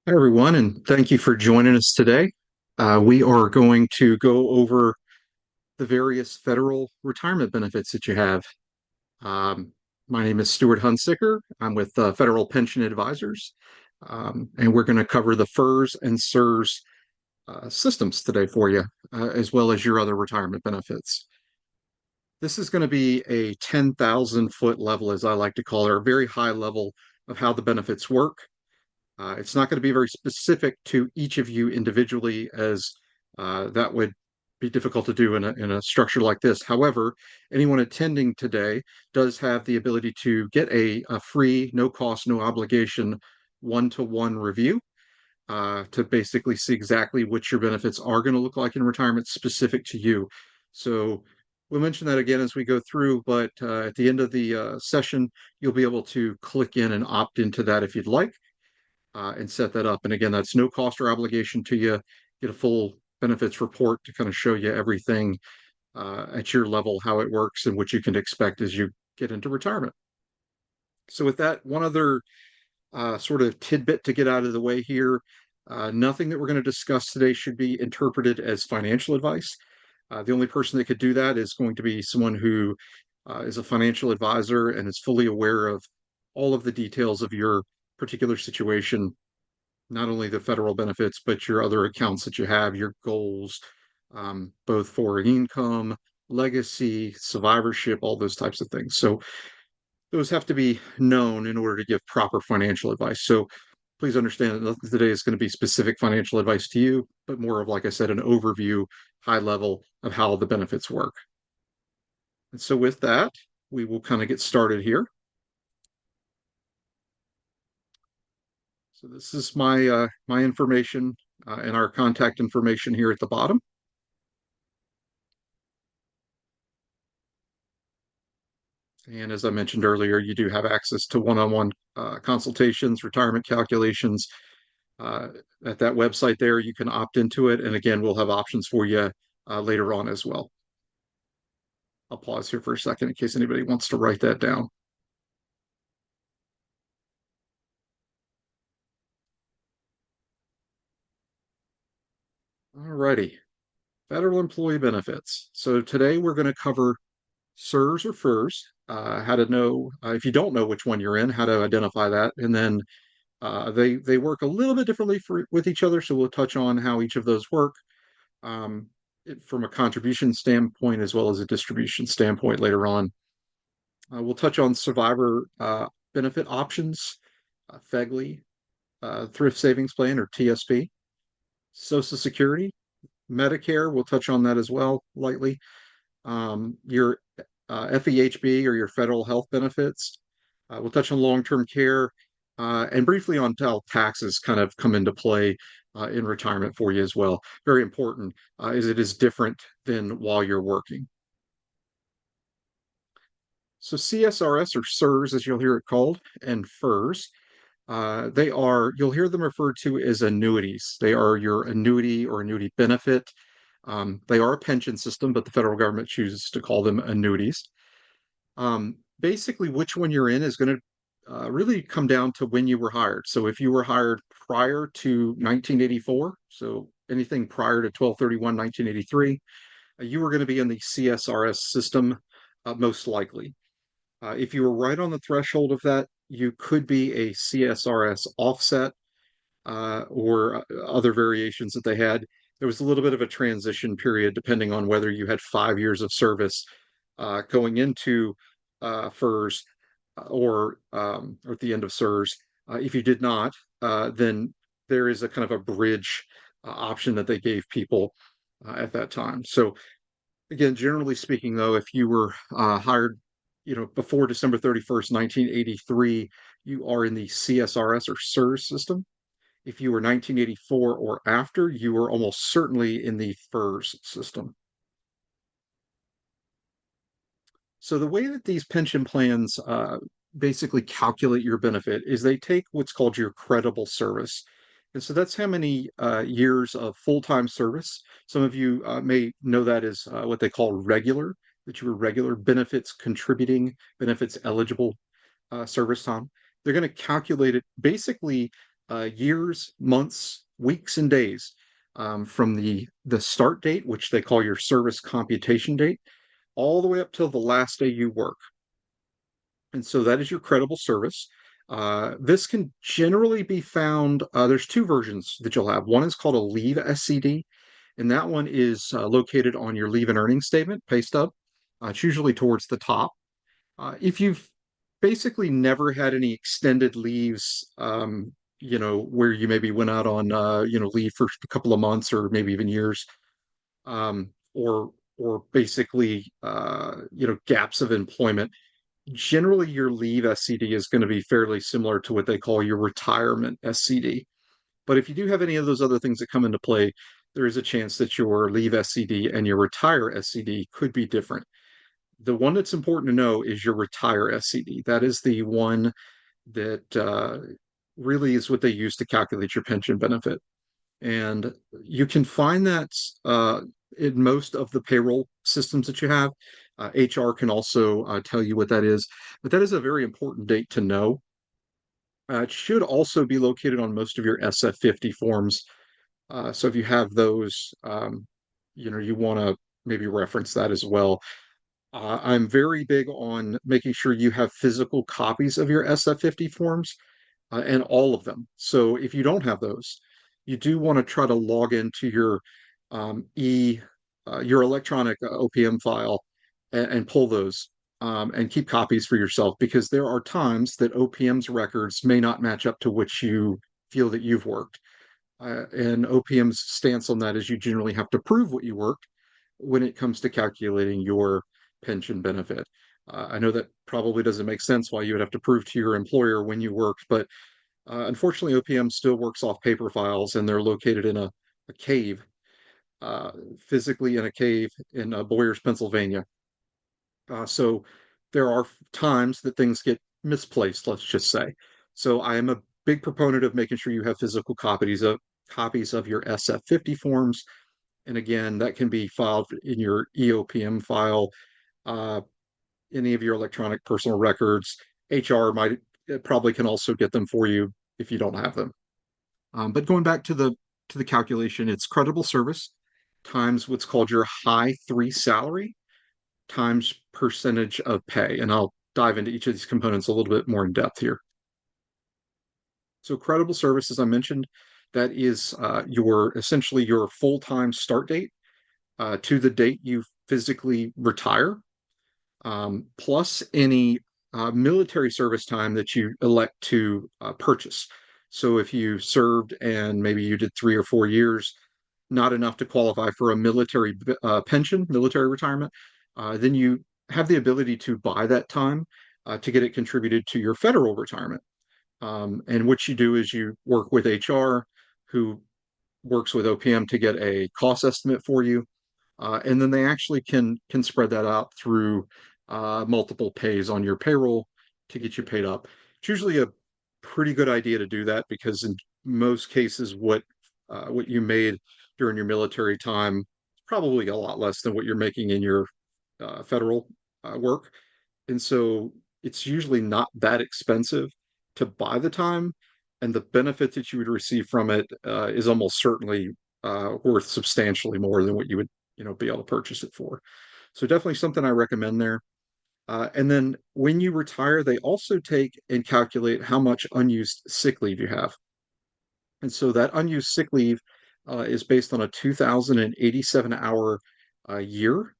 Hi, everyone, and thank you for joining us today. We are going to go over the various federal retirement benefits that you have. Um, my name is Stuart Hunsicker. I'm with Federal Pension Advisors, and we're going to cover the FERS and CSRS systems today for you, as well as your other retirement benefits. This is going to be a 10,000 foot level, as I like to call it, or a very high level of how the benefits work. It's not going to be very specific to each of you individually, as that would be difficult to do in a structure like this. However, anyone attending today does have the ability to get a free, no cost, no obligation one-to-one review to basically see exactly what your benefits are going to look like in retirement specific to you. So we'll mention that again as we go through, but at the end of the session, you'll be able to click in and opt into that if you'd like and set that up. And again, that's no cost or obligation to you. Get a full benefits report to kind of show you everything at your level, how it works, and what you can expect as you get into retirement. So, with that, one other sort of tidbit to get out of the way here. Nothing that we're going to discuss today should be interpreted as financial advice. The only person that could do that is going to be someone who is a financial advisor and is fully aware of all of the details of your particular situation, not only the federal benefits, but your other accounts that you have, your goals, both for income, legacy, survivorship, all those types of things. So those have to be known in order to give proper financial advice. So please understand that nothing today is going to be specific financial advice to you, but more of, like I said, an overview, high level of how the benefits work. And so with that, we will kind of get started here. So this is my information and our contact information here at the bottom. And as I mentioned earlier, you do have access to one-on-one consultations, retirement calculations. Uh, at that website there, you can opt into it. And again, we'll have options for you later on as well. I'll pause here for a second in case anybody wants to write that down. All righty. Federal employee benefits. So today we're going to cover CSRS or FERS, how to know, if you don't know which one you're in, how to identify that. And then they work a little bit differently with each other. So we'll touch on how each of those work um, from a contribution standpoint as well as a distribution standpoint later on. We'll touch on survivor benefit options, FEGLI, Thrift Savings Plan or TSP, Social Security, Medicare. We'll touch on that as well lightly. Your FEHB or your federal health benefits. We'll touch on long-term care and briefly on how taxes kind of come into play in retirement for you as well. Very important as it is different than while you're working. So CSRS or CSRS, as you'll hear it called, and FERS, you'll hear them referred to as annuities. They are your annuity or annuity benefit. They are a pension system, but the federal government chooses to call them annuities. Basically, which one you're in is going to really come down to when you were hired. So if you were hired prior to 1984, so anything prior to 12/31/1983, you were going to be in the CSRS system, most likely. If you were right on the threshold of that, you could be a CSRS offset or other variations that they had. There was a little bit of a transition period depending on whether you had 5 years of service going into FERS or at the end of CSRS. If you did not, then there is a kind of a bridge option that they gave people at that time. So again, generally speaking, though, if you were hired, before December 31st, 1983, you are in the CSRS or CSRS system. If you were 1984 or after, you were almost certainly in the FERS system. So the way that these pension plans basically calculate your benefit is they take what's called your credible service. And so that's how many years of full-time service. Some of you may know that as what they call regular, that you were regular benefits contributing, benefits eligible service time. They're going to calculate it basically years, months, weeks, and days from the start date, which they call your service computation date, all the way up till the last day you work. And so that is your credible service. This can generally be found, there's two versions that you'll have. One is called a leave SCD, and that one is located on your leave and earnings statement, pay stub. It's usually towards the top. If you've basically never had any extended leaves, where you maybe went out on, leave for a couple of months or maybe even years, or basically, gaps of employment, generally your leave SCD is going to be fairly similar to what they call your retirement SCD. But if you do have any of those other things that come into play, there is a chance that your leave SCD and your retire SCD could be different. The one that's important to know is your retire SCD. That is the one that really is what they use to calculate your pension benefit. And you can find that in most of the payroll systems that you have. HR can also tell you what that is, but that is a very important date to know. It should also be located on most of your SF50 forms. So if you have those, you want to maybe reference that as well. I'm very big on making sure you have physical copies of your SF50 forms and all of them. So if you don't have those, you do want to try to log into your um, e your electronic OPM file and pull those and keep copies for yourself, because there are times that OPM's records may not match up to what you feel that you've worked. And OPM's stance on that is you generally have to prove what you worked when it comes to calculating your pension benefit. I know that probably doesn't make sense why you would have to prove to your employer when you worked, but unfortunately, OPM still works off paper files, and they're located in a cave, physically in a cave in Boyers, Pennsylvania. So there are times that things get misplaced, let's just say. So I am a big proponent of making sure you have physical copies of your SF50 forms. And again, that can be filed in your EOPM file, uh, any of your electronic personal records. HR might probably can also get them for you if you don't have them. But going back to the calculation, it's credible service times what's called your high three salary times percentage of pay. And I'll dive into each of these components a little bit more in depth here. So credible service, as I mentioned, that is your essentially your full-time start date to the date you physically retire, plus any military service time that you elect to purchase. So if you served and maybe you did 3 or 4 years, not enough to qualify for a military pension, military retirement, then you have the ability to buy that time to get it contributed to your federal retirement. And what you do is you work with HR, who works with OPM to get a cost estimate for you, and then they actually can spread that out through multiple pays on your payroll to get you paid up. It's usually a pretty good idea to do that, because in most cases, what you made during your military time is probably a lot less than what you're making in your federal work, and so it's usually not that expensive to buy the time, and the benefit that you would receive from it is almost certainly worth substantially more than what you would be able to purchase it for. So definitely something I recommend there. And then when you retire, they also take and calculate how much unused sick leave you have. And so that unused sick leave is based on a 2,087 hour year,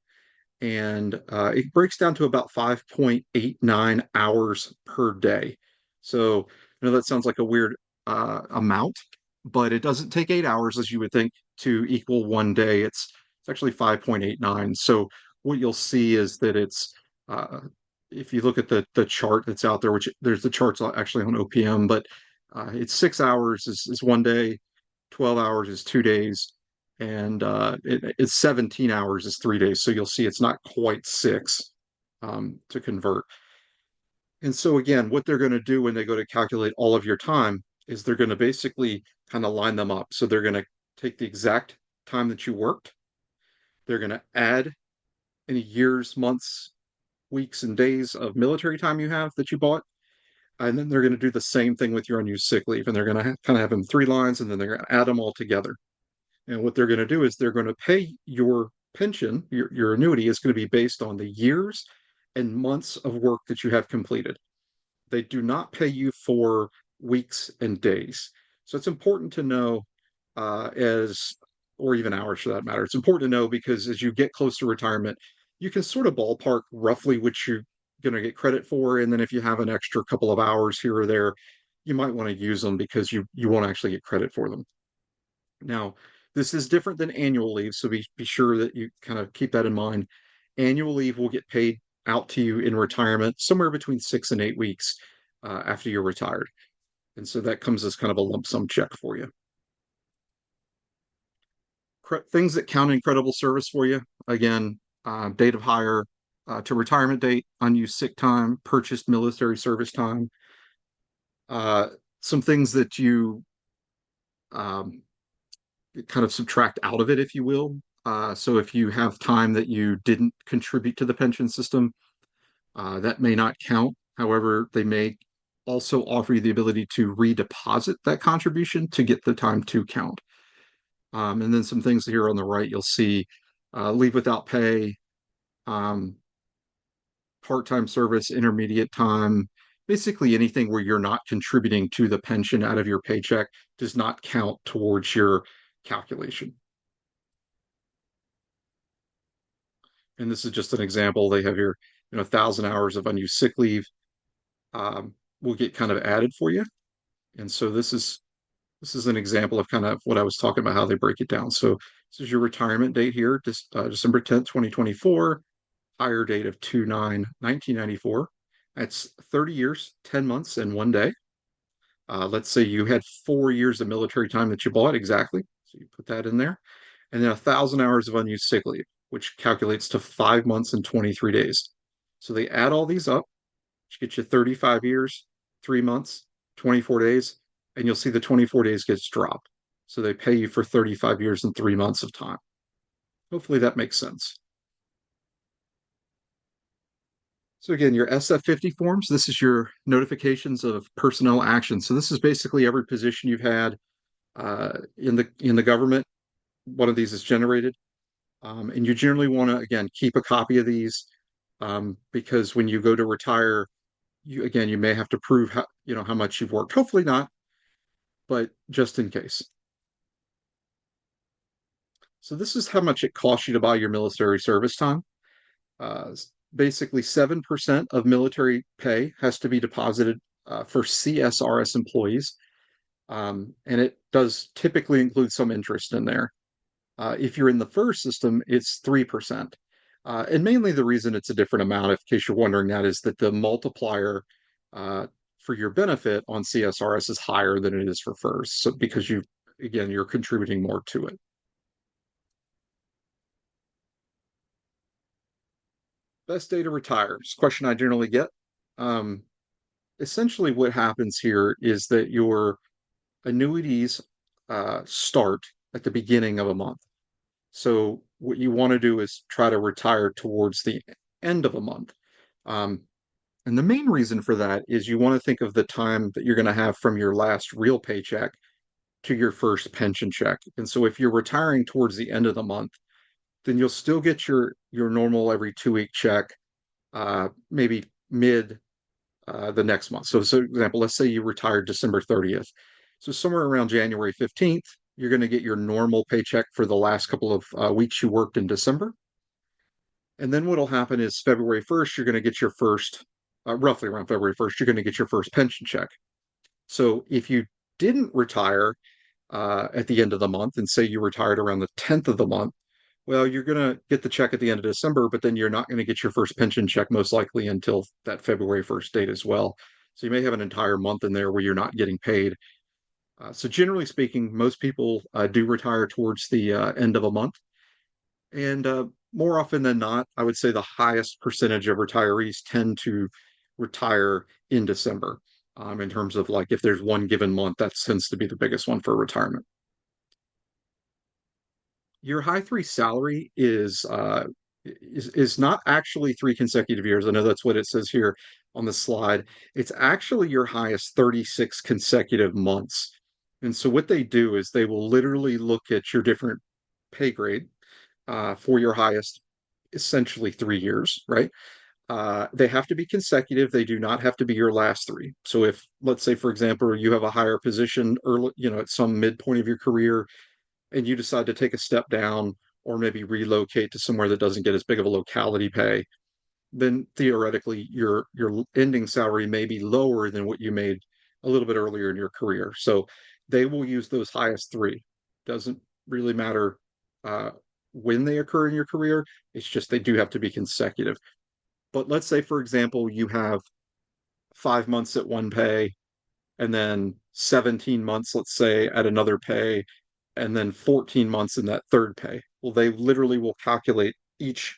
and it breaks down to about 5.89 hours per day. So I know that sounds like a weird amount, but it doesn't take 8 hours as you would think to equal one day. It's actually 5.89. So what you'll see is that it's if you look at the chart that's out there, which there's the charts actually on OPM, but it's 6 hours is one day, 12 hours is 2 days, and it's 17 hours is 3 days. So you'll see it's not quite six to convert. And so again, what they're going to do when they go to calculate all of your time is they're going to basically kind of line them up. So they're going to take the exact time that you worked. They're going to add any years, months, weeks, and days of military time you have that you bought. And then they're going to do the same thing with your unused sick leave, and they're going to kind of have them 3 lines, and then they're going to add them all together. And what they're going to do is they're going to pay your pension, your annuity is going to be based on the years and months of work that you have completed. They do not pay you for weeks and days. So it's important to know, as, or even hours for that matter. It's important to know because as you get close to retirement, you can sort of ballpark roughly what you're going to get credit for. And then if you have an extra couple of hours here or there, you might want to use them because you won't actually get credit for them. Now, this is different than annual leave, so be sure that you kind of keep that in mind. Annual leave will get paid out to you in retirement somewhere between 6 and 8 weeks after you're retired. And so that comes as kind of a lump sum check for you. Things that count incredible service for you, again, date of hire to retirement date, unused sick time, purchased military service time, uh, some things that you um, kind of subtract out of it, if you will. So if you have time that you didn't contribute to the pension system, that may not count. However, they may also offer you the ability to redeposit that contribution to get the time to count. And then some things here on the right, you'll see leave without pay, um, part-time service, intermediate time, basically anything where you're not contributing to the pension out of your paycheck does not count towards your calculation. And this is just an example. They have your 1,000 hours of unused sick leave will get kind of added for you. And so this is an example of kind of what I was talking about, how they break it down. So this is your retirement date here, December 10th, 2024, hire date of 2/9/1994. That's 30 years, 10 months, and 1 day. Let's say you had 4 years of military time that you bought exactly. So you put that in there. And then 1,000 hours of unused sick leave, which calculates to 5 months and 23 days. So they add all these up, which gets you 35 years, 3 months, 24 days, and you'll see the 24 days gets dropped. So they pay you for 35 years and 3 months of time. Hopefully that makes sense. So again, your SF50 forms, this is your notifications of personnel action. So this is basically every position you've had in the government. One of these is generated. And you generally want to, again, keep a copy of these because when you go to retire, you may have to prove how much you've worked. Hopefully not, but just in case. So this is how much it costs you to buy your military service time. Uh, Basically, 7% of military pay has to be deposited for CSRS employees, and it does typically include some interest in there. If you're in the FERS system, it's 3%. And mainly the reason it's a different amount, in case you're wondering that, is that the multiplier uh, for your benefit on CSRS is higher than it is for FERS. So because you're contributing more to it. Best day to retire is a question I generally get. Um, Essentially, what happens here is that your annuities start at the beginning of a month. So what you want to do is try to retire towards the end of a month. Um, and the main reason for that is you want to think of the time that you're going to have from your last real paycheck to your first pension check. And so if you're retiring towards the end of the month, then you'll still get your normal every 2 week check, maybe mid the next month. So, for example, let's say you retired December 30th. So somewhere around January 15th, you're going to get your normal paycheck for the last couple of weeks you worked in December. And then what'll happen is February 1st, you're going to get your first, roughly around February 1st, you're going to get your first pension check. So if you didn't retire at the end of the month and say you retired around the 10th of the month, well, you're going to get the check at the end of December, but then you're not going to get your first pension check most likely until that February 1st date as well. So you may have an entire month in there where you're not getting paid. So generally speaking, most people do retire towards the end of a month. And more often than not, I would say the highest percentage of retirees tend to retire in December. In terms of like if there's one given month, that tends to be the biggest one for retirement. Your high three salary is not actually 3 consecutive years. I know that's what it says here. on the slide, it's actually your highest 36 consecutive months. And so what they do is they will literally look at your different pay grade for your highest, essentially 3 years, right? They have to be consecutive. They do not have to be your last three. So if, let's say, for example, you have a higher position early, at some midpoint of your career, and you decide to take a step down or maybe relocate to somewhere that doesn't get as big of a locality pay, then theoretically your ending salary may be lower than what you made a little bit earlier in your career. So they will use those highest three. Doesn't really matter uh, when they occur in your career. It's just they do have to be consecutive. But let's say, for example, you have 5 months at one pay, and then 17 months, let's say, at another pay, and then 14 months in that third pay. Well, they literally will calculate each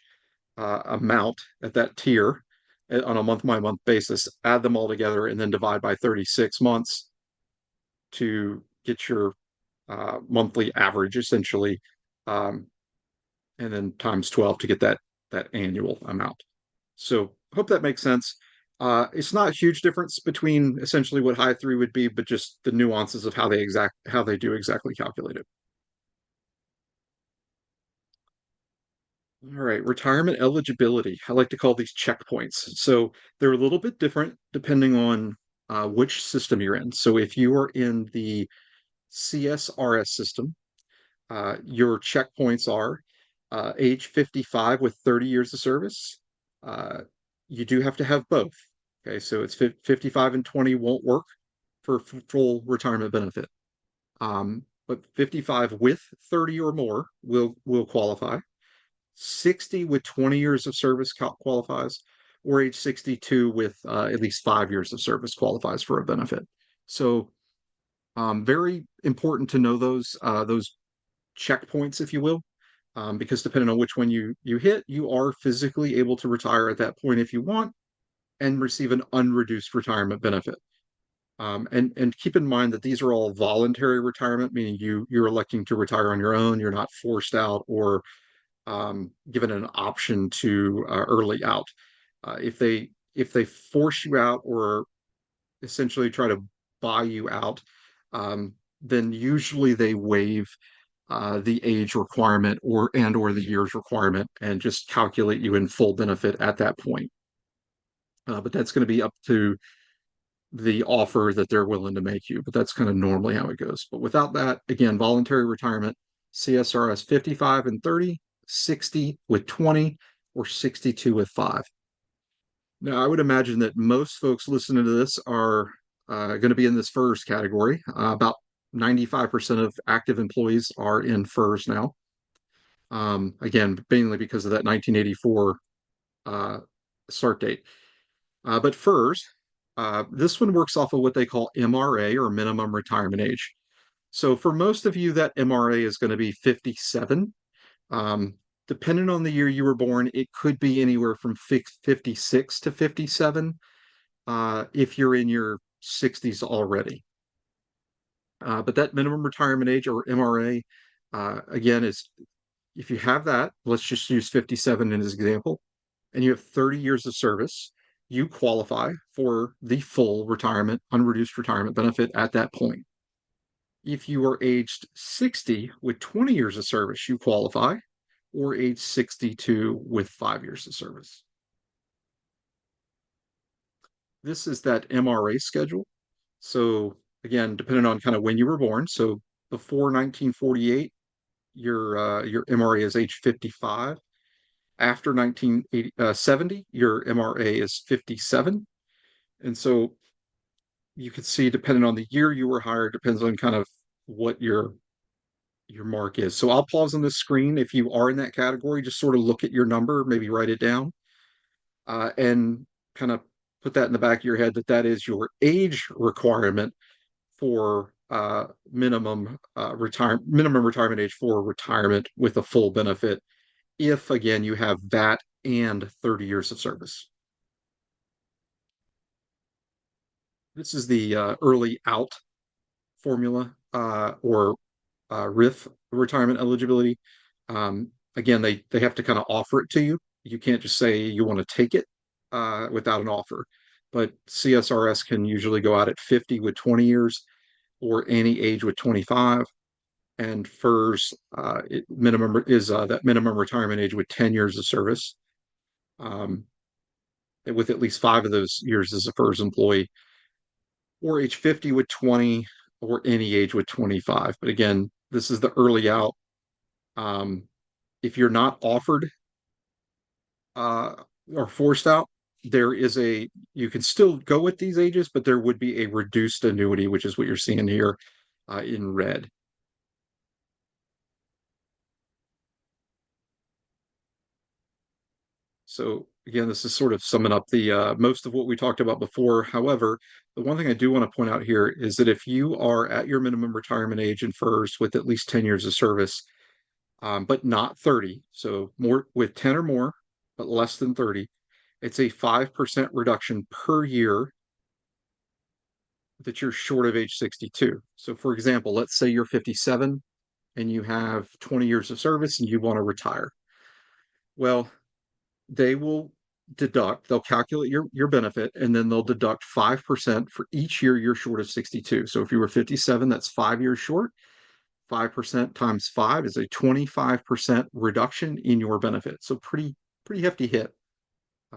amount at that tier on a month by month basis, add them all together, and then divide by 36 months to get your monthly average, essentially, um, and then times 12 to get that annual amount. So hope that makes sense. It's not a huge difference between essentially what high three would be, but just the nuances of how they do exactly calculate it. All right, retirement eligibility. I like to call these checkpoints. So they're a little bit different depending on which system you're in. So if you are in the CSRS system, your checkpoints are age 55 with 30 years of service. Uh, you do have to have both. Okay, so it's 55 and 20 won't work for full retirement benefit. But 55 with 30 or more will qualify. 60 with 20 years of service qualifies, or age 62 with at least 5 years of service qualifies for a benefit. So very important to know those checkpoints, if you will, because depending on which one you hit, you are physically able to retire at that point if you want and receive an unreduced retirement benefit. And keep in mind that these are all voluntary retirement, meaning you're electing to retire on your own. You're not forced out or given an option to early out. If they force you out or essentially try to buy you out, um, then usually they waive the age requirement or the years requirement and just calculate you in full benefit at that point. But that's going to be up to the offer that they're willing to make you. But that's kind of normally how it goes. But without that, again, voluntary retirement, CSRS 55 and 30, 60 with 20, or 62 with 5. Now, I would imagine that most folks listening to this are going to be in this FERS category. About 95% of active employees are in FERS now. Again, mainly because of that 1984 uh, start date. But FERS, this one works off of what they call MRA or minimum retirement age. So for most of you, that MRA is going to be 57. Um, Depending on the year you were born, it could be anywhere from 56 to 57 if you're in your 60s already. But that minimum retirement age or MRA, again, is if you have that, let's just use 57 in as example, and you have 30 years of service, you qualify for the full retirement, unreduced retirement benefit at that point. If you are aged 60 with 20 years of service, you qualify, or age 62 with 5 years of service. This is that MRA schedule. So again, depending on kind of when you were born. So before 1948, your MRA is age 55. After 1970, your MRA is 57. And so you can see, depending on the year you were hired, depends on kind of what your mark is. So I'll pause on this screen. If you are in that category, just sort of look at your number, maybe write it down, and kind of put that in the back of your head that that is your age requirement for minimum retirement age for retirement with a full benefit. If again you have that and 30 years of service. This is the early out formula or RIF retirement eligibility. Again, they have to kind of offer it to you. You can't just say you want to take it without an offer. but CSRS can usually go out at 50 with 20 years or any age with 25. And FERS minimum is that minimum retirement age with 10 years of service, um, with at least 5 of those years as a FERS employee, or age 50 with 20, or any age with 25. But again, this is the early out. Um, if you're not offered uh, or forced out, you can still go with these ages, but there would be a reduced annuity, which is what you're seeing here in red. So again, this is sort of summing up the most of what we talked about before. However, the one thing I do want to point out here is that if you are at your minimum retirement age and FERS with at least 10 years of service, but not 30, so more with 10 or more, but less than 30, it's a 5% reduction per year that you're short of age 62. So for example, let's say you're 57 and you have 20 years of service and you want to retire. Well, they will they'll calculate your benefit, and then they'll deduct 5% for each year you're short of 62. So if you were 57, that's 5 years short. 5% times 5 is a 25% reduction in your benefit. So pretty hefty hit.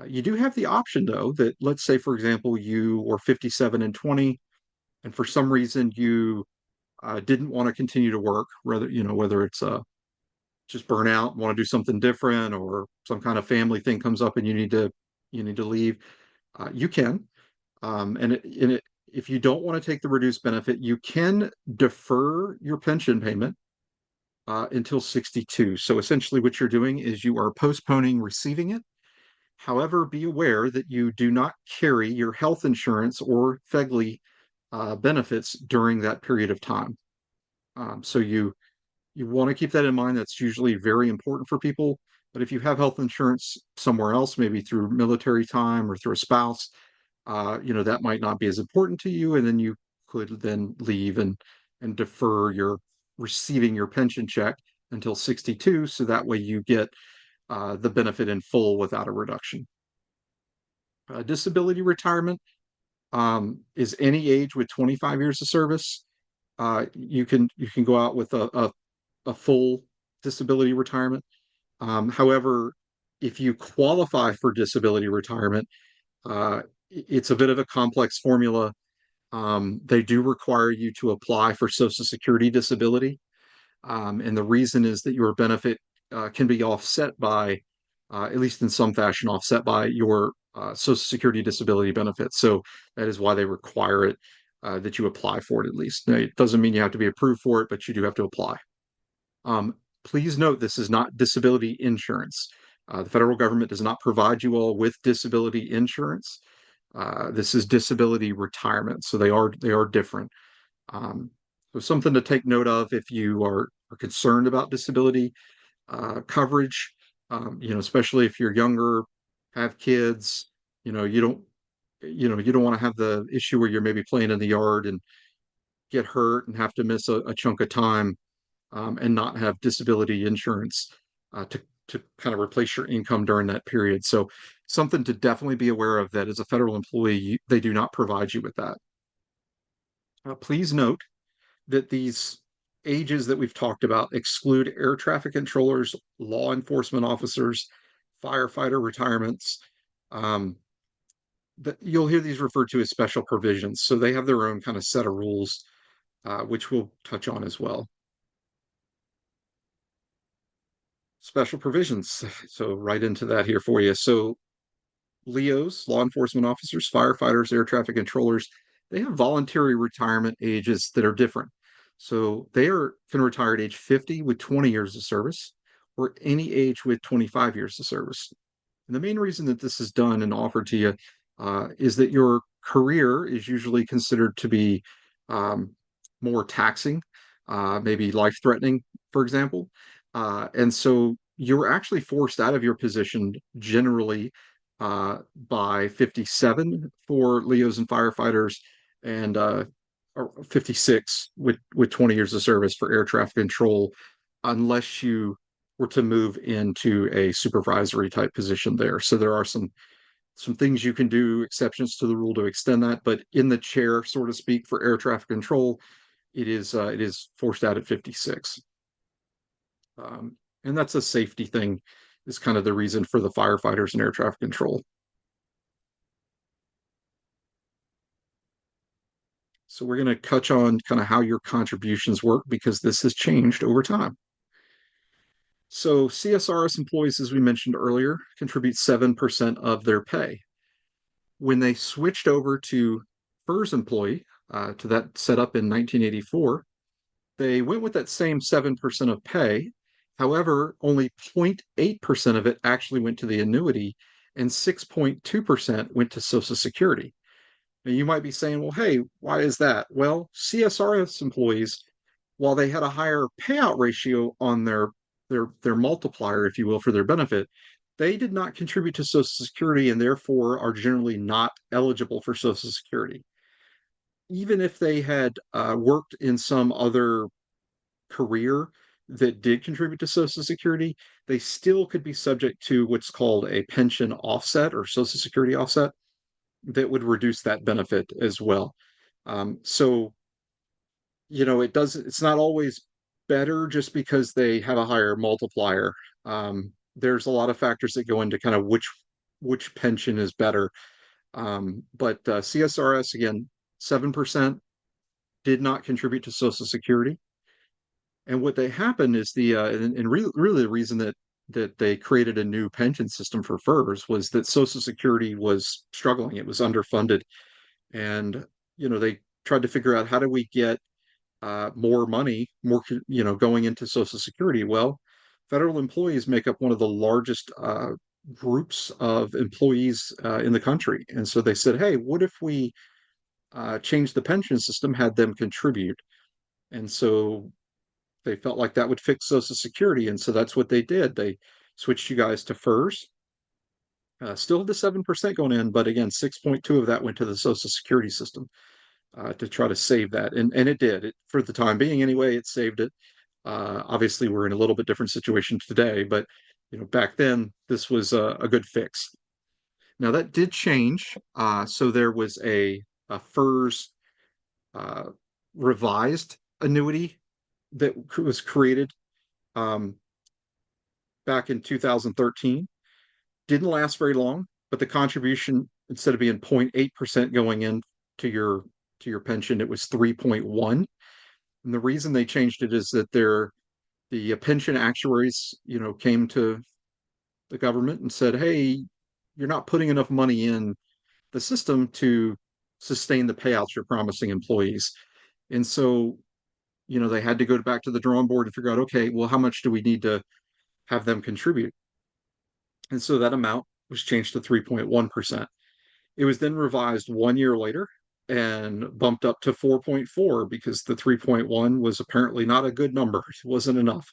You do have the option though that, let's say for example you were 57 and 20, and for some reason you didn't want to continue to work, whether it's just burn out, want to do something different, or some kind of family thing comes up and you need to leave. You can, if you don't want to take the reduced benefit, you can defer your pension payment until 62. So essentially, what you're doing is you are postponing receiving it. However, be aware that you do not carry your health insurance or FEGLI benefits during that period of time. So you want to keep that in mind. That's usually very important for people. But if you have health insurance somewhere else, maybe through military time or through a spouse, that might not be as important to you, and then you could then leave and defer your receiving your pension check until 62, so that way you get the benefit in full without a reduction. Disability retirement is any age with 25 years of service. You can go out with a full disability retirement. However, if you qualify for disability retirement, it's a bit of a complex formula. They do require you to apply for Social Security disability. And the reason is that your benefit can be offset by, at least in some fashion, offset by your Social Security disability benefits. So that is why they require it, that you apply for it at least. Now, it doesn't mean you have to be approved for it, but you do have to apply. Please note this is not disability insurance. The federal government does not provide you all with disability insurance. This is disability retirement, so they are different. Um, so something to take note of if you are concerned about disability coverage. Especially if you're younger, have kids. You don't want to have the issue where you're maybe playing in the yard and get hurt and have to miss a chunk of time, and not have disability insurance to kind of replace your income during that period. So something to definitely be aware of, that as a federal employee, they do not provide you with that. Please note that these ages that we've talked about exclude air traffic controllers, law enforcement officers, firefighter retirements. Um, you'll hear these referred to as special provisions. So they have their own kind of set of rules, which we'll touch on as well. Special provisions. So right into that here for you. So LEOs, law enforcement officers, firefighters, air traffic controllers, they have voluntary retirement ages that are different. So can retire at age 50 with 20 years of service, or any age with 25 years of service. And the main reason that this is done and offered to you is that your career is usually considered to be um, more taxing, maybe life threatening, for example. And so you're actually forced out of your position generally by 57 for Leos and firefighters, and 56 with 20 years of service for air traffic control, unless you were to move into a supervisory type position there. So there are some some things you can do, exceptions to the rule to extend that, but in the chair, so to speak, for air traffic control, it is forced out at 56. And that's a safety thing, is kind of the reason for the firefighters and air traffic control. So we're going to touch on kind of how your contributions work because this has changed over time. So CSRS employees, as we mentioned earlier, contribute 7% of their pay. When they switched over to FERS employee, to that setup in 1984, they went with that same 7% of pay. However, only 0.8% of it actually went to the annuity and 6.2% went to Social Security. Now, you might be saying, well, hey, why is that? Well, CSRS employees, while they had a higher payout ratio on their multiplier, if you will, for their benefit, they did not contribute to Social Security and therefore are generally not eligible for Social Security. Even if they had worked in some other career that did contribute to Social Security, they still could be subject to what's called a pension offset or Social Security offset that would reduce that benefit as well. So, it's not always better just because they have a higher multiplier. There's a lot of factors that go into kind of which pension is better. But CSRS, again, 7% did not contribute to Social Security. And what they happened is really the reason that they created a new pension system for FERS was that Social Security was struggling. It was underfunded. And, they tried to figure out how do we get more money, going into Social Security. Well, federal employees make up one of the largest groups of employees in the country. And so they said, hey, what if we change the pension system, had them contribute? And so they felt like that would fix Social Security. And so that's what they did. They switched you guys to FERS. Still the 7% going in, but again, 6.2 of that went to the Social Security system to try to save that. And it did. For the time being anyway, it saved it. Obviously, we're in a little bit different situation today, but back then this was a good fix. Now that did change. So there was a FERS uh, revised annuity that was created um, back in 2013. Didn't last very long, but the contribution, instead of being 0.8% going in to your pension, it was 3.1. And the reason they changed it is that the pension actuaries, came to the government and said, "Hey, you're not putting enough money in the system to sustain the payouts you're promising employees." And so, they had to go back to the drawing board and figure out, okay, well, how much do we need to have them contribute? And so that amount was changed to 3.1%. It was then revised 1 year later and bumped up to 4.4 because the 3.1 was apparently not a good number. It wasn't enough.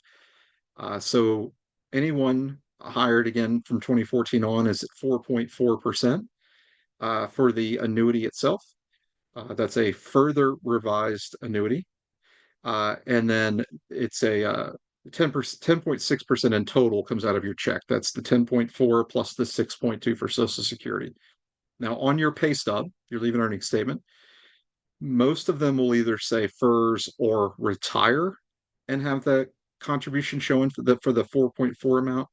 So anyone hired again from 2014 on is at 4.4% for the annuity itself. That's a further revised annuity. And then it's a 10.6% in total comes out of your check. That's the 10.4 plus the 6.2 for Social Security. Now, on your pay stub, your leave and earnings statement, most of them will either say FERS or retire and have that contribution showing for the 4.4 amount.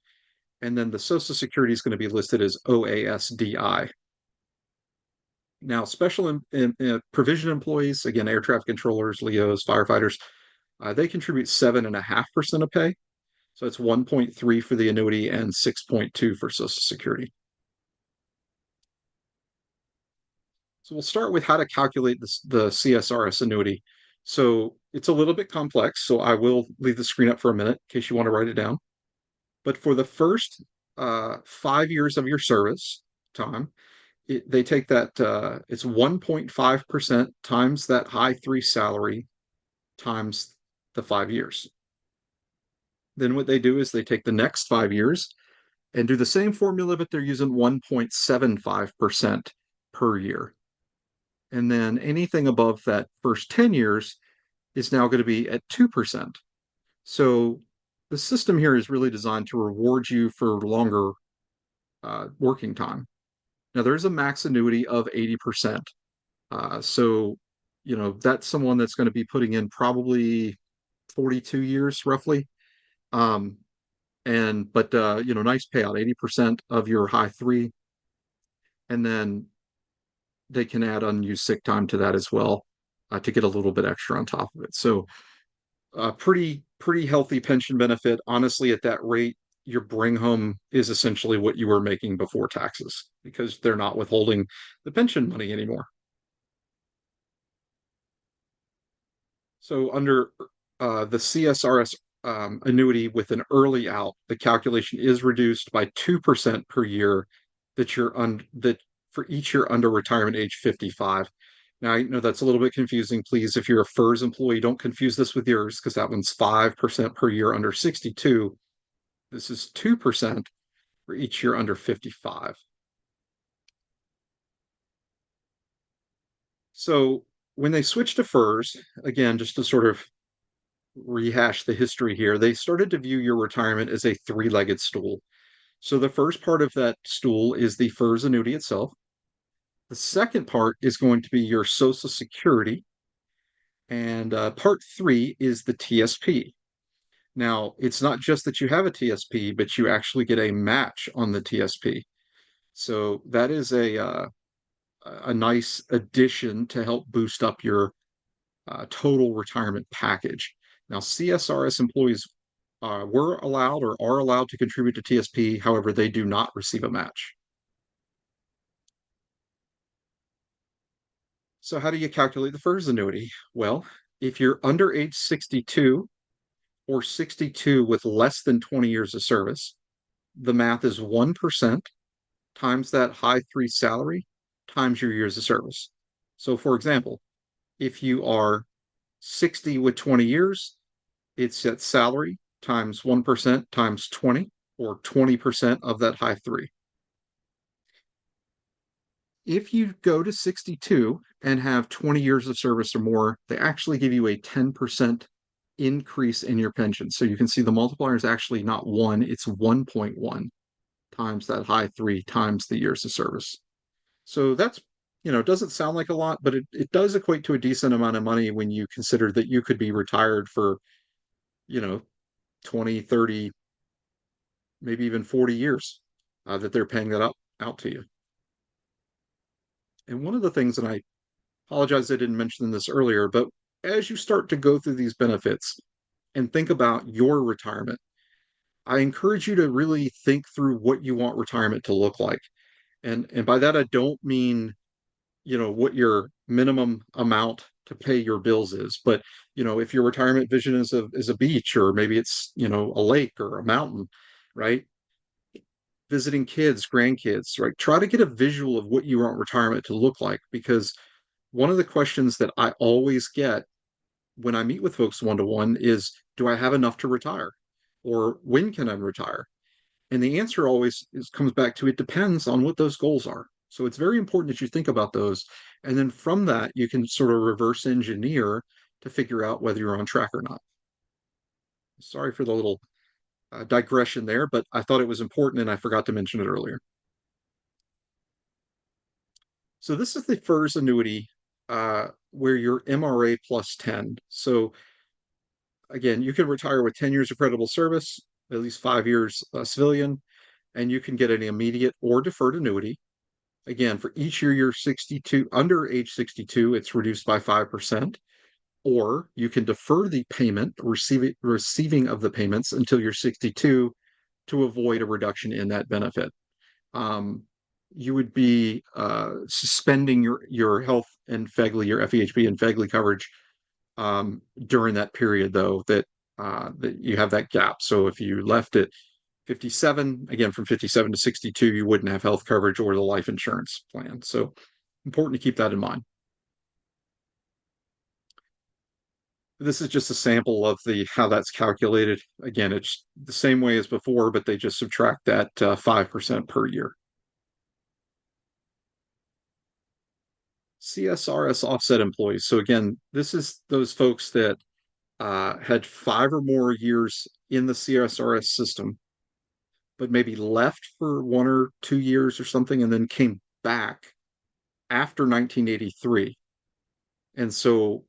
And then the Social Security is going to be listed as OASDI. Now, special provision employees, again, air traffic controllers, LEOs, firefighters, they contribute 7.5% of pay. So it's 1.3 for the annuity and 6.2 for Social Security. So we'll start with how to calculate the CSRS annuity. So it's a little bit complex, so I will leave the screen up for a minute in case you want to write it down. But for the first 5 years of your service time, they take that, it's 1.5% times that high three salary times the 5 years. Then what they do is they take the next 5 years and do the same formula, but they're using 1.75% per year. And then anything above that first 10 years is now going to be at 2%. So the system here is really designed to reward you for longer working time. Now there's a max annuity of 80%. So, that's someone that's going to be putting in probably 42 years roughly. Um, but nice payout, 80% of your high three, and then they can add unused sick time to that as well, to get a little bit extra on top of it. So, pretty healthy pension benefit. Honestly, at that rate, your bring home is essentially what you were making before taxes because they're not withholding the pension money anymore. So under the CSRS annuity with an early out, the calculation is reduced by 2% per year that for each year under retirement age 55. Now, I know that's a little bit confusing. Please, if you're a FERS employee, don't confuse this with yours because that one's 5% per year under 62. This is 2% for each year under 55. So when they switched to FERS, again, just to sort of rehash the history here, they started to view your retirement as a three-legged stool. So the first part of that stool is the FERS annuity itself. The second part is going to be your Social Security, and part three is the TSP. Now, it's not just that you have a TSP, but you actually get a match on the TSP. So that is a nice addition to help boost up your total retirement package. Now, CSRS employees were allowed or are allowed to contribute to TSP. However, they do not receive a match. So how do you calculate the FERS annuity? Well, if you're under age 62 or 62 with less than 20 years of service, the math is 1% times that high three salary times your years of service. So for example, if you are 60 with 20 years, it's at salary times 1% times 20, or 20% of that high three. If you go to 62 and have 20 years of service or more, they actually give you a 10% increase in your pension. So you can see the multiplier is actually not one, it's 1.1 times that high three times the years of service. So that's, it doesn't sound like a lot, but it does equate to a decent amount of money when you consider that you could be retired for, you know, 20, 30, maybe even 40 years that they're paying that out to you. And one of the things, and I apologize I didn't mention this earlier, but as you start to go through these benefits and think about your retirement, I encourage you to really think through what you want retirement to look like. And by that I don't mean, what your minimum amount to pay your bills is, but if your retirement vision is a beach, or maybe it's, a lake or a mountain, right? Visiting kids, grandkids, right? Try to get a visual of what you want retirement to look like, because one of the questions that I always get when I meet with folks one to one is, do I have enough to retire? Or when can I retire? And the answer comes back to, it depends on what those goals are. So it's very important that you think about those. And then from that, you can sort of reverse engineer to figure out whether you're on track or not. Sorry for the little digression there, but I thought it was important and I forgot to mention it earlier. So this is the FERS annuity where you're MRA plus 10. So again, you can retire with 10 years of credible service, at least 5 years civilian, and you can get an immediate or deferred annuity. Again, for each year you're 62, under age 62, it's reduced by 5%, or you can defer the payment, receiving of the payments until you're 62 to avoid a reduction in that benefit. You would be suspending your health and FEGLI, your FEHB and FEGLI coverage during that period, though, that you have that gap. So if you left it 57, again, from 57 to 62, you wouldn't have health coverage or the life insurance plan. So important to keep that in mind. This is just a sample of how that's calculated. Again, it's the same way as before, but they just subtract that 5% per year. CSRS offset employees. So again, this is those folks that had 5 or more years in the CSRS system, but maybe left for 1 or 2 years or something, and then came back after 1983. And so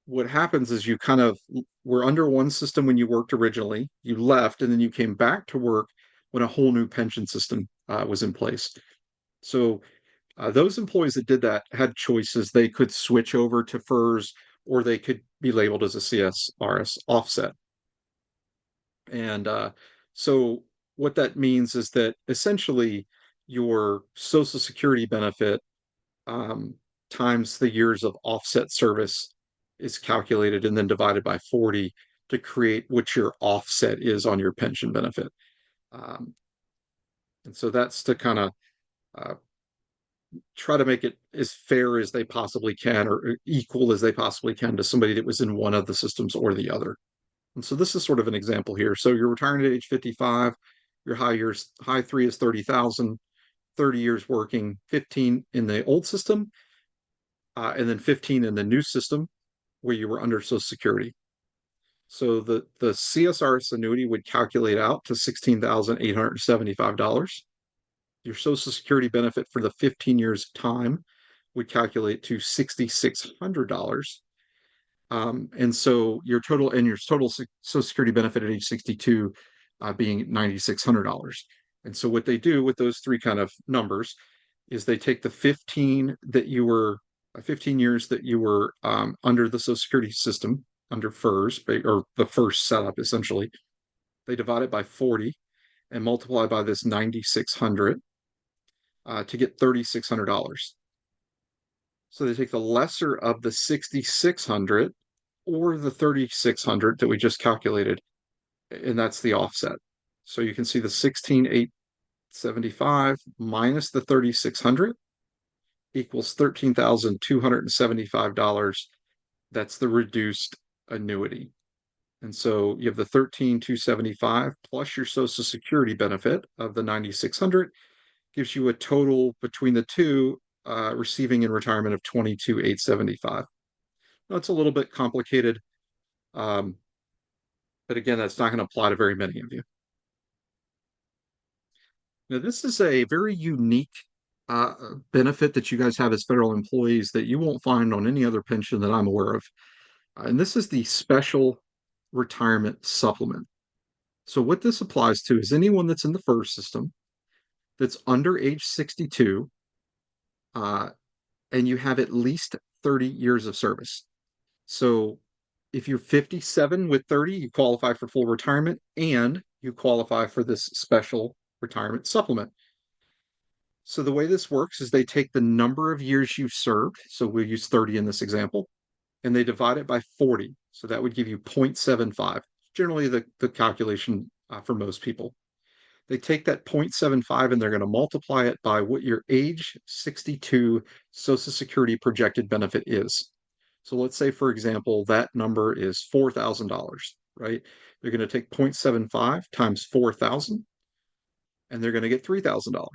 what happens is you kind of were under one system when you worked originally, you left, and then you came back to work when a whole new pension system was in place. So those employees that did that had choices. They could switch over to FERS or they could be labeled as a CSRS offset. And so what that means is that essentially your Social Security benefit um, times the years of offset service is calculated and then divided by 40 to create what your offset is on your pension benefit. Um, and so that's to kind of uh, try to make it as fair as they possibly can or equal as they possibly can to somebody that was in one of the systems or the other. And so this is sort of an example here. So you're retiring at age 55, your high three is 30,000, 30 years working, 15 in the old system, and then 15 in the new system where you were under Social Security. So the CSRS annuity would calculate out to $16,875. Your Social Security benefit for the 15 years of time would calculate to $6,600. And so your total Social Security benefit at age 62 being $9,600. And so what they do with those three kind of numbers is they take the 15 years that you were under the Social Security system under FERS or the first setup essentially. They divide it by 40 and multiply by this 9,600 to get $3,600. So they take the lesser of the 6,600 or the 3,600 that we just calculated, and that's the offset. So you can see the 16,875 minus the 3,600 equals $13,275. That's the reduced annuity. And so you have the 13,275 plus your Social Security benefit of the 9,600 gives you a total between the two receiving in retirement of 22,875. Now it's a little bit complicated, um, but again, that's not going to apply to very many of you. Now, this is a very unique benefit that you guys have as federal employees that you won't find on any other pension that I'm aware of. And this is the special retirement supplement. So, what this applies to is anyone that's in the FERS system that's under age 62 uh, and you have at least 30 years of service. So, if you're 57 with 30, you qualify for full retirement and you qualify for this special retirement supplement. So the way this works is they take the number of years you've served, so we'll use 30 in this example, and they divide it by 40. So that would give you 0.75, generally the calculation for most people. They take that 0.75 and they're going to multiply it by what your age 62 Social Security projected benefit is. So let's say, for example, that number is $4,000, right? They're going to take 0.75 times 4,000 and they're going to get $3,000.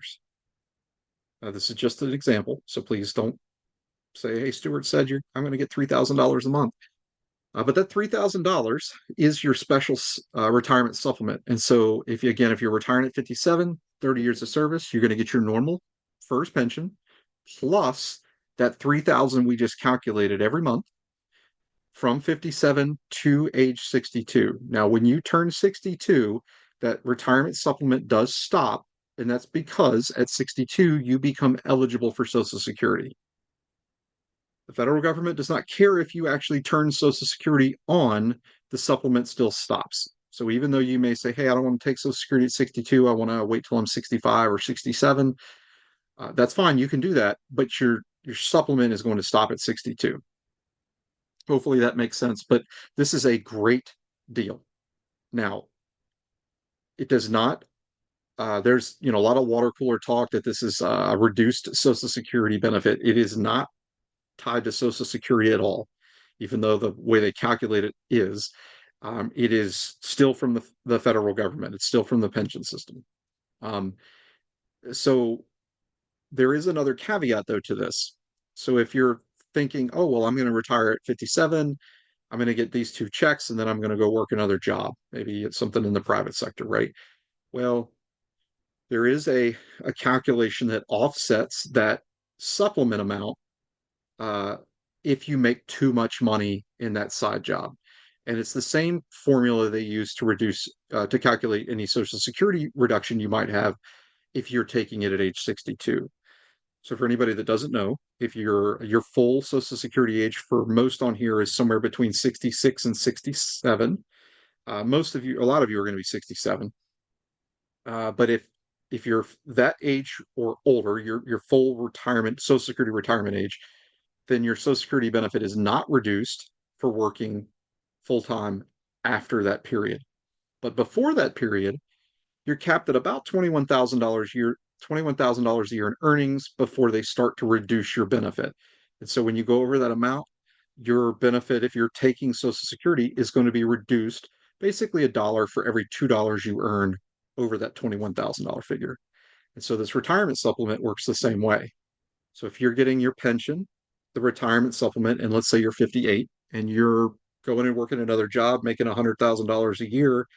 This is just an example, so please don't say, "Hey, Stuart said I'm going to get $3,000 a month." But that $3,000 is your special retirement supplement. And so, if you're retiring at 57, 30 years of service, you're going to get your normal first pension plus that 3,000 we just calculated every month from 57 to age 62. Now, when you turn 62, that retirement supplement does stop, and that's because at 62 you become eligible for Social Security. The federal government does not care if you actually turn Social Security on, the supplement still stops. So even though you may say, "Hey, I don't want to take Social Security at 62, I want to wait till I'm 65 or 67," that's fine, you can do that, but your supplement is going to stop at 62. Hopefully that makes sense, but this is a great deal. Now, it does not there's a lot of water cooler talk that this is a reduced Social Security benefit. It is not tied to Social Security at all, even though the way they calculate it is. It is still from the federal government. It's still from the pension system. Um, so there is another caveat though to this. So if you're thinking, "Oh, well, I'm going to retire at 57, I'm going to get these two checks, and then I'm going to go work another job, maybe it's something in the private sector," right? Well, There is a calculation that offsets that supplement amount uh, if you make too much money in that side job. And it's the same formula they use to to calculate any Social Security reduction you might have if you're taking it at age 62. So for anybody that doesn't know, if your full Social Security age for most on here is somewhere between 66 and 67. Most of you, a lot of you are going to be 67. But if you're that age or older, your full retirement, Social Security retirement age, then your Social Security benefit is not reduced for working full time after that period. But before that period, you're capped at about $21,000 a year, $21,000 a year in earnings before they start to reduce your benefit. And so when you go over that amount, your benefit, if you're taking Social Security, is going to be reduced basically a dollar for every $2 you earn over that $21,000 figure. And so this retirement supplement works the same way. So if you're getting your pension, the retirement supplement, and let's say you're 58 and you're going and working another job, making $100,000 a year,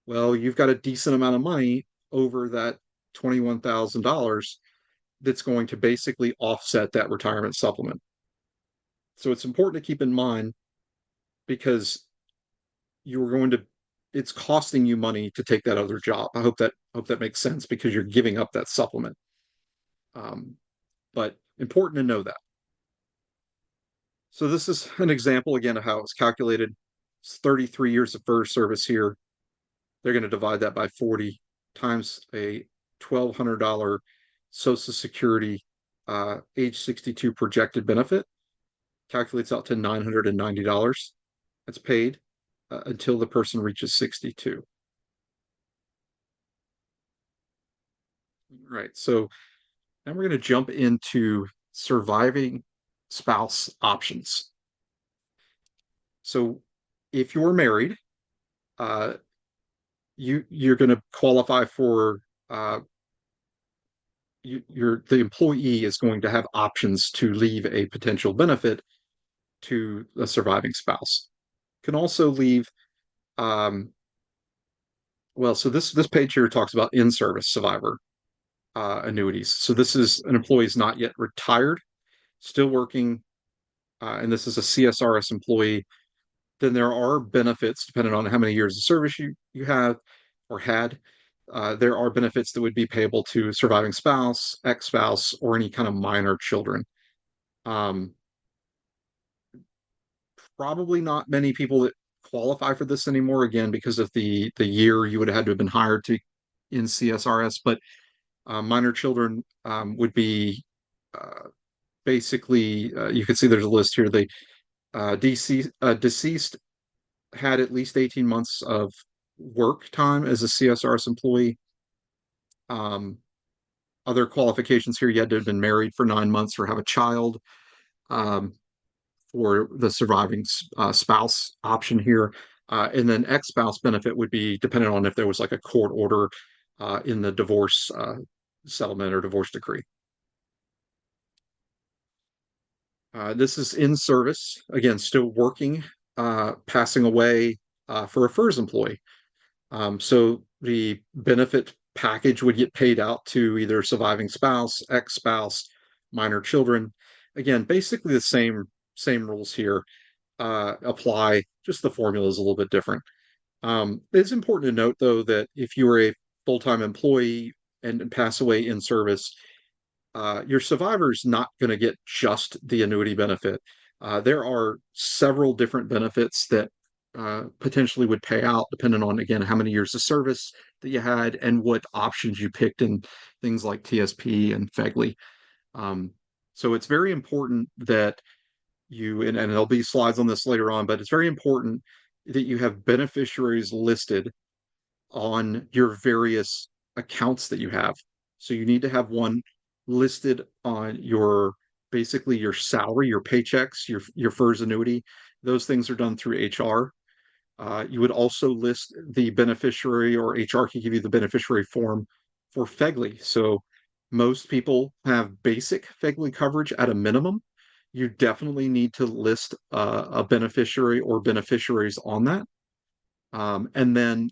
well, you've got a decent amount of money over that $21,000 that's going to basically offset that retirement supplement. So it's important to keep in mind because you're going to it's costing you money to take that other job. I hope that makes sense because you're giving up that supplement. Um, but important to know that. So this is an example again of how it's calculated. It's 33 years of FERS service here. They're going to divide that by 40 times a $1,200 Social Security age 62 projected benefit. Calculates out to $990. That's paid until the person reaches 62. Right. So now we're going to jump into surviving spouse options. So if you're married, uh, you're going to qualify for the employee is going to have options to leave a potential benefit to a surviving spouse. Can also leave um, well, so this page here talks about in-service survivor annuities. So this is an employee is not yet retired, still working, and this is a CSRS employee. Then there are benefits depending on how many years of service you have or had. There are benefits that would be payable to surviving spouse, ex-spouse, or any kind of minor children. Um, Probably not many people that qualify for this anymore, again, because of the year you would have had to have been hired to in CSRS, but minor children would be basically, you can see there's a list here. They deceased had at least 18 months of work time as a CSRS employee. Um, Other qualifications here, you had to have been married for 9 months or have a child. Um, for the surviving spouse option here. And then ex-spouse benefit would be dependent on if there was like a court order in the divorce settlement or divorce decree. This is in service, again, still working, passing away for a FERS employee. So the benefit package would get paid out to either surviving spouse, ex-spouse, minor children. Again, basically the same rules here apply. Just the formula is a little bit different. It's important to note, though, that if you are a full-time employee and pass away in service, your survivor is not going to get just the annuity benefit. There are several different benefits that potentially would pay out, depending on, again, how many years of service that you had and what options you picked in things like TSP and FEGLI. Um, so it's very important that and there'll be slides on this later on, but it's very important that you have beneficiaries listed on your various accounts that you have. So you need to have one listed on your basically your salary, your paychecks, your FERS annuity. Those things are done through HR. You would also list the beneficiary, or HR can give you the beneficiary form for FEGLI. So most people have basic FEGLI coverage at a minimum. You definitely need to list a beneficiary or beneficiaries on that. And then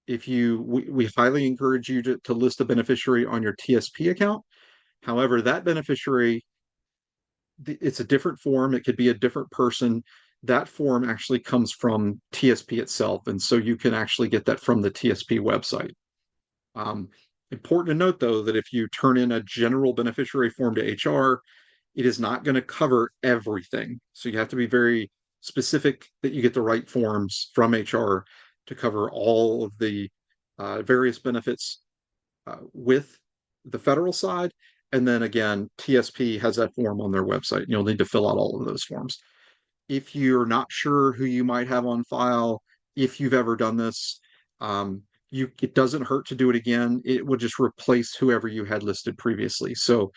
We highly encourage you to list a beneficiary on your TSP account. However, that beneficiary, it's a different form. It could be a different person. That form actually comes from TSP itself. And so you can actually get that from the TSP website. Um, Important to note, though, that if you turn in a general beneficiary form to HR, it is not going to cover everything. So you have to be very specific that you get the right forms from HR to cover all of the various benefits with the federal side. And then again, TSP has that form on their website. You'll need to fill out all of those forms. If you're not sure who you might have on file, if you've ever done this, it doesn't hurt to do it again. It will just replace whoever you had listed previously. So,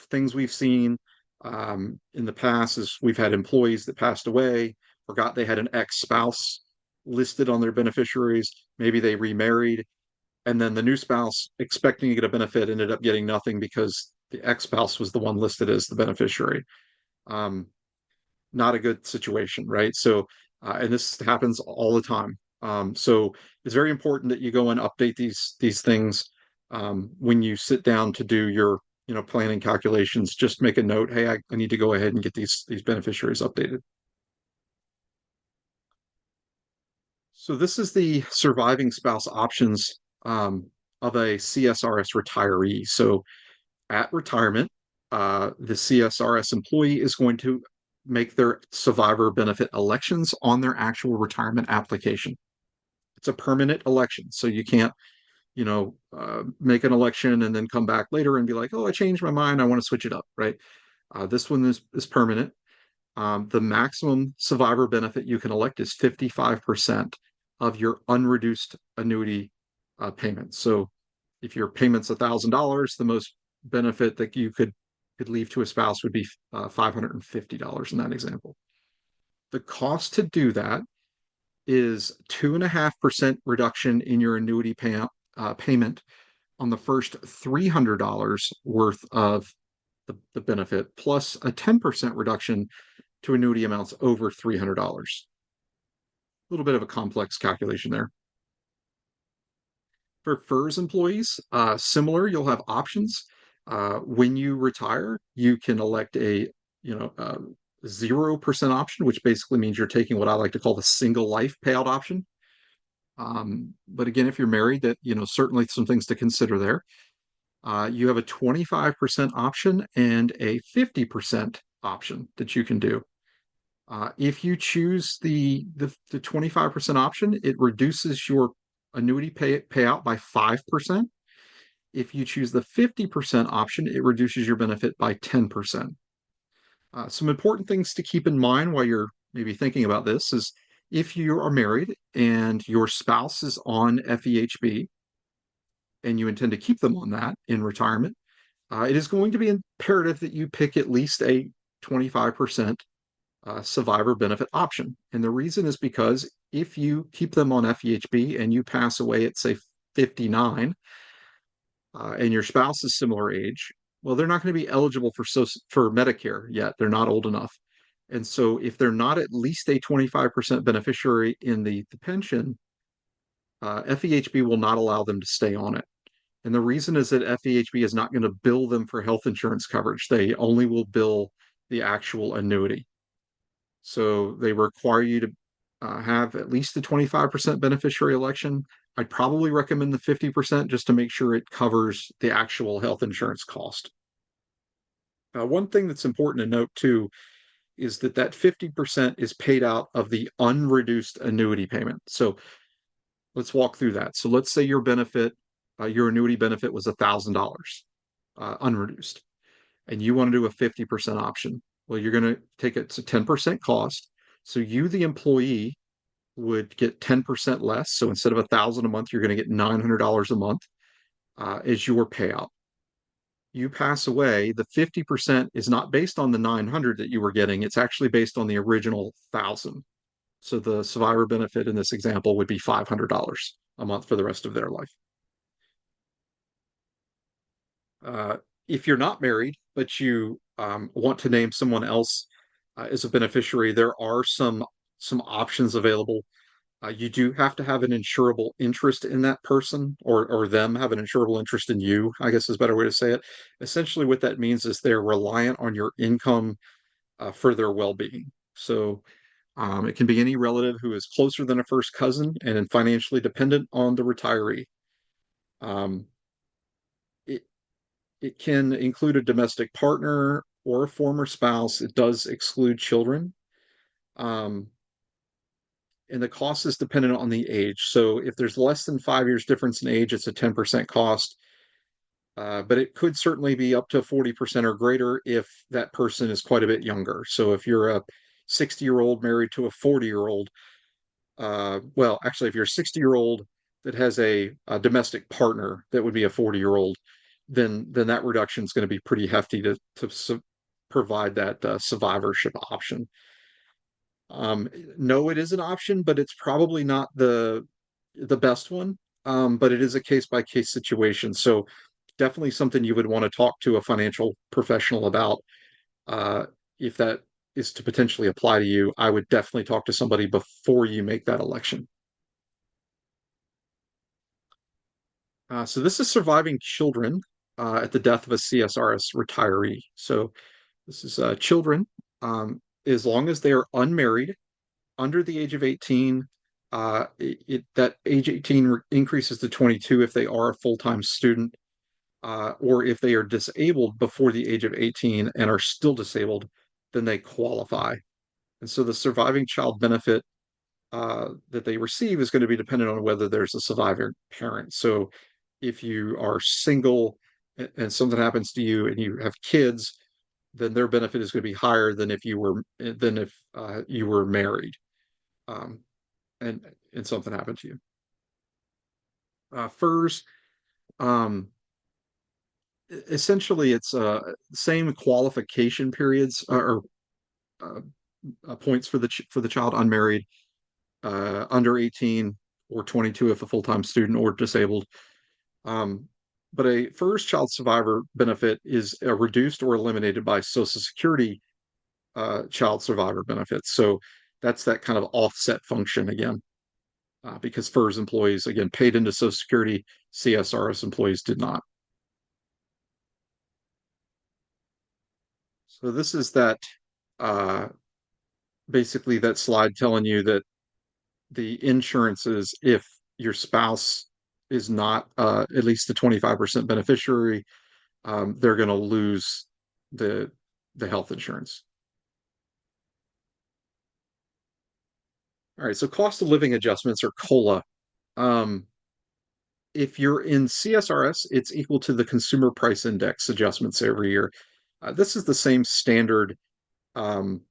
things we've seen in the past is we've had employees that passed away, forgot they had an ex-spouse listed on their beneficiaries. Maybe they remarried, and then the new spouse, expecting to get a benefit, ended up getting nothing because the ex-spouse was the one listed as the beneficiary. Um, Not a good situation, right? So, and this happens all the time. So it's very important that you go and update these things when you sit down to do your planning calculations. Just make a note. Hey, I need to go ahead and get these beneficiaries updated. So this is the surviving spouse options of a CSRS retiree. So at retirement, the CSRS employee is going to make their survivor benefit elections on their actual retirement application. It's a permanent election, so you can't, make an election and then come back later and be like, "Oh, I changed my mind. I want to switch it up." Right? This one is permanent. The maximum survivor benefit you can elect is 55% of your unreduced annuity payment. So if your payment's $1,000, the most benefit that you could leave to a spouse would be $550 in that example. The cost to do that is 2.5% reduction in your annuity payment on the first $300 worth of the benefit, plus a 10% reduction to annuity amounts over $300. A little bit of a complex calculation there. For FERS employees, similar, you'll have options. When you retire, you can elect a 0% option, which basically means you're taking what I like to call the single life payout option. But again, if you're married, that certainly some things to consider there. You have a 25% option and a 50% option that you can do. If you choose the 25% option, it reduces your annuity payout by 5%. If you choose the 50% option, it reduces your benefit by 10%. Some important things to keep in mind while you're maybe thinking about this is if you are married and your spouse is on FEHB and you intend to keep them on that in retirement, it is going to be imperative that you pick at least a 25% survivor benefit option. And the reason is because if you keep them on FEHB and you pass away at, say, 59, and your spouse is similar age, well, they're not going to be eligible for Medicare yet. They're not old enough. And so if they're not at least a 25% beneficiary in the pension, FEHB will not allow them to stay on it. And the reason is that FEHB is not going to bill them for health insurance coverage. They only will bill the actual annuity. So they require you to have at least the 25% beneficiary election. I'd probably recommend the 50% just to make sure it covers the actual health insurance cost. One thing that's important to note too is that 50% is paid out of the unreduced annuity payment. So let's walk through that. So let's say your annuity benefit was $1,000 unreduced, and you want to do a 50% option. Well, you're going to take it to 10% cost. So you, the employee, would get 10% less. So instead of $1,000 a month, you're going to get $900 a month as your payout. You pass away, the 50% is not based on the 900 that you were getting. It's actually based on the original 1,000. So the survivor benefit in this example would be $500 a month for the rest of their life. Uh, if you're not married, but you want to name someone else as a beneficiary, there are some options available. You do have to have an insurable interest in that person, or them have an insurable interest in you, I guess is a better way to say it. Essentially, what that means is they're reliant on your income for their well-being. So it can be any relative who is closer than a first cousin and financially dependent on the retiree. Um, it it can include a domestic partner or a former spouse. It does exclude children. Um, and the cost is dependent on the age. So if there's less than 5 years difference in age, it's a 10% cost. But it could certainly be up to 40% or greater if that person is quite a bit younger. So if you're a 60-year-old married to a 40-year-old, well, actually, if you're a 60-year-old that has a domestic partner that would be a 40-year-old, then that reduction is going to be pretty hefty to provide that survivorship option. No, it is an option, but it's probably not the best one. But it is a case by case situation. So definitely something you would want to talk to a financial professional about uh, if that is to potentially apply to you. I would definitely talk to somebody before you make that election. So this is surviving children at the death of a CSRS retiree. So this is children, as long as they are unmarried, under the age of 18. That age 18 increases to 22 if they are a full-time student, or if they are disabled before the age of 18 and are still disabled, then they qualify. And so the surviving child benefit that they receive is going to be dependent on whether there's a surviving parent. So if you are single and something happens to you and you have kids, then their benefit is going to be higher than if you were married, um, and something happened to you. FERS, um, essentially, it's same qualification periods or uh, points for the child unmarried, under 18 or 22 if a full-time student or disabled. Um, but a first child survivor benefit is reduced or eliminated by Social Security child survivor benefits. So that's that kind of offset function again, because FERS employees, again, paid into Social Security, CSRS employees did not. So this is that uh, basically that slide telling you that the insurances, if your spouse is not at least the 25% beneficiary, they're going to lose the the health insurance. All right, so cost of living adjustments or COLA. Um, if you're in CSRS, it's equal to the consumer price index adjustments every year. This is the same standard um,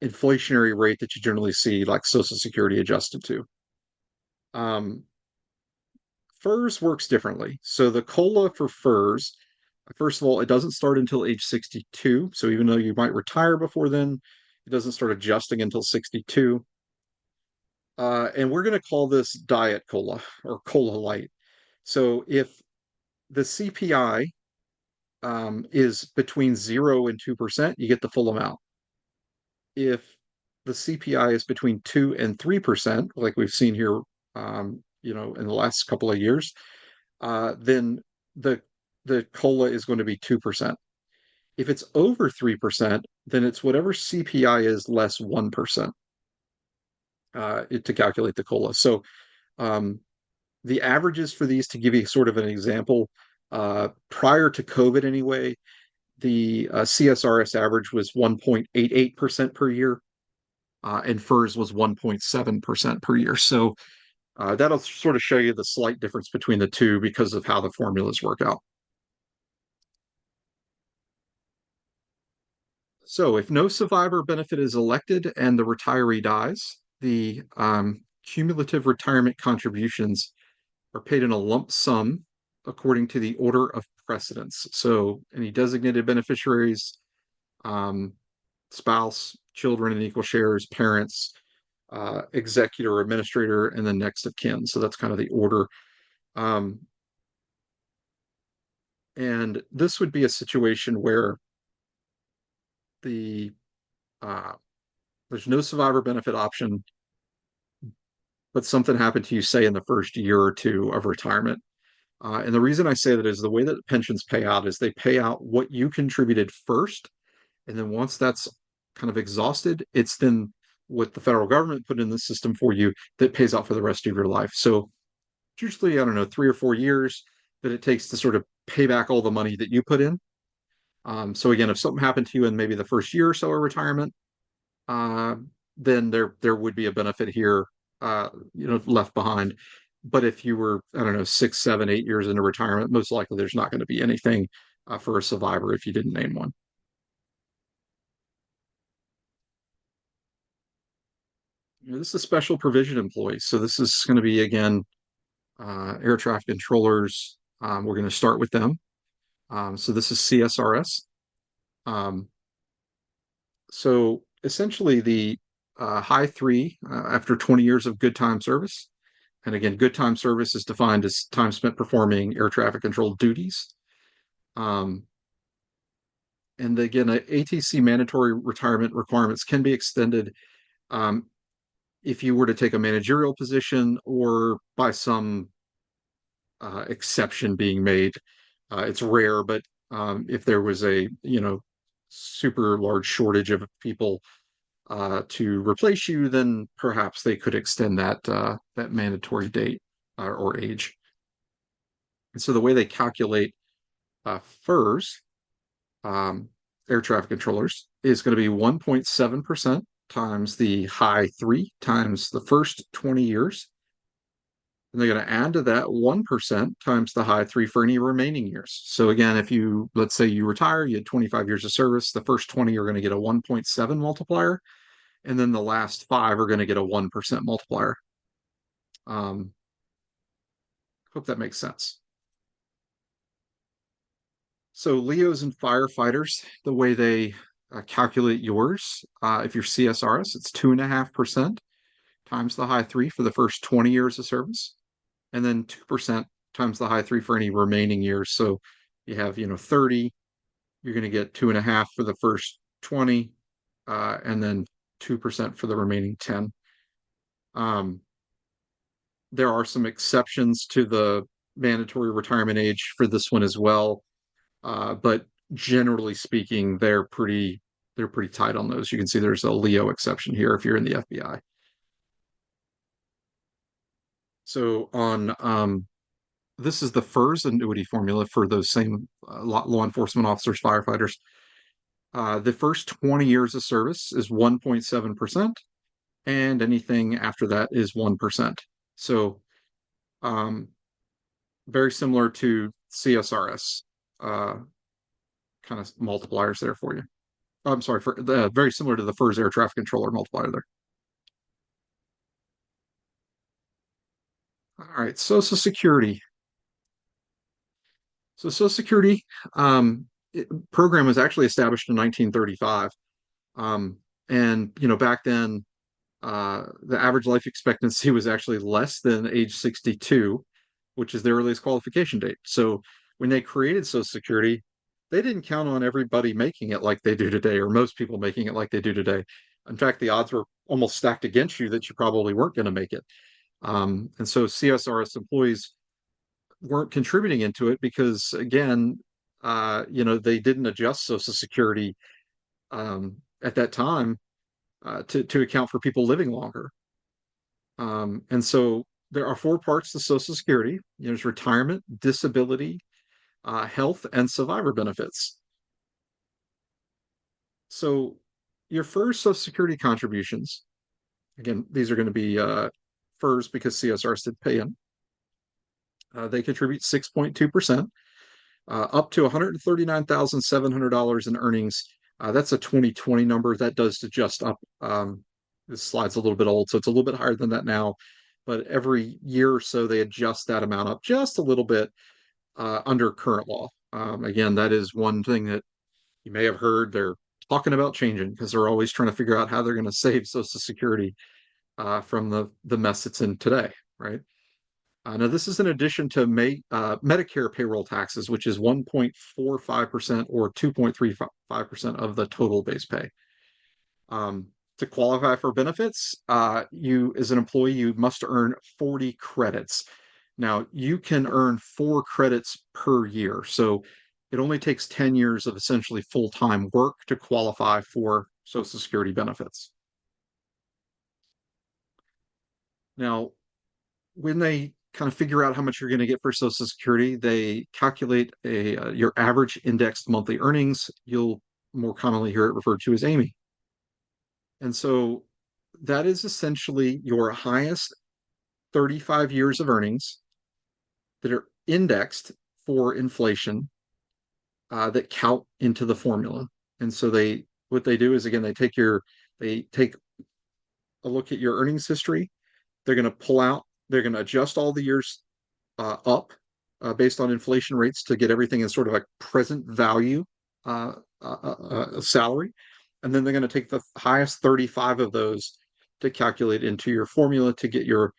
inflationary rate that you generally see, like Social Security adjusted to. Um, FERS works differently. So the COLA for FERS, first of all, it doesn't start until age 62. So even though you might retire before then, it doesn't start adjusting until 62. And we're going to call this diet COLA or COLA light. So if the CPI is between 0 and 2%, you get the full amount. If the CPI is between 2 and 3%, like we've seen here, in the last couple of years, then the the COLA is going to be 2%. If it's over 3%, then it's whatever CPI is less 1% to calculate the COLA. So um, the averages for these, to give you sort of an example, prior to COVID anyway, the CSRS average was 1.88% per year, and FERS was 1.7% per year. So that'll sort of show you the slight difference between the two because of how the formulas work out. So if no survivor benefit is elected and the retiree dies, the cumulative retirement contributions are paid in a lump sum according to the order of precedence. So any designated beneficiaries, um, spouse, children in equal shares, parents, executor, administrator, and then next of kin. So that's kind of the order. Um, and this would be a situation where the uh, there's no survivor benefit option, but something happened to you, say, in the first year or two of retirement. And the reason I say that is the way that pensions pay out is they pay out what you contributed first. And then once that's kind of exhausted, it's then what the federal government put in the system for you that pays out for the rest of your life. So usually, I don't know, 3 or 4 years that it takes to sort of pay back all the money that you put in. So again, if something happened to you in maybe the first year or so of retirement, uh, then there would be a benefit here, left behind. But if you were, I don't know, 6, 7, 8 years into retirement, most likely there's not going to be anything for a survivor if you didn't name one. This is special provision employees. So this is going to be, again, air traffic controllers. We're going to start with them. So this is CSRS. Um, so essentially, the high three after 20 years of good time service. And again, good time service is defined as time spent performing air traffic control duties. Um, and again, ATC mandatory retirement requirements can be extended um, if you were to take a managerial position or by some exception being made. It's rare, but if there was a super large shortage of people to replace you, then perhaps they could extend that mandatory date or age. And so the way they calculate FERS, um, air traffic controllers, is going to be 1.7% times the high three times the first 20 years. And they're going to add to that 1% times the high three for any remaining years. So again, if you, let's say you retire, you had 25 years of service, the first 20 are going to get a 1.7 multiplier, and then the last five are going to get a 1% multiplier. Um, Hope that makes sense. So Leos and firefighters, the way they calculate yours, if you're CSRS, it's 2.5% times the high three for the first 20 years of service, and then 2% times the high three for any remaining years. So you have, 30, you're going to get 2.5 for the first 20, and then 2% for the remaining 10. Um, there are some exceptions to the mandatory retirement age for this one as well. But generally speaking, they're pretty tight on those. You can see there's a Leo exception here if you're in the FBI. So on this is the FERS annuity formula for those same law enforcement officers, firefighters. The first 20 years of service is 1.7%, and anything after that is 1%. So um, very similar to CSRS uh, kind of multipliers there for you. I'm sorry, for very similar to the FERS air traffic controller multiplier there. All right, Social Security. So Social Security program was actually established in 1935, um, and back then the average life expectancy was actually less than age 62, which is the earliest qualification date. So when they created Social Security, they didn't count on everybody making it like they do today, or most people making it like they do today. In fact, the odds were almost stacked against you that you probably weren't going to make it. And so CSRS employees weren't contributing into it because, again, they didn't adjust Social Security at that time to account for people living longer. And so there are four parts to Social Security. There's retirement, disability, health, and survivor benefits. So your first Social Security contributions, again, these are going to be FERS because CSRs did pay in. They contribute 6.2%, up to $139,700 in earnings. That's a 2020 number. That does adjust up. This slide's a little bit old, so it's a little bit higher than that now. But every year or so, they adjust that amount up just a little bit under current law. Again, that is one thing that you may have heard they're talking about changing because they're always trying to figure out how they're going to save Social Security from the mess it's in today, right? Now, this is in addition to Medicare payroll taxes, which is 1.45% or 2.35% of the total base pay. to qualify for benefits, you, as an employee, you must earn 40 credits. Now, you can earn 4 credits per year. So it only takes 10 years of essentially full-time work to qualify for Social Security benefits. Now, when they kind of figure out how much you're going to get for Social Security, they calculate your average indexed monthly earnings. You'll more commonly hear it referred to as AMI. And so that is essentially your highest 35 years of earnings that are indexed for inflation, that count into the formula. And so what they do is, again, they take a look at your earnings history. They're going to adjust all the years up based on inflation rates to get everything in sort of a present value uh, salary. And then they're going to take the highest 35 of those to calculate into your formula to get your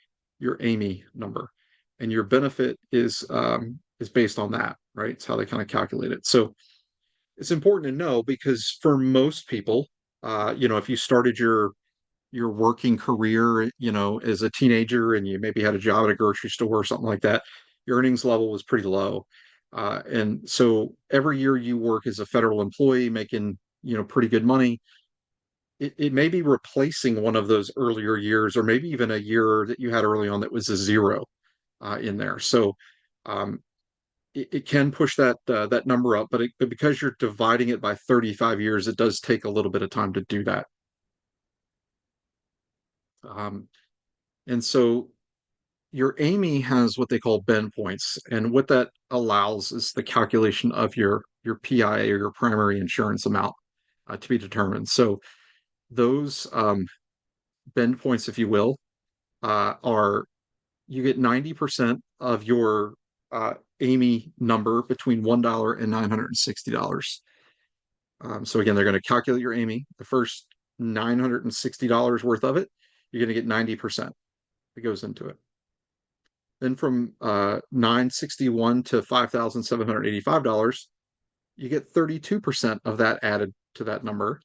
AMI number. And your benefit is based on that, right? It's how they kind of calculate it. So it's important to know because for most people, if you started your working career, as a teenager and you maybe had a job at a grocery store or something like that, your earnings level was pretty low. And so every year you work as a federal employee making, pretty good money, it may be replacing one of those earlier years, or maybe even a year that you had early on that was a zero in there. So um, it can push that number up, but because you're dividing it by 35 years, it does take a little bit of time to do that. Um, and so your AMI has what they call bend points, and what that allows is the calculation of your PIA, or your primary insurance amount, to be determined. So those bend points, if you will, are you get 90% of your AMI number between $1 and $960. So again, they're going to calculate your AMI. The first $960 worth of it, you're going to get 90% that goes into it. Then from 961 to $5,785, you get 32% of that added to that number.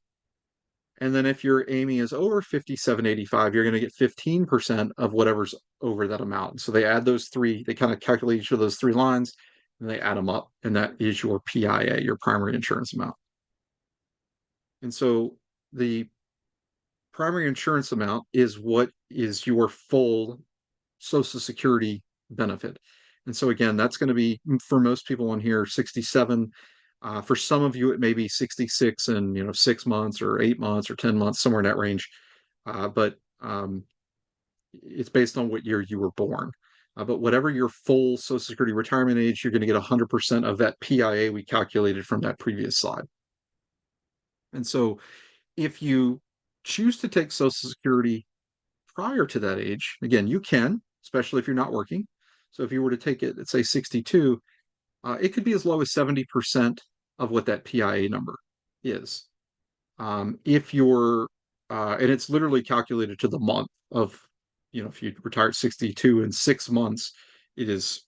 And then if your AMI is over 5,785, you're going to get 15% of whatever's over that amount. So they add those three, they kind of calculate each of those three lines and they add them up. And that is your PIA, your primary insurance amount. And so the primary insurance amount is what is your full Social Security benefit. And so again, that's going to be, for most people on here, 67. For some of you, it may be 66 and 6 months or 8 months or 10 months, somewhere in that range. But it's based on what year you were born. But whatever your full Social Security retirement age, you're going to get 100% of that PIA we calculated from that previous slide. And so if you choose to take Social Security prior to that age, again, you can, especially if you're not working. So if you were to take it at, say, 62, it could be as low as 70% of what that PIA number is. If you're, and it's literally calculated to the month of, if you retire at 62 in 6 months, it is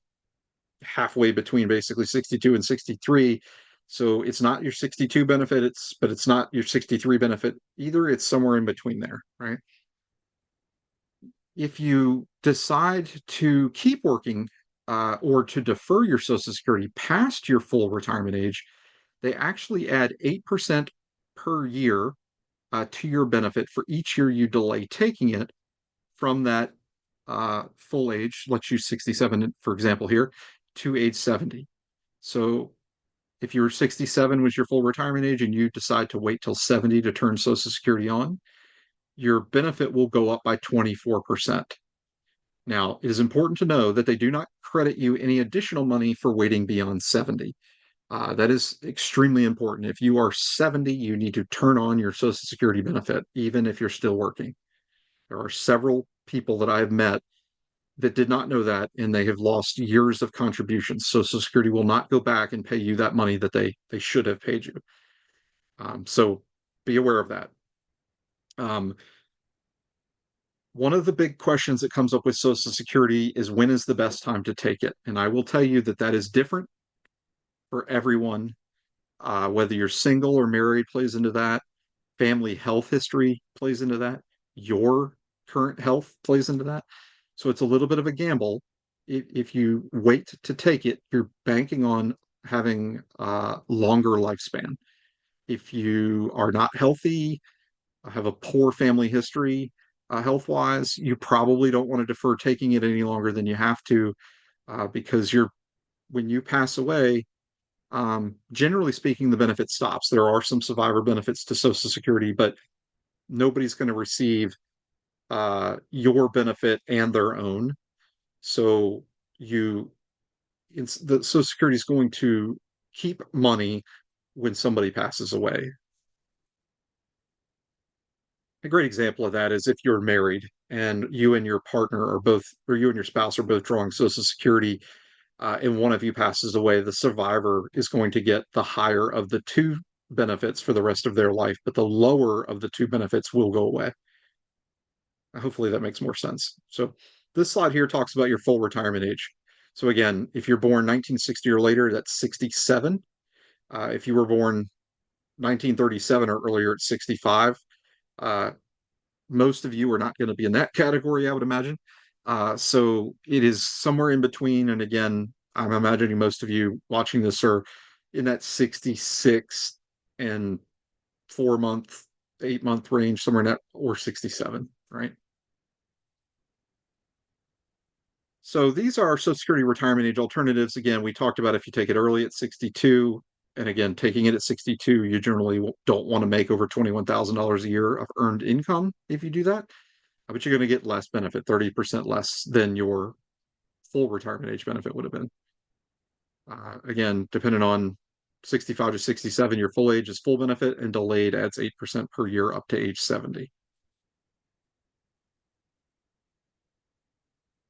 halfway between basically 62 and 63. So it's not your 62 benefit, but it's not your 63 benefit either. It's somewhere in between there, right? If you decide to keep working or to defer your Social Security past your full retirement age, they actually add 8% per year to your benefit for each year you delay taking it from that full age. Let's use 67, for example, here, to age 70. So if you were 67 was your full retirement age and you decide to wait till 70 to turn Social Security on, your benefit will go up by 24%. Now, it is important to know that they do not credit you any additional money for waiting beyond 70. That is extremely important. If you are 70, you need to turn on your Social Security benefit, even if you're still working. There are several people that I have met that did not know that, and they have lost years of contributions. Social Security will not go back and pay you that money that they should have paid you. So be aware of that. One of the big questions that comes up with Social Security is when is the best time to take it? And I will tell you that that is different for everyone. Whether you're single or married plays into that. family health history plays into that. Your current health plays into that. So it's a little bit of a gamble. If you wait to take it, you're banking on having a longer lifespan. If you are not healthy, have a poor family history, health wise, you probably don't want to defer taking it any longer than you have to, because when you pass away, generally speaking, the benefit stops. There are some survivor benefits to Social Security, but nobody's going to receive your benefit and their own. So you, the Social Security is going to keep money when somebody passes away. A great example of that is if you're married and you and your partner are both, or you and your spouse are both drawing Social Security, and one of you passes away, the survivor is going to get the higher of the two benefits for the rest of their life, but the lower of the two benefits will go away. Hopefully that makes more sense. So this slide here talks about your full retirement age. So again, if you're born 1960 or later, that's 67. If you were born 1937 or earlier, it's 65. Uh, most of you are not going to be in that category, I would imagine. So it is somewhere in between. And again, I'm imagining most of you watching this are in that 66 and 4 month, 8 month range, somewhere in that, or 67, right? So these are Social Security retirement age alternatives. Again, we talked about if you take it early at 62, and again, taking it at 62, you generally don't want to make over $21,000 a year of earned income if you do that, but you're going to get less benefit, 30% less than your full retirement age benefit would have been. Again, depending on 65 to 67, your full age is full benefit, and delayed adds 8% per year up to age 70.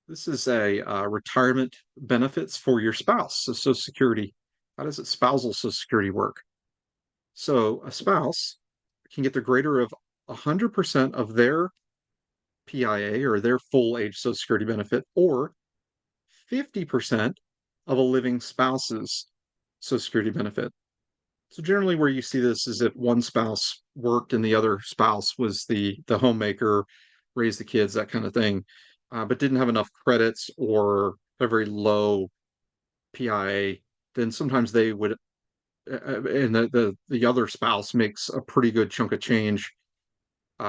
This is a retirement benefits for your spouse. So Social Security, how does it spousal Social Security work? So a spouse can get the greater of 100% of their PIA or their full age Social Security benefit, or 50% of a living spouse's Social Security benefit. So generally where you see this is if one spouse worked and the other spouse was the homemaker, raised the kids, that kind of thing, but didn't have enough credits or a very low PIA, then sometimes they would, and the other spouse makes a pretty good chunk of change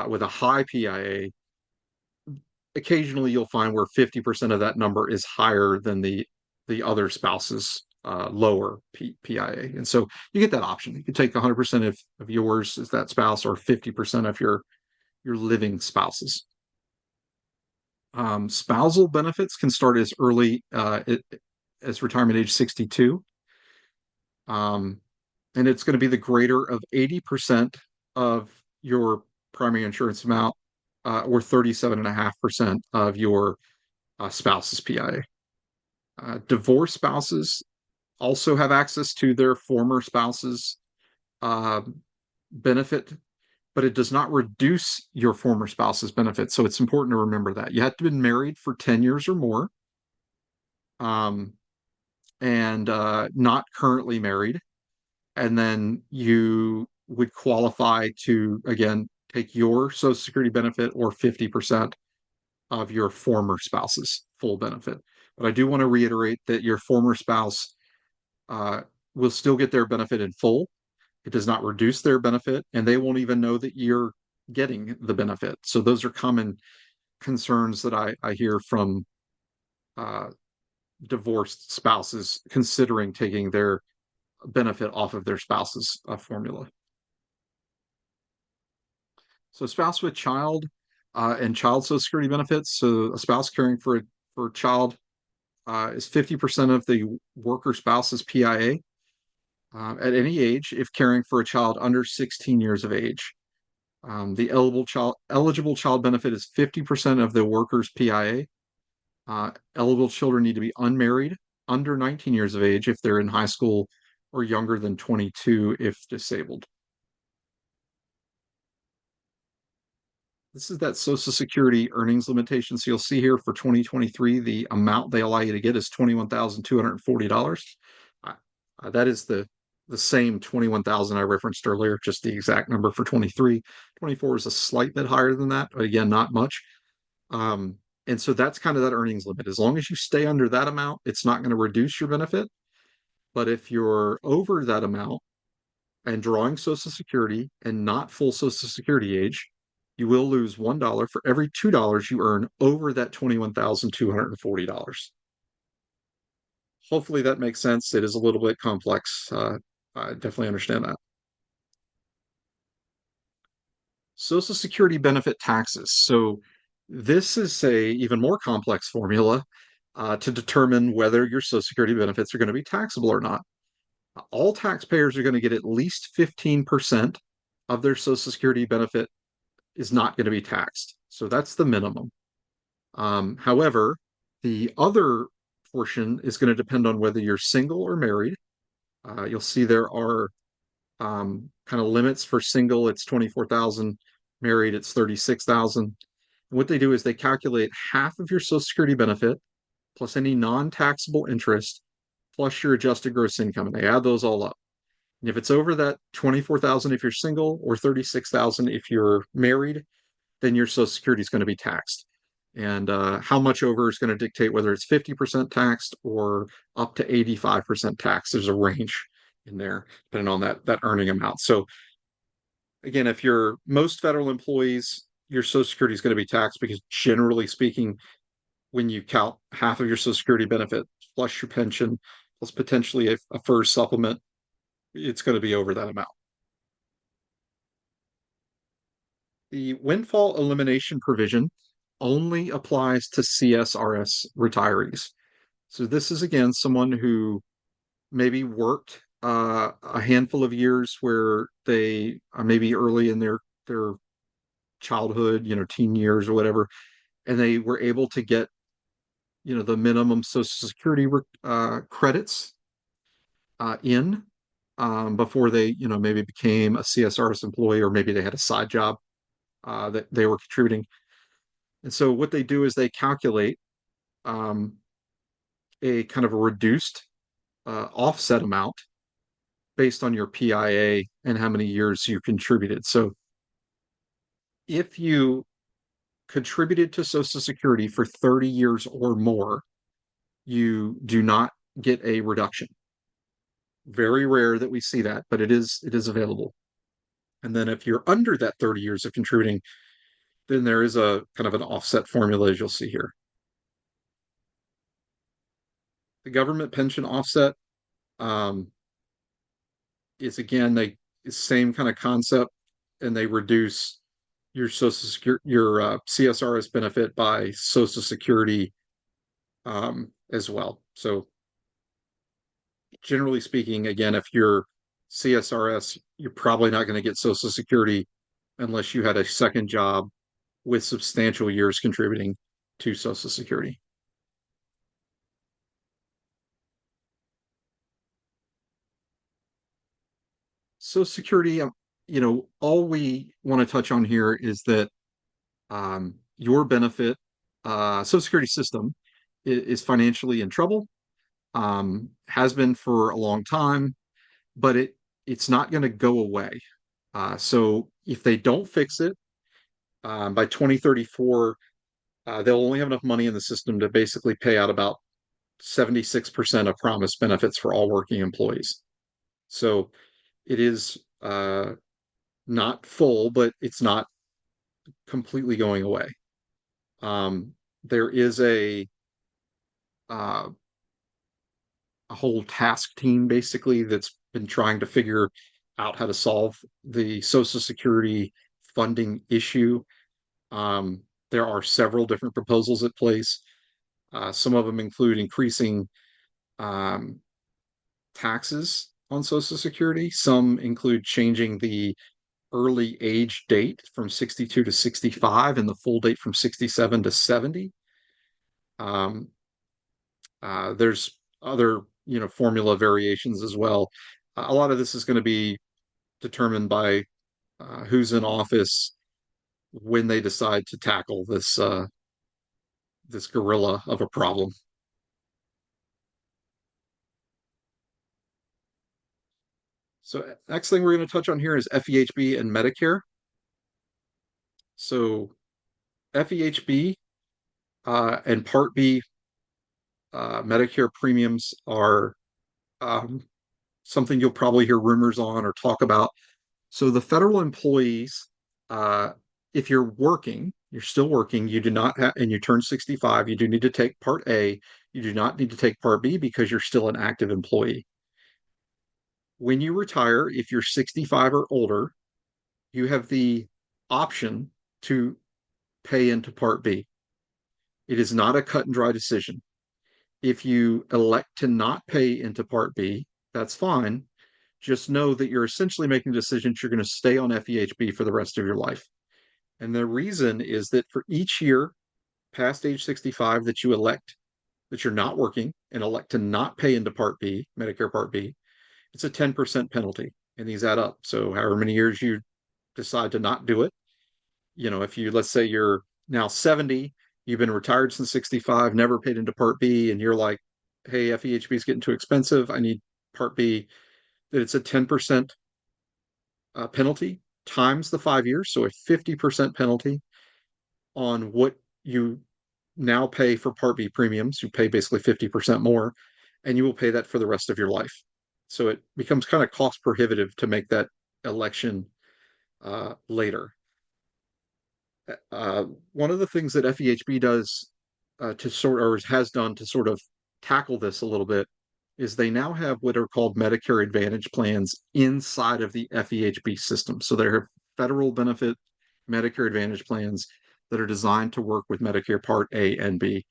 with a high PIA. Occasionally you'll find where 50% of that number is higher than the other spouse's lower PIA. And so you get that option. You can take 100% of yours as that spouse, or 50% of your living spouses. Spousal benefits can start as early as retirement age 62. And it's going to be the greater of 80% of your primary insurance amount, or 37.5% of your spouse's PIA. Divorced spouses also have access to their former spouse's uh, benefit, but it does not reduce your former spouse's benefit. So it's important to remember that. You have to have been married for 10 years or more, um, and not currently married. And then you would qualify to, again, take your Social Security benefit or 50% of your former spouse's full benefit. But I do want to reiterate that your former spouse uh, will still get their benefit in full. It does not reduce their benefit, and they won't even know that you're getting the benefit. So those are common concerns that I hear from uh, divorced spouses considering taking their benefit off of their spouse's formula. So spouse with child and child Social Security benefits. So a spouse caring for a child is 50% of the worker spouse's PIA at any age if caring for a child under 16 years of age. The eligible child benefit is 50% of the worker's PIA. Eligible children need to be unmarried, under 19 years of age if they're in high school, or younger than 22 if disabled. This is that Social Security earnings limitation. So you'll see here for 2023, the amount they allow you to get is $21,240. That is the the same 21,000 I referenced earlier, just the exact number for 23. 24 is a slight bit higher than that, but again, not much. Um, and so that's kind of that earnings limit. As long as you stay under that amount, it's not going to reduce your benefit. But if you're over that amount and drawing Social Security and not full Social Security age, you will lose $1 for every $2 you earn over that $21,240. Hopefully that makes sense. It is a little bit complex. I definitely understand that. Social Security benefit taxes. So this is a even more complex formula to determine whether your Social Security benefits are going to be taxable or not. All taxpayers are going to get at least 15% of their Social Security benefit is not going to be taxed. So that's the minimum. However, the other portion is going to depend on whether you're single or married. You'll see there are kind of limits for single, it's 24,000, married, it's 36,000. And what they do is they calculate half of your Social Security benefit plus any non-taxable interest plus your adjusted gross income, and they add those all up. And if it's over that 24,000 if you're single or 36,000 if you're married, then your Social Security is going to be taxed. And how much over is going to dictate whether it's 50% taxed or up to 85% taxed. There's a range in there depending on that earning amount. So again, if you're most federal employees, your Social Security is going to be taxed because generally speaking, when you count half of your Social Security benefit plus your pension plus potentially a FERS supplement, it's going to be over that amount. The windfall elimination provision only applies to CSRS retirees. So this is again someone who maybe worked a handful of years where they maybe early in their childhood, teen years or whatever, and they were able to get the minimum Social Security credits in before they maybe became a CSRS employee, or maybe they had a side job that they were contributing. And so what they do is they calculate um, a kind of a reduced offset amount based on your PIA and how many years you contributed. So if you contributed to Social Security for 30 years or more, you do not get a reduction. Very rare that we see that, but it is available. And then if you're under that 30 years of contributing, then there is a kind of an offset formula, as you'll see here. The government pension offset um, is again they same kind of concept, and they reduce your Social Security, your CSRS benefit by Social Security as well. So generally speaking, again, if you're CSRS, you're probably not going to get Social Security unless you had a second job with substantial years contributing to Social Security. Social Security, all we want to touch on here is that your benefit, Social Security system is financially in trouble, has been for a long time, but it's not going to go away. So if they don't fix it by 2034, they'll only have enough money in the system to basically pay out about 76% of promised benefits for all working employees. So it is not full, but it's not completely going away. There is uh, a whole task team basically that's been trying to figure out how to solve the Social Security funding issue. There are several different proposals at place. Some of them include increasing um, taxes on Social Security. Some include changing the early age date from 62 to 65 and the full date from 67 to 70. Um, there's other, formula variations as well. A lot of this is going to be determined by who's in office when they decide to tackle this gorilla of a problem. Of So next thing we're going to touch on here is FEHB and Medicare. So FEHB and Part B Medicare premiums are um, something you'll probably hear rumors on or talk about. So the federal employees, uh, if you're still working, you do not have, and you turn 65, you do need to take Part A. You do not need to take Part B because you're still an active employee. When you retire, if you're 65 or older, you have the option to pay into Part B. It is not a cut and dry decision. If you elect to not pay into Part B, that's fine. Just know that you're essentially making decisions you're going to stay on FEHB for the rest of your life. And the reason is that for each year past age 65 that you elect that you're not working and elect to not pay into Part B, Medicare Part B, it's a 10% penalty. And these add up. So however many years you decide to not do it, if you, let's say you're now 70, you've been retired since 65, never paid into Part B, and you're like, hey, FEHB is getting too expensive. I need Part B, that it's a 10% penalty times the 5 years. So a 50% penalty on what you now pay for Part B premiums. You pay basically 50% more, and you will pay that for the rest of your life. So it becomes kind of cost prohibitive to make that election later. One of the things that FEHB does to sort or has done to sort of tackle this a little bit is they now have what are called Medicare Advantage plans inside of the FEHB system. So there are federal benefit Medicare Advantage plans that are designed to work with Medicare Part A and B.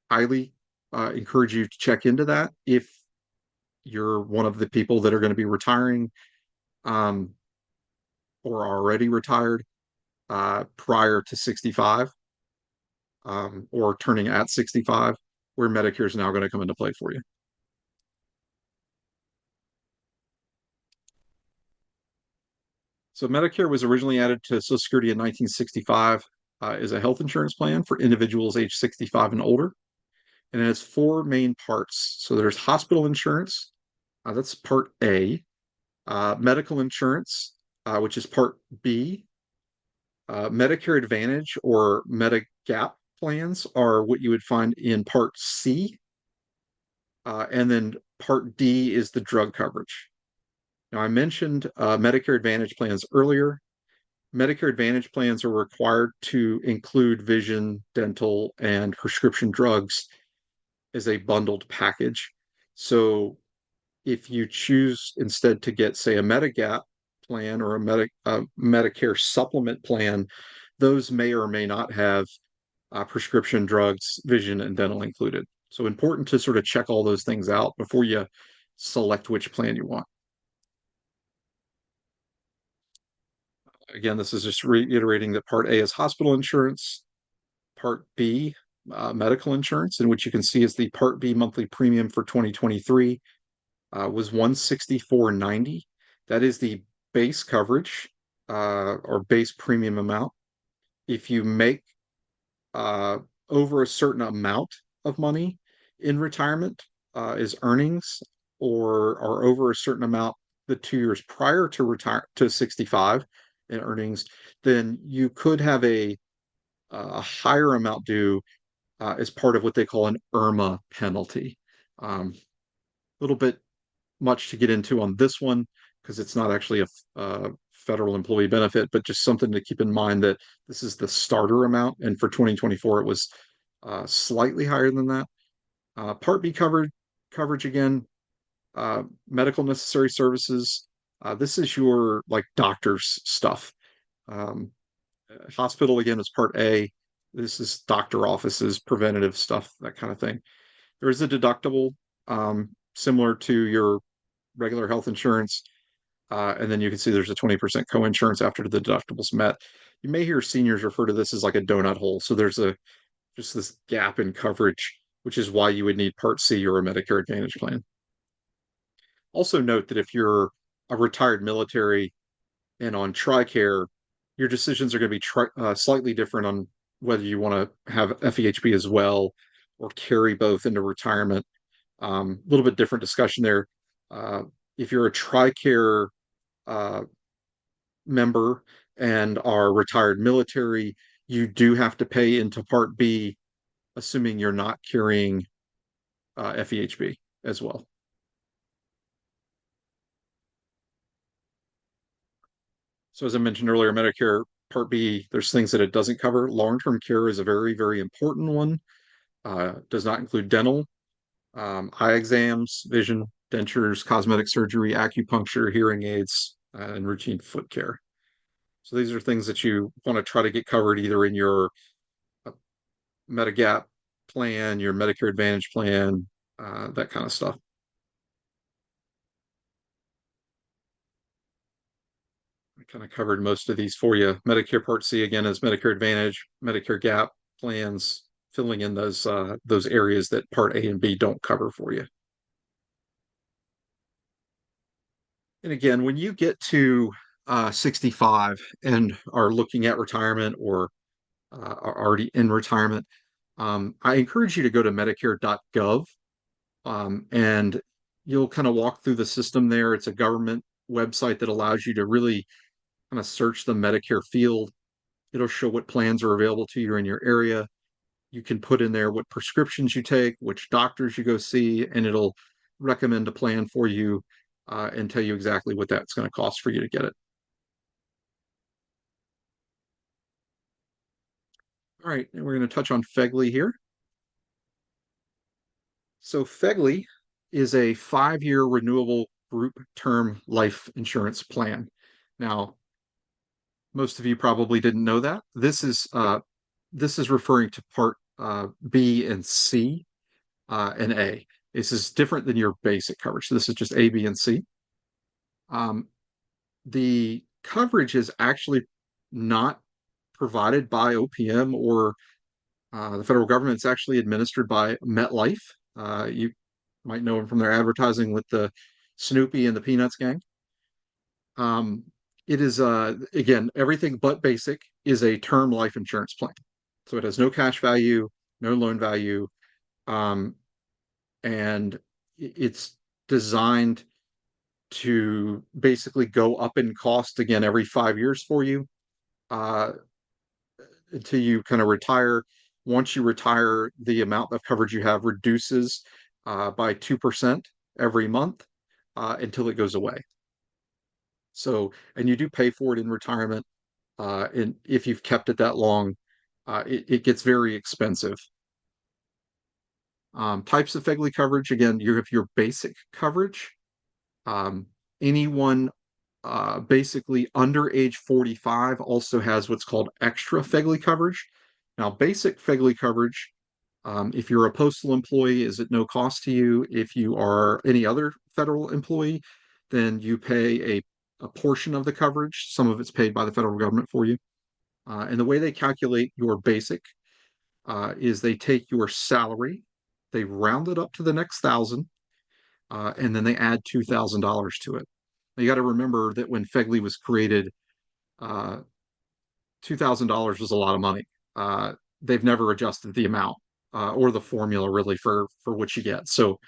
Highly encourage you to check into that if you're one of the people that are going to be retiring um, or are already retired prior to 65 or turning at 65, where Medicare is now going to come into play for you. So Medicare was originally added to Social Security in 1965 as a health insurance plan for individuals age 65 and older. And it has four main parts. So there's hospital insurance, that's Part A, medical insurance, which is Part B. Medicare Advantage or Medigap plans are what you would find in Part C. And then Part D is the drug coverage. Now, I mentioned Medicare Advantage plans earlier. Medicare Advantage plans are required to include vision, dental, and prescription drugs as a bundled package. So if you choose instead to get, say, a Medigap plan or a Medicare supplement plan, those may or may not have prescription drugs, vision, and dental included. So important to sort of check all those things out before you select which plan you want. Again, this is just reiterating that Part A is hospital insurance, Part B, medical insurance, in which you can see is the Part B monthly premium for 2023 was 164.90. That is the base coverage or base premium amount. If you make uh, over a certain amount of money in retirement is earnings or are over a certain amount the 2 years prior to retire to 65 in earnings, then you could have a higher amount due as part of what they call an IRMA penalty. A little bit much to get into on this one because it's not actually a federal employee benefit, but just something to keep in mind that this is the starter amount, and for 2024 it was slightly higher than that. Part B coverage again, medical necessary services. This is your like doctor's stuff. Um, Hospital again is Part A. This is doctor offices, preventative stuff, that kind of thing. There is a deductible similar to your regular health insurance. And then you can see there's a 20% co-insurance after the deductible's met. You may hear seniors refer to this as like a donut hole. So there's just this gap in coverage, which is why you would need Part C or a Medicare Advantage plan. Also note that if you're a retired military and on TRICARE, your decisions are going to be slightly different on whether you want to have FEHB as well or carry both into retirement. A little bit different discussion there. If you're a TRICARE uh, member and are retired military, you do have to pay into Part B, assuming you're not carrying FEHB as well. So, as I mentioned earlier, Medicare Part B, there's things that it doesn't cover. Long-term care is a very, very important one. Does not include dental, eye exams, vision, dentures, cosmetic surgery, acupuncture, hearing aids, and routine foot care. So these are things that you want to try to get covered either in your uh, Medigap plan, your Medicare Advantage plan, that kind of stuff. I kind of covered most of these for you. Medicare Part C again is Medicare Advantage, Medicare Gap plans, filling in those areas that Part A and B don't cover for you. And again, when you get to 65 and are looking at retirement or are already in retirement, I encourage you to go to Medicare.gov, and you'll kind of walk through the system there. It's a government website that allows you to really kind of search the Medicare field. It'll show what plans are available to you in your area. You can put in there what prescriptions you take, which doctors you go see, and it'll recommend a plan for you and tell you exactly what that's going to cost for you to get it. All right, and we're going to touch on FEGLI here. So FEGLI is a 5-year renewable group term life insurance plan. Now, most of you probably didn't know that. This is referring to Part B and C and A. This is different than your basic coverage. So this is just A, B, and C. Um, the coverage is actually not provided by OPM or the federal government. It's actually administered by MetLife. You might know them from their advertising with the Snoopy and the Peanuts gang. Um, it is again, everything but basic is a term life insurance plan. So it has no cash value, no loan value, um, and it's designed to basically go up in cost again every 5 years for you uh, until you kind of retire. Once you retire, the amount of coverage you have reduces by 2% every month until it goes away. So, and you do pay for it in retirement. And if you've kept it that long, it gets very expensive. Types of FEGLI coverage, again, you have your basic coverage. Um, anyone basically under age 45 also has what's called extra FEGLI coverage. Now, basic FEGLI coverage, if you're a postal employee, is at no cost to you. If you are any other federal employee, then you pay a portion of the coverage. Some of it's paid by the federal government for you. And the way they calculate your basic is they take your salary, they round it up to the next thousand, and then they add $2,000 to it. Now, you got to remember that when FEGLI was created, uh, $2,000 was a lot of money. Uh, they've never adjusted the amount or the formula really for what you get. So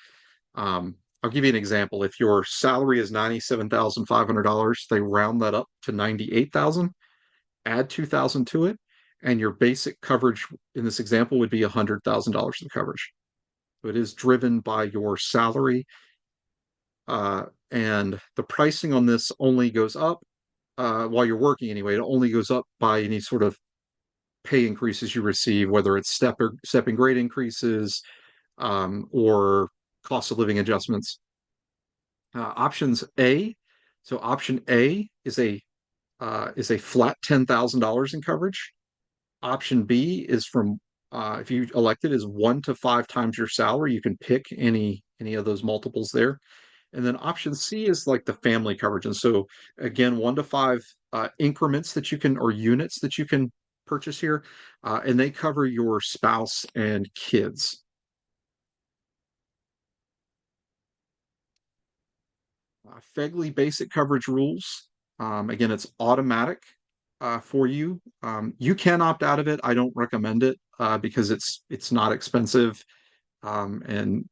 I'll give you an example. If your salary is $97,500, they round that up to 98,000, add 2,000 to it, and your basic coverage in this example would be $100,000 of coverage. So it is driven by your salary, and the pricing on this only goes up while you're working anyway. It only goes up by any sort of pay increases you receive, whether it's step and grade increases or cost of living adjustments. Options A. So option A is a flat $10,000 in coverage. Option B is from if you elect it is 1 to 5 times your salary. You can pick any of those multiples there. And then option C is like the family coverage. And so again, 1 to 5 increments that you can or units that you can purchase here, and they cover your spouse and kids. FEGLI basic coverage rules. Again, it's automatic for you. You can opt out of it. I don't recommend it because it's not expensive, and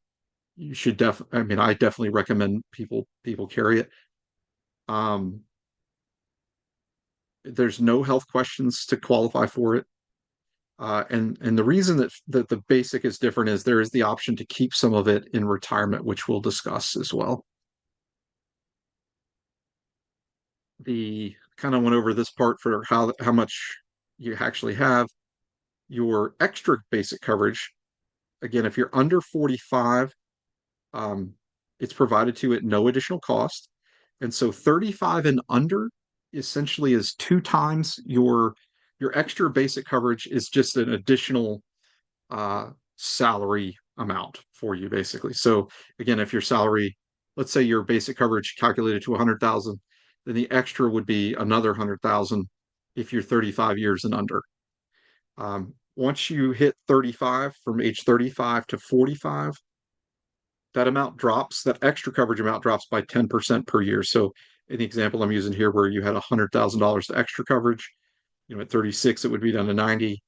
you should I mean, I definitely recommend people carry it. Um, there's no health questions to qualify for it. And the reason that the basic is different is there is the option to keep some of it in retirement, which we'll discuss as well. The kind of went over this part for how much you actually have. Your extra basic coverage, again, if you're under 45, um, it's provided to you at no additional cost. And so 35 and under essentially is two times your extra basic coverage is just an additional uh, salary amount for you, basically. So again, if your salary, let's say your basic coverage calculated to 100,000, then the extra would be another 100,000 if you're 35 years and under. Once you hit 35, from age 35 to 45, that amount drops, that extra coverage amount drops by 10% per year. So in the example I'm using here, where you had $100,000 extra coverage, at 36, it would be down to 90,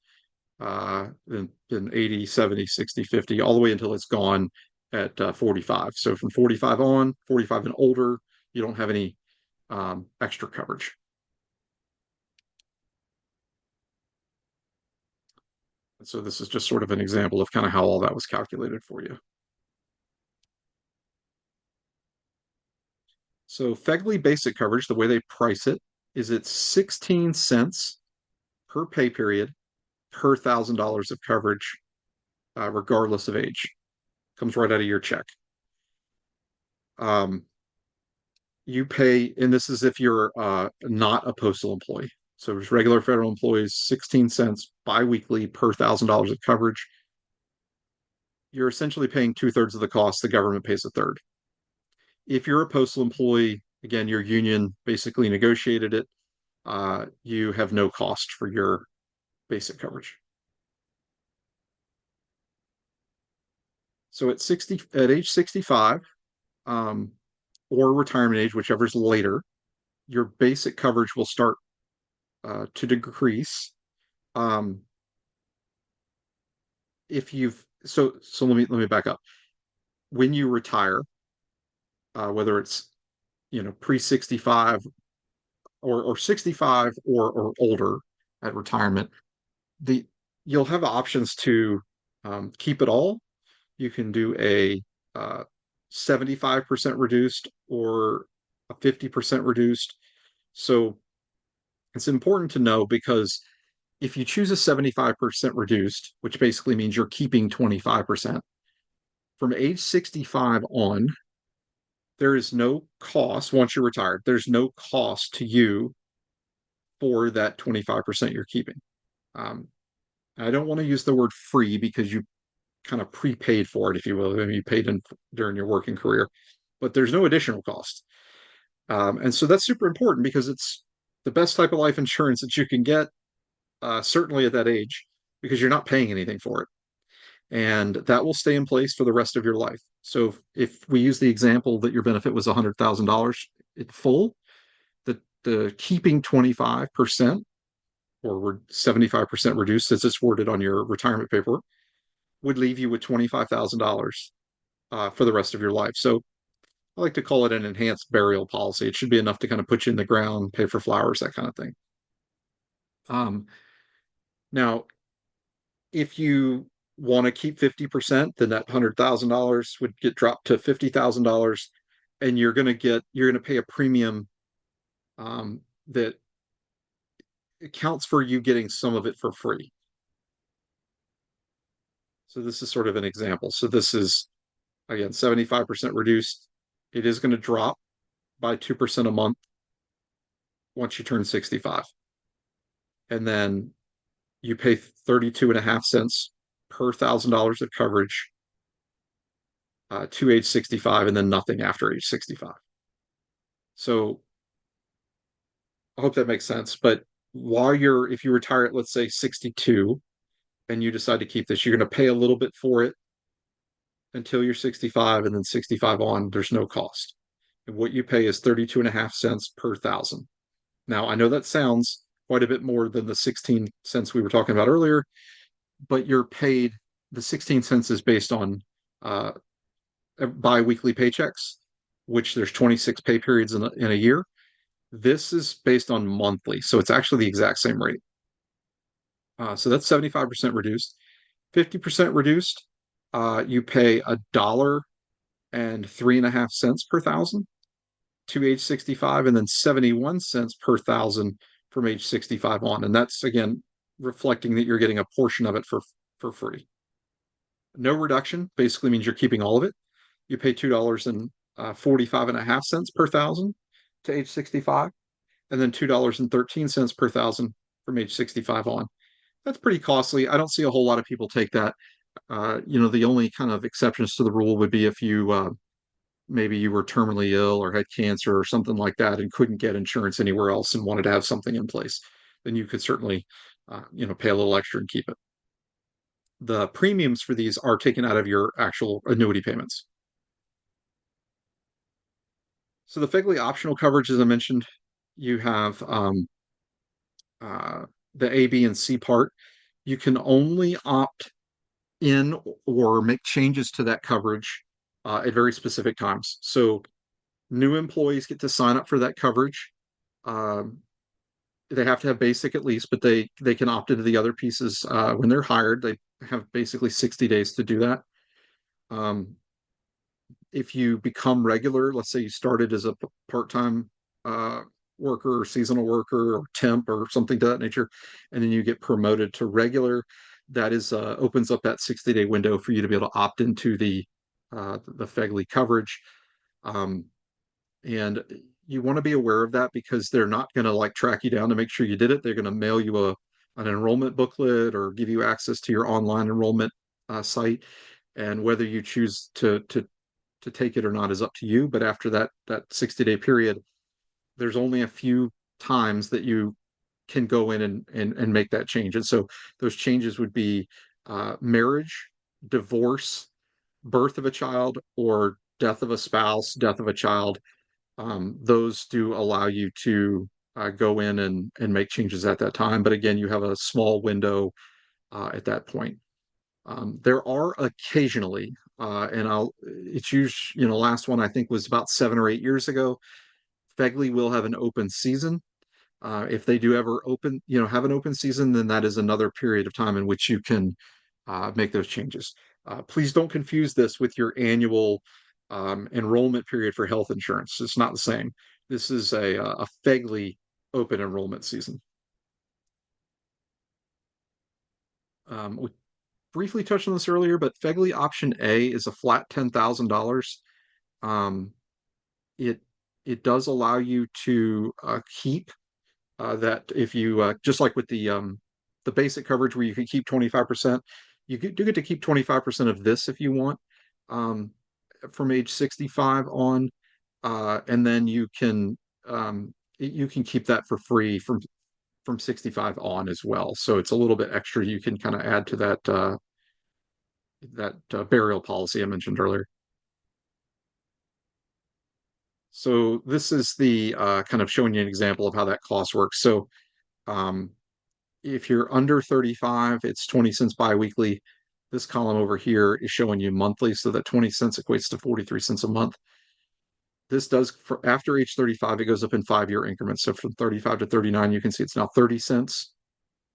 then 80, 70, 60, 50, all the way until it's gone at 45. So from 45 on, 45 and older, you don't have any extra coverage. And so this is just sort of an example of kind of how all that was calculated for you. So FEGLI basic coverage, the way they price it, is it's 16 cents per pay period per $1,000 of coverage, regardless of age. Comes right out of your check. You pay, and this is if you're not a postal employee. So there's regular federal employees, 16 cents biweekly per $1,000 of coverage. You're essentially paying two-thirds of the cost. The government pays a third. If you're a postal employee, again, your union basically negotiated it. You have no cost for your basic coverage. So at age 65, um, or retirement age, whichever's later, your basic coverage will start to decrease. Um, if you've so let me back up. When you retire, whether it's pre 65 or 65 or older at retirement, the you'll have options to keep it all. You can do a 75% reduced or a 50% reduced. So it's important to know, because if you choose a 75% reduced, which basically means you're keeping 25%, from age 65 on, there is no cost once you're retired. There's no cost to you for that 25% you're keeping. Um, I don't want to use the word free, because you kind of prepaid for it, if you will. I mean, you paid in during your working career, but there's no additional cost. And so that's super important, because it's the best type of life insurance that you can get, certainly at that age, because you're not paying anything for it. And that will stay in place for the rest of your life. So if we use the example that your benefit was $100,000 in full, the keeping 25%, or 75% reduced, as it's worded on your retirement paperwork, would leave you with $25,000 for the rest of your life. So I like to call it an enhanced burial policy. It should be enough to kind of put you in the ground, pay for flowers, that kind of thing. Um, Now, if you want to keep 50%, then that $100,000 would get dropped to $50,000, and you're going to pay a premium that accounts for you getting some of it for free. So this is sort of an example. So this is, again, 75% reduced. It is going to drop by 2% a month once you turn 65. And then you pay 32.5 cents per $1,000 of coverage to age 65, and then nothing after age 65. So I hope that makes sense. But if you retire at, let's say, 62, and you decide to keep this, you're going to pay a little bit for it until you're 65, and then 65 on, there's no cost. And what you pay is 32.5 cents per thousand. Now, I know that sounds quite a bit more than the 16 cents we were talking about earlier, but you're paid, the 16 cents is based on bi-weekly paychecks, which there's 26 pay periods in a year. This is based on monthly, so it's actually the exact same rate. So that's 75% reduced. 50% reduced, you pay $1.03 per thousand to age 65, and then 71 cents per thousand from age 65 on. And that's again reflecting that you're getting a portion of it for free. No reduction basically means you're keeping all of it. You pay $2.45 per thousand to age 65, and then $2.13 per thousand from age 65 on. That's pretty costly. I don't see a whole lot of people take that. The only kind of exceptions to the rule would be if maybe you were terminally ill or had cancer or something like that and couldn't get insurance anywhere else and wanted to have something in place. Then you could certainly, pay a little extra and keep it. The premiums for these are taken out of your actual annuity payments. So the FEGLI optional coverage, as I mentioned, you have uh, the A, B, and C part. You can only opt in or make changes to that coverage at very specific times. So new employees get to sign up for that coverage. Um, they have to have basic at least, but they can opt into the other pieces when they're hired. They have basically 60 days to do that. Um, if you become regular, let's say you started as a part-time uh, worker or seasonal worker or temp or something to that nature, and then you get promoted to regular, that is opens up that 60-day window for you to be able to opt into the FEGLI coverage. Um, and you want to be aware of that because they're not going to like track you down to make sure you did it. They're going to mail you an enrollment booklet or give you access to your online enrollment site. And whether you choose to take it or not is up to you. But after that 60-day period, there's only a few times that you can go in and make that change. And so those changes would be marriage, divorce, birth of a child, or death of a spouse, death of a child. Those do allow you to go in and make changes at that time. But again, you have a small window at that point. There are occasionally, it's usually, last one I think was about 7 or 8 years ago. FEGLI will have an open season. If they do ever have an open season, then that is another period of time in which you can make those changes. Please don't confuse this with your annual enrollment period for health insurance. It's not the same. This is a FEGLI open enrollment season. We briefly touched on this earlier, but FEGLI option A is a flat $10,000. Um, it it does allow you to keep that if you just like with the basic coverage where you can keep 25%, you do get to keep 25% of this if you want um, from age 65 on, and then you can keep that for free from 65 on as well. So it's a little bit extra you can kind of add to that burial policy I mentioned earlier. So this is the kind of showing you an example of how that cost works. So um, if you're under 35, it's 20 cents biweekly. This column over here is showing you monthly, so that 20 cents equates to 43 cents a month. This does for after age 35, it goes up in 5-year increments. So from 35 to 39, you can see it's now 30 cents,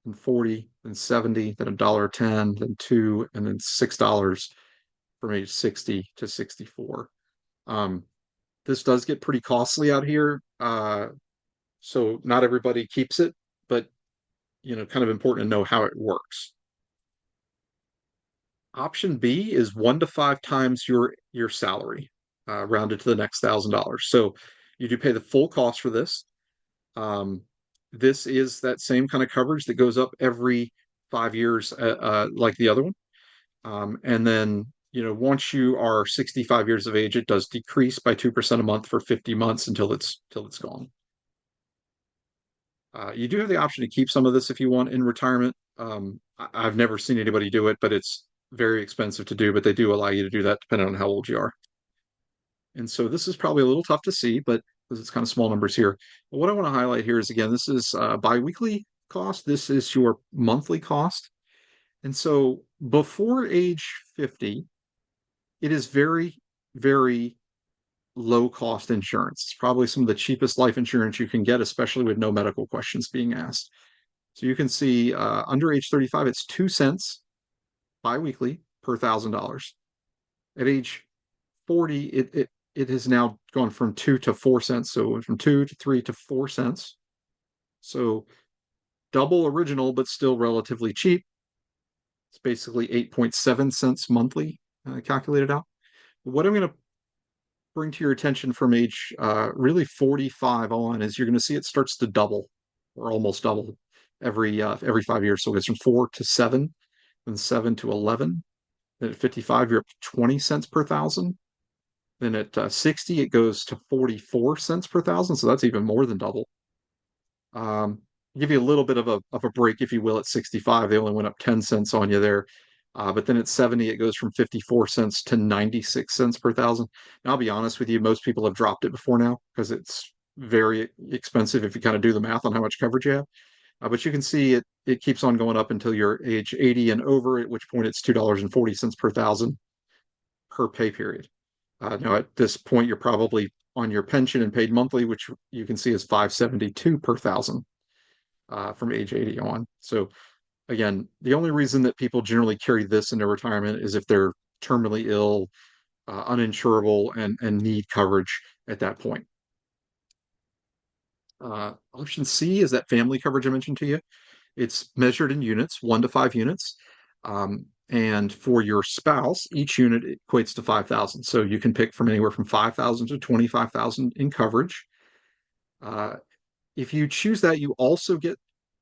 and 40, then 70, then $1.10, then 2, and then $6 from age 60 to 64. This does get pretty costly out here. So not everybody keeps it, but kind of important to know how it works. Option B is 1 to 5 times your salary, rounded to the next $1,000. So you do pay the full cost for this. Um, this is that same kind of coverage that goes up every 5 years, like the other one. And then, once you are 65 years of age, it does decrease by 2% a month for 50 months until it's gone. You do have the option to keep some of this if you want in retirement. I've never seen anybody do it, but it's very expensive to do, but they do allow you to do that depending on how old you are. And so this is probably a little tough to see, but because it's kind of small numbers here. But what I want to highlight here is, again, this is biweekly cost. This is your monthly cost. And so before age 50, it is very very low cost insurance. It's probably some of the cheapest life insurance you can get, especially with no medical questions being asked. So you can see under age 35, it's 2 cents biweekly per $1,000. At age 40, it has now gone from 2 to 4 cents. So it went from 2 to 3 to 4 cents. So double original, but still relatively cheap. It's basically 8.7 cents monthly calculated out. What I'm going to bring to your attention from age really 45 on is you're going to see it starts to double or almost double every 5 years. So it goes from 4 to 7, then 7 to 11. Then at 55, you're up to 20 cents per thousand. Then at 60, it goes to 44 cents per thousand. So that's even more than double. Um, give you a little bit of a break, if you will, at 65. They only went up 10 cents on you there. But then at 70, it goes from 54 cents to 96 cents per thousand. Now, I'll be honest with you, most people have dropped it before now because it's very expensive if you kind of do the math on how much coverage you have. But you can see it keeps on going up until you're age 80 and over, at which point it's $2.40 per thousand per pay period. Now, at this point, you're probably on your pension and paid monthly, which you can see is 572 per thousand from age 80 on. So again, the only reason that people generally carry this into retirement is if they're terminally ill, uninsurable, and need coverage at that point. Option C is that family coverage I mentioned to you. It's measured in units, 1 to 5 units. And for your spouse, each unit equates to 5,000. So you can pick from anywhere from 5,000 to 25,000 in coverage. If you choose that, you also get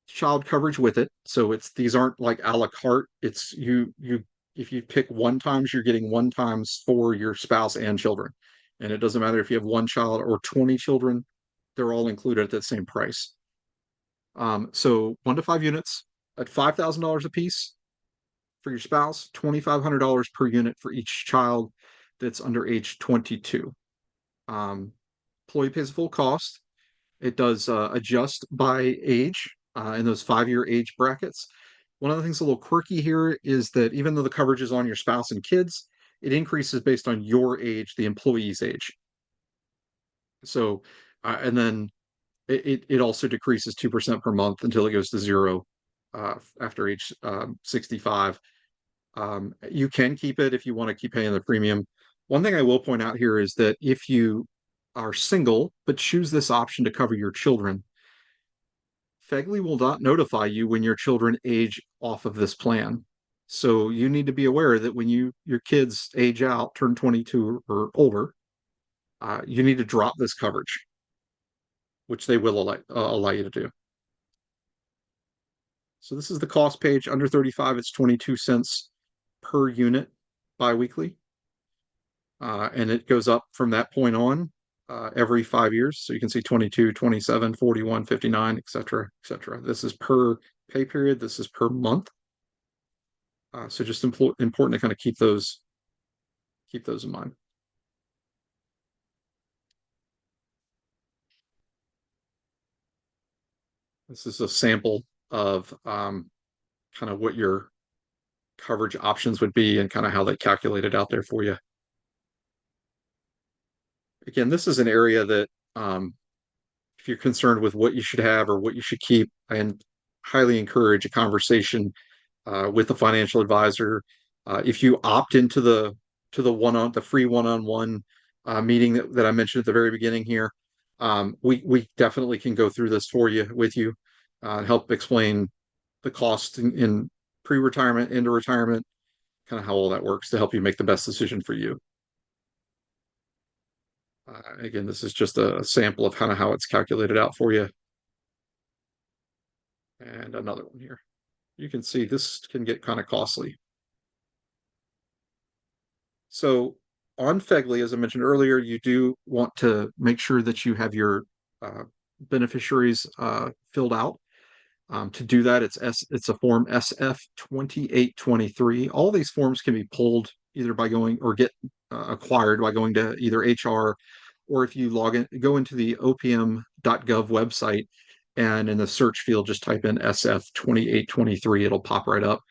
child coverage with it. So these aren't like a la carte. It's you if you pick 1 times, you're getting 1 times for your spouse and children. And it doesn't matter if you have 1 child or 20 children, they're all included at the same price. So 1 to 5 units at $5,000 a piece for your spouse, $2,500 per unit for each child that's under age 22. Employee pays full cost. It does adjust by age in those 5-year age brackets. One of the things a little quirky here is that even though the coverage is on your spouse and kids, it increases based on your age, the employee's age. So, and then it also decreases 2% per month until it goes to zero after age 65. You can keep it if you want to keep paying the premium. One thing I will point out here is that if you are single but choose this option to cover your children, FEGLI will not notify you when your children age off of this plan. So you need to be aware that when your kids age out, turn 22 or older, you need to drop this coverage, which they will allow you to do. So this is the cost page. Under 35, it's 22 cents per unit biweekly. And it goes up from that point on every 5 years. So you can see 22, 27, 41, 59, et cetera, et cetera. This is per pay period. This is per month. So just important to kind of keep those in mind. This is a sample of kind of what your coverage options would be and kind of how they calculate it out there for you. Again, this is an area that if you're concerned with what you should have or what you should keep, I highly encourage a conversation with a financial advisor. If you opt into the free one-on-one meeting that I mentioned at the very beginning here, we definitely can go through this with you and help explain the cost in pre-retirement, into retirement, kind of how all that works to help you make the best decision for you. Again, this is just a sample of kind of how it's calculated out for you. And another one here. You can see this can get kind of costly. So on FEGLI, as I mentioned earlier, you do want to make sure that you have your beneficiaries filled out. To do that, it's a form SF2823. All these forms can be pulled either by going or get acquired by going to either HR, or if you go into the opm.gov website, and in the search field, just type in SF2823. It'll pop right up.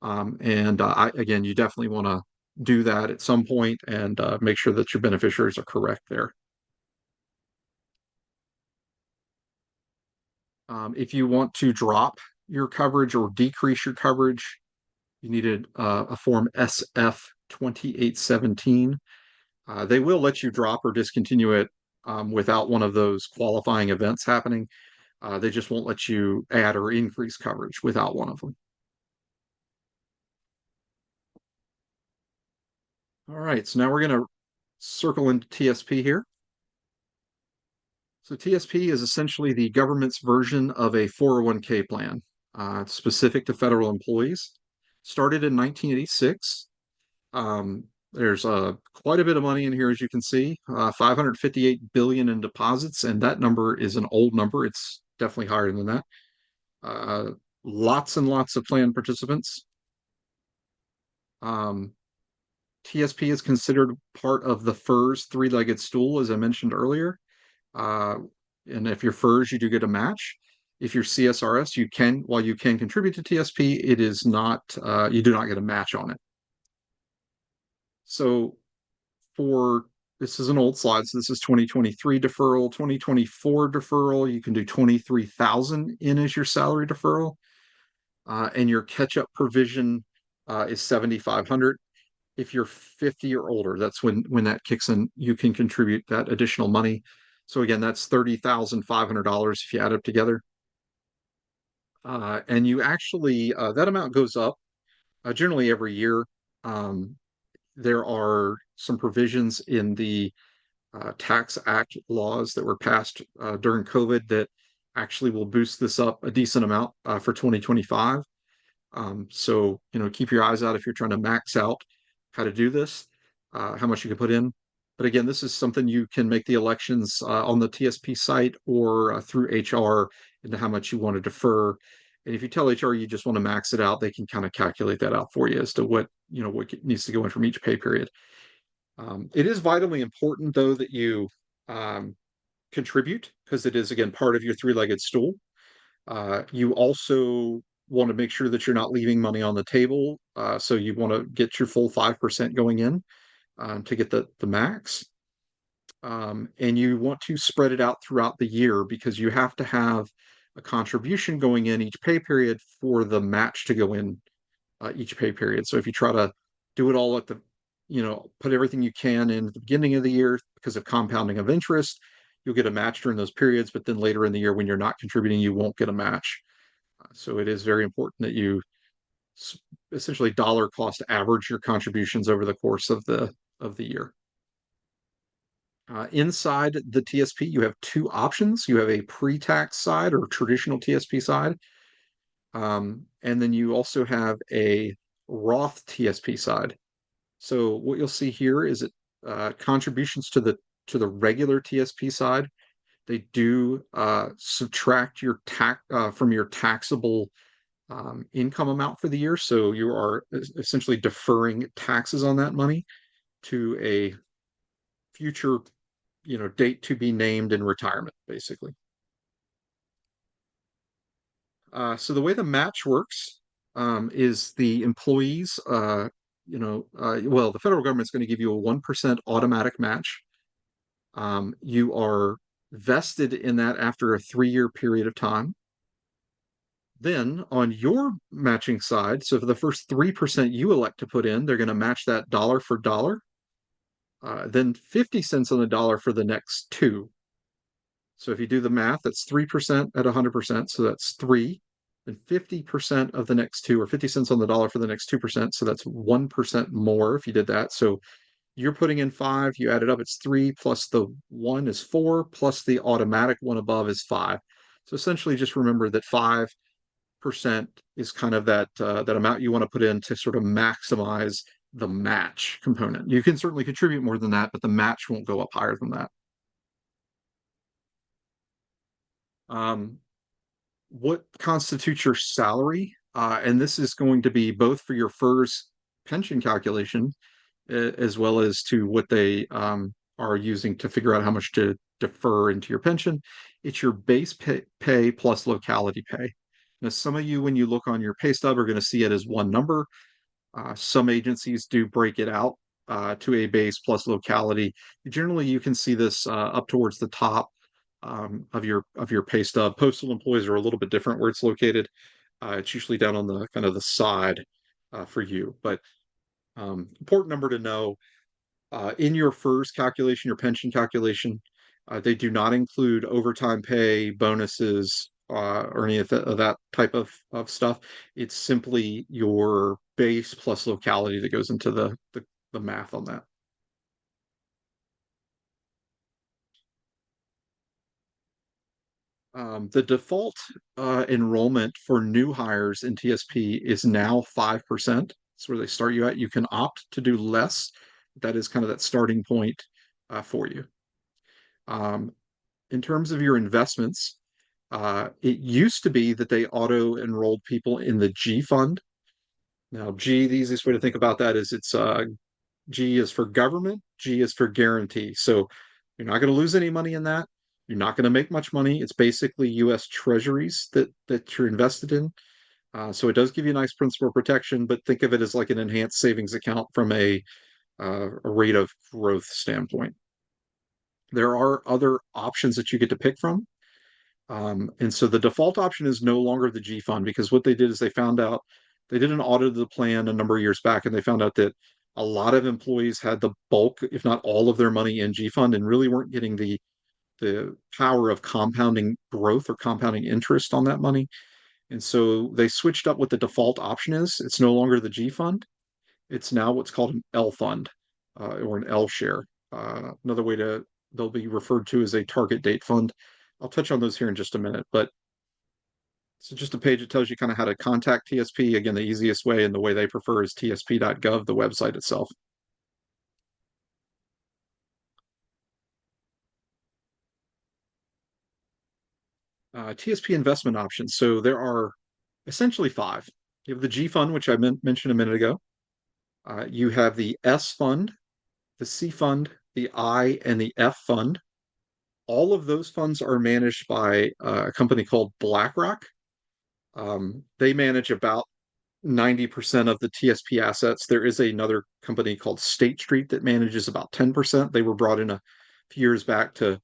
Again, you definitely want to do that at some point and make sure that your beneficiaries are correct there. If you want to drop your coverage or decrease your coverage, you needed a form SF 2817. They will let you drop or discontinue it without one of those qualifying events happening. They just won't let you add or increase coverage without one of them. All right, so now we're going to circle into TSP here. So TSP is essentially the government's version of a 401k plan, specific to federal employees. Started in 1986. There's quite a bit of money in here, as you can see, 558 billion in deposits, and that number is an old number. It's definitely higher than that. Uh, Lots and lots of plan participants. Um, TSP is considered part of the FERS three-legged stool, as I mentioned earlier. Uh, and if you're FERS, you do get a match. If you're CSRS, you can, while you can contribute to TSP, it is not, you do not get a match on it. So for, this is an old slide, so this is 2023 deferral, 2024 deferral, you can do 23,000 in as your salary deferral. And your catch-up provision is 7,500. If you're 50 or older, that's when that kicks in, you can contribute that additional money. So again, that's $30,500 if you add it together. And you actually, that amount goes up generally every year. Um, there are some provisions in the Tax Act laws that were passed during COVID that actually will boost this up a decent amount for 2025. So, keep your eyes out if you're trying to max out how to do this, how much you can put in. But again, this is something you can make the elections on the TSP site or through HR into how much you want to defer. And if you tell HR you just want to max it out, they can kind of calculate that out for you as to what needs to go in from each pay period. It is vitally important, though, that you contribute because it is, again, part of your three-legged stool. You also want to make sure that you're not leaving money on the table. So you want to get your full 5% going in to get the max. And you want to spread it out throughout the year because you have to have a contribution going in each pay period for the match to go in each pay period. So if you try to do it all put everything you can in at the beginning of the year because of compounding of interest, you'll get a match during those periods. But then later in the year, when you're not contributing, you won't get a match. So it is very important that you essentially dollar cost average your contributions over the course of the year. Inside the TSP, you have two options. You have a pre-tax side or traditional TSP side. And then you also have a Roth TSP side. So what you'll see here is that contributions to the regular TSP side, they do subtract your tax from your taxable income amount for the year. So you are essentially deferring taxes on that money to a future, date to be named in retirement, basically. So the way the match works is the employees, well, the federal government's going to give you a 1% automatic match. You are vested in that after a 3-year period of time. Then on your matching side, so for the first 3% you elect to put in, they're going to match that dollar for dollar. Then 50 cents on the dollar for the next two. So if you do the math, that's 3% at 100%. So that's 3. Then 50% of the next two, or 50 cents on the dollar for the next 2%. So that's 1% more if you did that. So you're putting in 5, you add it up, it's 3 plus the 1 is 4 plus the automatic one above is 5. So essentially just remember that 5% is kind of that amount you want to put in to sort of maximize the match component. You can certainly contribute more than that, but the match won't go up higher than that. What constitutes your salary? And this is going to be both for your FERS pension calculation as well as to what they are using to figure out how much to defer into your pension. It's your base pay plus locality pay. Now, some of you, when you look on your pay stub, are going to see it as one number. Some agencies do break it out to a base plus locality. Generally, you can see this up towards the top of your pay stub. Postal employees are a little bit different where it's located. It's usually down on the kind of the side for you. But important number to know in your FERS calculation, your pension calculation, they do not include overtime pay, bonuses, or any of that type of stuff. It's simply your base plus locality that goes into the math on that. The default enrollment for new hires in TSP is now 5%. That's where they start you at. You can opt to do less. That is kind of that starting point for you. Um, in terms of your investments, it used to be that they auto enrolled people in the G fund. Now, G, the easiest way to think about that is it's G is for government, G is for guarantee. So you're not going to lose any money in that. You're not going to make much money. It's basically U.S. Treasuries that you're invested in. So it does give you a nice principal protection, but think of it as like an enhanced savings account from a rate of growth standpoint. There are other options that you get to pick from. And so the default option is no longer the G fund because what they did is they found out they did an audit of the plan a number of years back and they found out that a lot of employees had the bulk, if not all of their money in G fund and really weren't getting the power of compounding growth or compounding interest on that money. And so they switched up what the default option is. It's no longer the G fund. It's now what's called an L fund or an L share. Another way to they'll be referred to as a target date fund. I'll touch on those here in just a minute, but so just a page that tells you kind of how to contact TSP. Again, the easiest way and the way they prefer is tsp.gov, the website itself. TSP investment options. So there are essentially five. You have the G fund, which I mentioned a minute ago. You have the S fund, the C fund, the I, and the F fund. All of those funds are managed by a company called BlackRock. They manage about 90% of the TSP assets. There is another company called State Street that manages about 10%. They were brought in a few years back to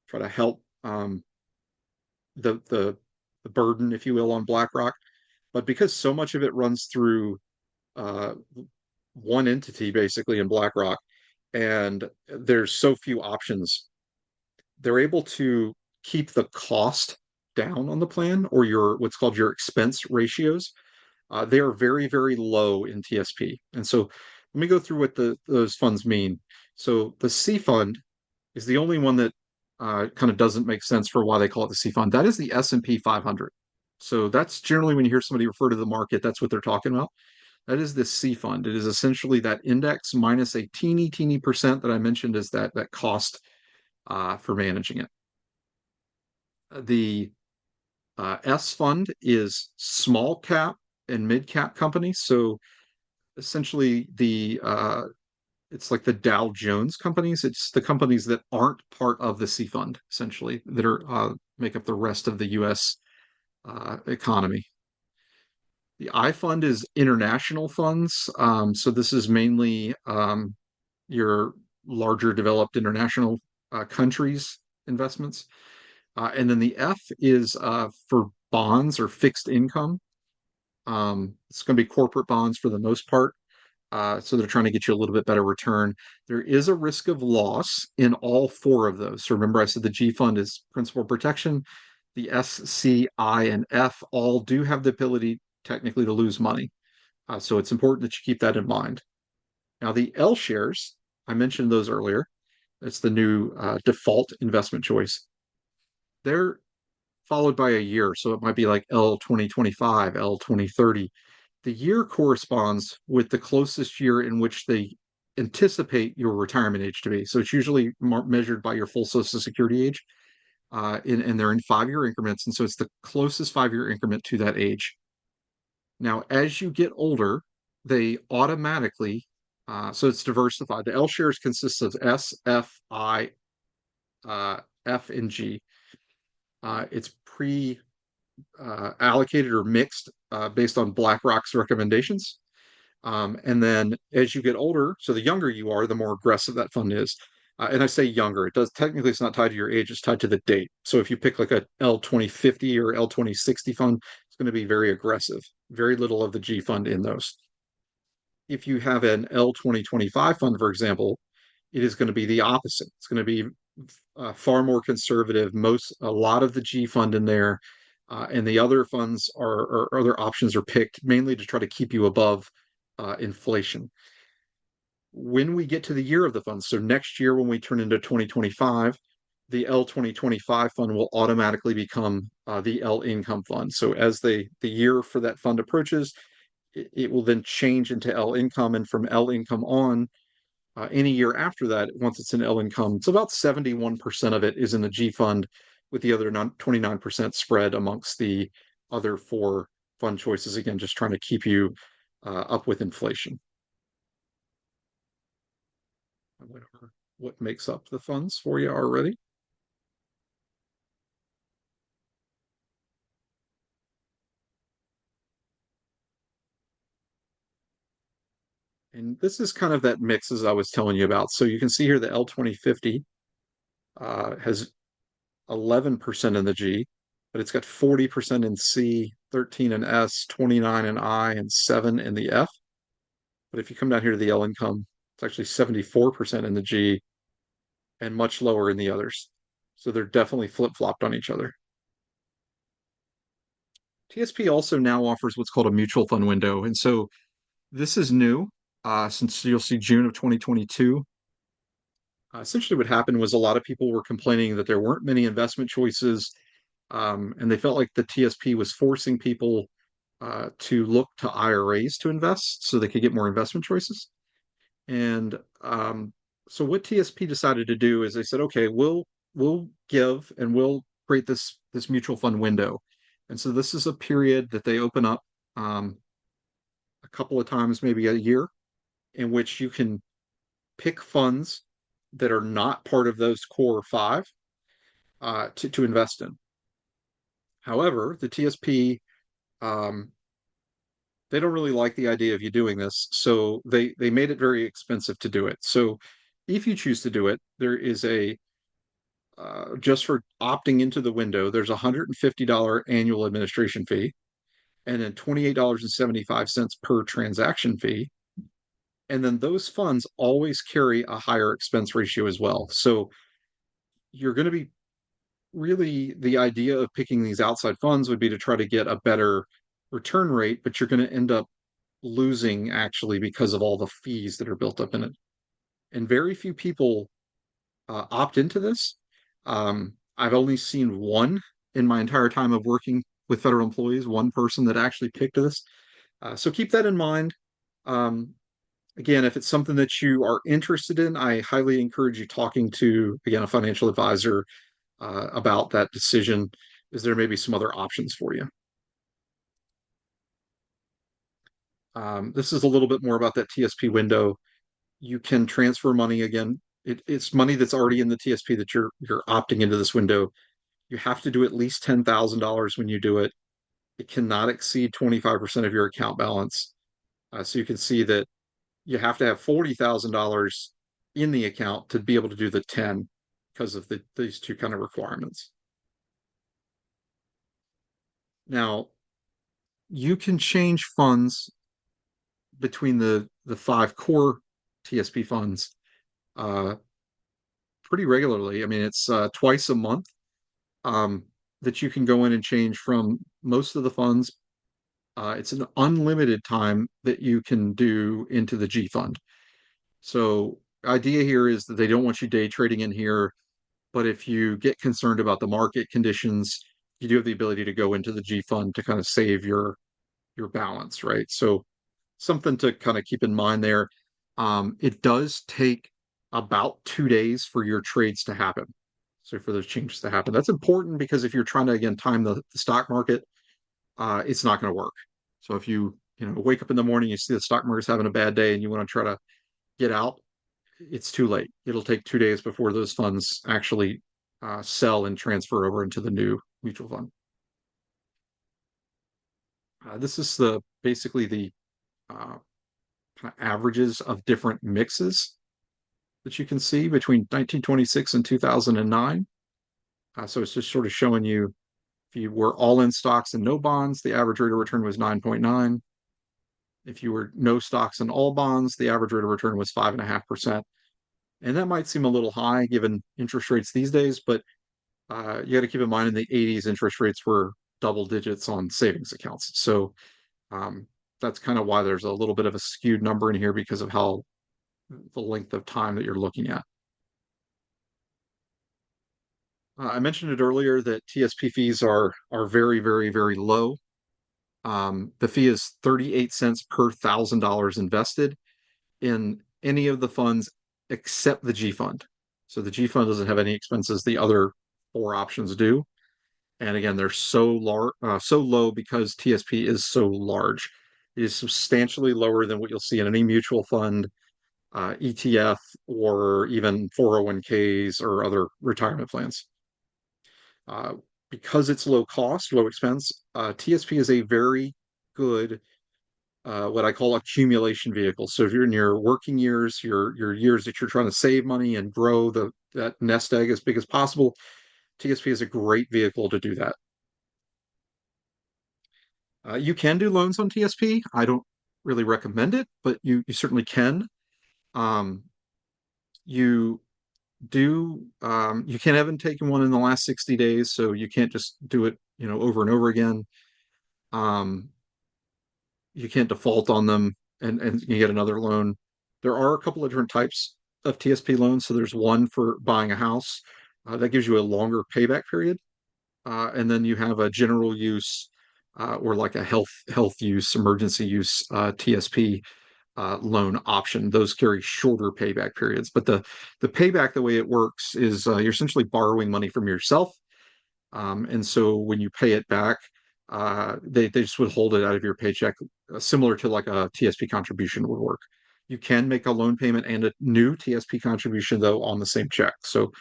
try to help the, the the burden, if you will, on BlackRock. But because so much of it runs through uh, one entity, basically in BlackRock, and there's so few options, they're able to keep the cost down on the plan or your what's called your expense ratios. They are very, very low in TSP. And so let me go through what those funds mean. So the C fund is the only one that kind of doesn't make sense for why they call it the C fund. That is the S&P 500. So that's generally when you hear somebody refer to the market, that's what they're talking about. That is the C fund. It is essentially that index minus a teeny percent that I mentioned is that cost for managing it. The S fund is small cap and mid cap companies. So essentially it's like the Dow Jones companies. It's the companies that aren't part of the C fund, essentially, that are make up the rest of the U.S. Economy. The I fund is international funds. So this is mainly your larger developed international countries investments. And then the F is for bonds or fixed income. It's going to be corporate bonds for the most part. So they're trying to get you a little bit better return. There is a risk of loss in all four of those. So remember, I said the G fund is principal protection. The S, C, I, and F all do have the ability technically to lose money. So it's important that you keep that in mind. Now, the L shares, I mentioned those earlier. It's the new default investment choice. They're followed by a year. So it might be like L 2025, L 2030. The year corresponds with the closest year in which they anticipate your retirement age to be. So it's usually measured by your full Social Security age, and they're in 5 year increments. And so it's the closest 5 year increment to that age. Now, as you get older, they automatically, so it's diversified. The L shares consists of S, F, I, F, and G. It's pre allocated or mixed based on BlackRock's recommendations. And then as you get older, so the younger you are, the more aggressive that fund is. And I say younger, it does technically it's not tied to your age, it's tied to the date. So if you pick like a L2050 or L2060 fund, it's going to be very aggressive. Very little of the G fund in those. If you have an L2025 fund, for example, it is going to be the opposite. It's going to be far more conservative. A lot of the G fund in there, and the other funds or other options are picked mainly to try to keep you above inflation. When we get to the year of the fund, so next year when we turn into 2025, the L2025 fund will automatically become the L income fund. So as the year for that fund approaches, it will then change into L income, and from L income on, any year after that, once it's in L income, it's about 71% of it is in the G fund, with the other 29% spread amongst the other four fund choices. Again, just trying to keep you up with inflation. What makes up the funds for you already. And this is kind of that mix as I was telling you about. So you can see here the L2050 has 11% in the G, but it's got 40% in C, 13 in S, 29 in I, and 7 in the F. But if you come down here to the L income, it's actually 74% in the G and much lower in the others. So they're definitely flip-flopped on each other. TSP also now offers what's called a mutual fund window. And so this is new since you'll see June of 2022. Essentially, what happened was a lot of people were complaining that there weren't many investment choices, and they felt like the TSP was forcing people to look to IRAs to invest so they could get more investment choices. And so what TSP decided to do is they said, okay, we'll give and we'll create this mutual fund window. And so this is a period that they open up a couple of times, maybe a year, in which you can pick funds that are not part of those core five to invest in. However, the TSP, um, they don't really like the idea of you doing this, so they made it very expensive to do it. So if you choose to do it, there is a just for opting into the window, there's a $150 annual administration fee, and then $28.75 per transaction fee. And then those funds always carry a higher expense ratio as well. So you're going to be really, the idea of picking these outside funds would be to try to get a better return rate, but you're going to end up losing actually because of all the fees that are built up in it. And very few people opt into this. I've only seen one in my entire time of working with federal employees, one person that actually picked this. So keep that in mind. Um, Again, if it's something that you are interested in, I highly encourage you talking to, again, a financial advisor about that decision, as there may be some other options for you. This is a little bit more about that TSP window. You can transfer money again. It's money that's already in the TSP that you're opting into this window. You have to do at least $10,000 when you do it. It cannot exceed 25% of your account balance. So you can see that you have to have $40,000 in the account to be able to do the 10 because of these two kind of requirements. Now, you can change funds between the five core TSP funds uh, pretty regularly. I mean, it's twice a month um, that you can go in and change from most of the funds. It's an unlimited time that you can do into the G fund. So, idea here is that they don't want you day trading in here, but if you get concerned about the market conditions, you do have the ability to go into the G fund to kind of save your balance, right? So something to kind of keep in mind there. It does take about 2 days for your trades to happen. So for those changes to happen, that's important because if you're trying to again time the stock market, it's not going to work. So if you wake up in the morning, you see the stock market's having a bad day, and you want to try to get out, it's too late. It'll take 2 days before those funds actually sell and transfer over into the new mutual fund. This is the basically the uh, kind of averages of different mixes that you can see between 1926 and 2009. So it's just sort of showing you if you were all in stocks and no bonds, the average rate of return was 9.9. If you were no stocks and all bonds, the average rate of return was 5.5%. And that might seem a little high given interest rates these days, but you got to keep in mind in the 80s, interest rates were double digits on savings accounts. So um, that's kind of why there's a little bit of a skewed number in here because of how the length of time that you're looking at. I mentioned it earlier that TSP fees are very, very, very low. The fee is 38 cents per $1,000 invested in any of the funds except the G fund. So the G fund doesn't have any expenses. The other four options do. And again, they're so low because TSP is so large. It is substantially lower than what you'll see in any mutual fund, ETF, or even 401ks or other retirement plans. Uh, because it's low cost, low expense, TSP is a very good what I call accumulation vehicle. So if you're in your working years, your years that you're trying to save money and grow that nest egg as big as possible, TSP is a great vehicle to do that. You can do loans on TSP. I don't really recommend it, but you certainly can. Um, you you can't haven't taken one in the last 60 days, so you can't just do it, over and over again. Um, you can't default on them and you get another loan. There are a couple of different types of TSP loans. So there's one for buying a house that gives you a longer payback period, and then you have a general use or like a health use, emergency use TSP loan option. Those carry shorter payback periods, but the payback, the way it works is you're essentially borrowing money from yourself, and so when you pay it back, they just withhold it out of your paycheck, similar to like a TSP contribution would work. You can make a loan payment and a new TSP contribution, though, on the same check. So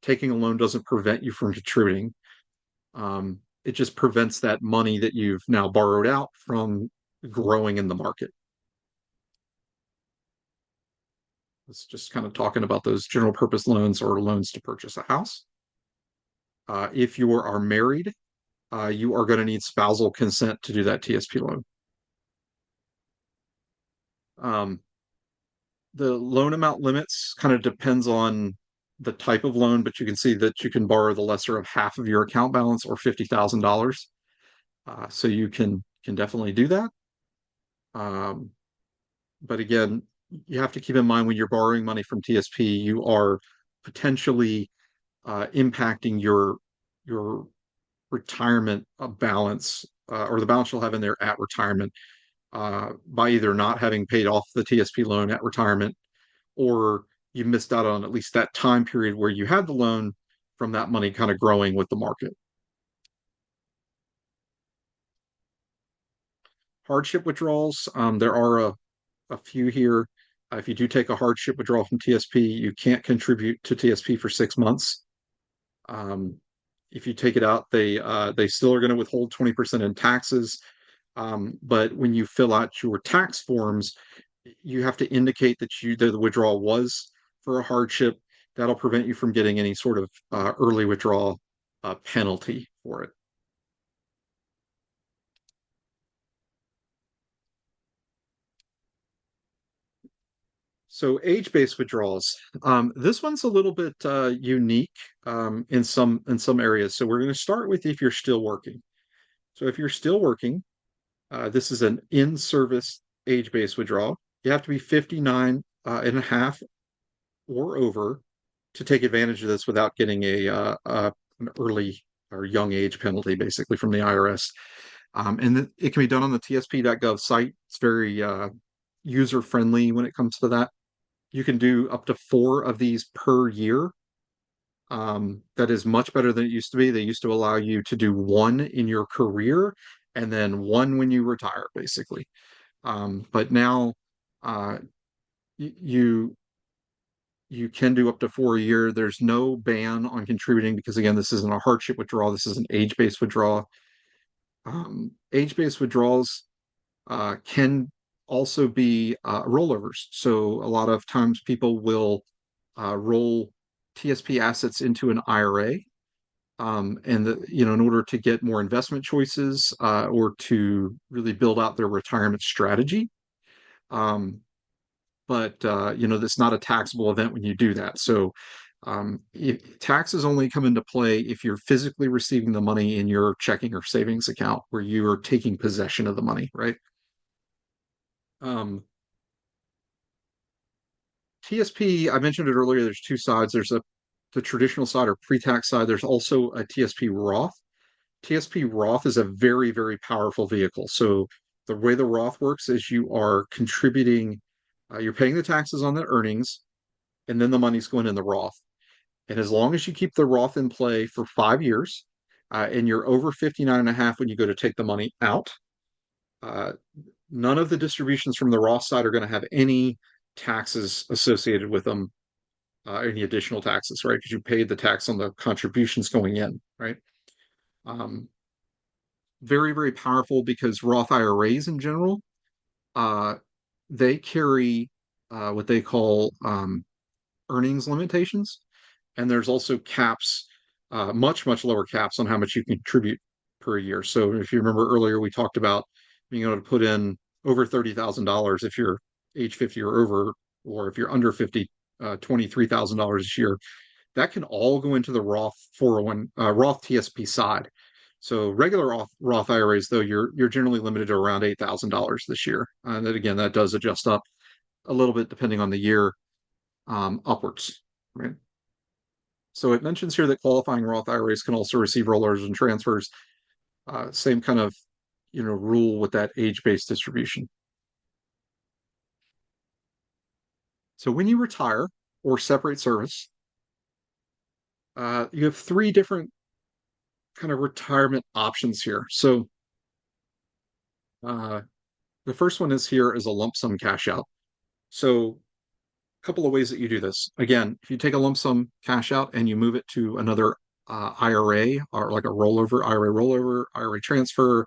taking a loan doesn't prevent you from contributing. It just prevents that money that you've now borrowed out from growing in the market. It's just kind of talking about those general purpose loans or loans to purchase a house. If you are married, you are going to need spousal consent to do that TSP loan. Um, the loan amount limits kind of depends on the type of loan, but you can see that you can borrow the lesser of half of your account balance or $50,000. So you can definitely do that. Um, but again, you have to keep in mind when you're borrowing money from TSP, you are potentially impacting your retirement balance or the balance you'll have in there at retirement by either not having paid off the TSP loan at retirement, or you missed out on at least that time period where you had the loan from that money kind of growing with the market. Hardship withdrawals, there are a few here. If you do take a hardship withdrawal from TSP, you can't contribute to TSP for 6 months. Um, if you take it out, they still are going to withhold 20% in taxes. But when you fill out your tax forms, you have to indicate that the withdrawal was for a hardship. That'll prevent you from getting any sort of early withdrawal penalty for it. So age-based withdrawals. This one's a little bit unique in some areas. So we're going to start with if you're still working. So if you're still working, this is an in-service age-based withdrawal. You have to be 59 and a half or over to take advantage of this without getting an early or young age penalty, basically from the IRS. And it can be done on the tsp.gov site. It's very user friendly when it comes to that. You can do up to 4 of these per year. That is much better than it used to be. They used to allow you to do 1 in your career and then 1 when you retire, basically. But now uh, you you can do up to 4 a year. There's no ban on contributing because, again, this isn't a hardship withdrawal. This is an age-based withdrawal. Age-based withdrawals can also be rollovers. So a lot of times people will roll TSP assets into an IRA, in order to get more investment choices or to really build out their retirement strategy. Um, but that's not a taxable event when you do that. So taxes only come into play if you're physically receiving the money in your checking or savings account where you are taking possession of the money, right? Um, TSP, I mentioned it earlier, there's two sides. There's the traditional side or pre-tax side. There's also a TSP Roth. TSP Roth is a very, very powerful vehicle. So the way the Roth works is you are contributing, you're paying the taxes on the earnings, and then the money's going in the Roth. And as long as you keep the Roth in play for 5 years, and you're over 59 and a half when you go to take the money out, uh, none of the distributions from the Roth side are going to have any taxes associated with them, any additional taxes, right? Because you paid the tax on the contributions going in, right? Um, Very, very powerful because Roth IRAs in general, uh, they carry what they call earnings limitations. And there's also caps, much, much lower caps on how much you can contribute per year. So if you remember earlier, we talked about being able to put in over $30,000 if you're age 50 or over, or if you're under 50, $23,000 a year. That can all go into the Roth 401, Roth TSP side. So regular Roth IRAs, though, you're generally limited to around $8,000 this year. And then again, that does adjust up a little bit depending on the year, upwards, right? So it mentions here that qualifying Roth IRAs can also receive rollovers and transfers. Same kind of rule with that age-based distribution. So when you retire or separate service, you have three different kind of retirement options here. So uh, the first one is here is a lump sum cash out. So a couple of ways that you do this. Again, if you take a lump sum cash out and you move it to another IRA or like a rollover, IRA transfer,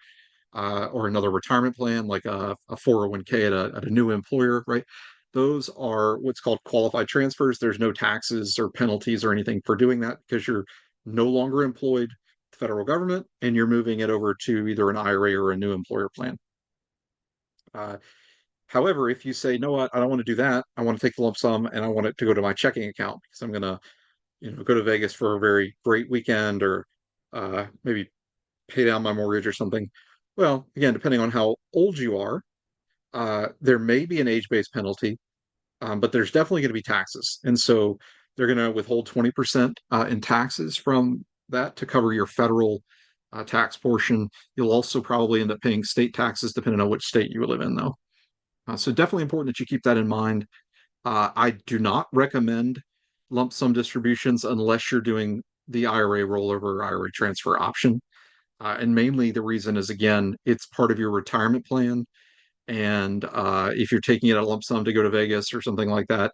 or another retirement plan like a 401k at a new employer, right? Those are what's called qualified transfers. There's no taxes or penalties or anything for doing that because you're no longer employed the federal government and you're moving it over to either an IRA or a new employer plan. Uh, However, if you say, no, I don't want to do that, I want to take the lump sum and I want it to go to my checking account because I'm going to, go to Vegas for a very great weekend or maybe pay down my mortgage or something. Well, again, depending on how old you are, there may be an age-based penalty, but there's definitely going to be taxes. And so they're going to withhold 20% in taxes from that to cover your federal tax portion. You'll also probably end up paying state taxes depending on which state you live in, though. So definitely important that you keep that in mind. I do not recommend lump sum distributions unless you're doing the IRA rollover, IRA transfer option. And mainly the reason is, again, it's part of your retirement plan. And if you're taking it a lump sum to go to Vegas or something like that,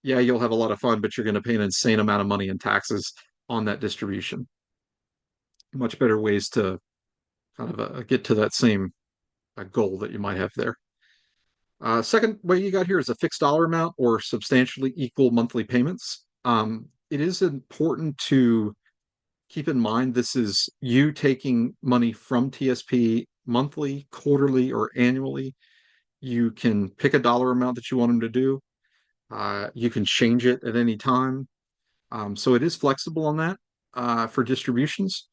yeah, you'll have a lot of fun, but you're going to pay an insane amount of money in taxes on that distribution. Much better ways to kind of get to that same goal that you might have there. Second way you got here is a fixed dollar amount or substantially equal monthly payments. It is important to keep in mind this is you taking money from TSP monthly, quarterly, or annually. You can pick a dollar amount that you want them to do. You can change it at any time. So it is flexible on that for distributions.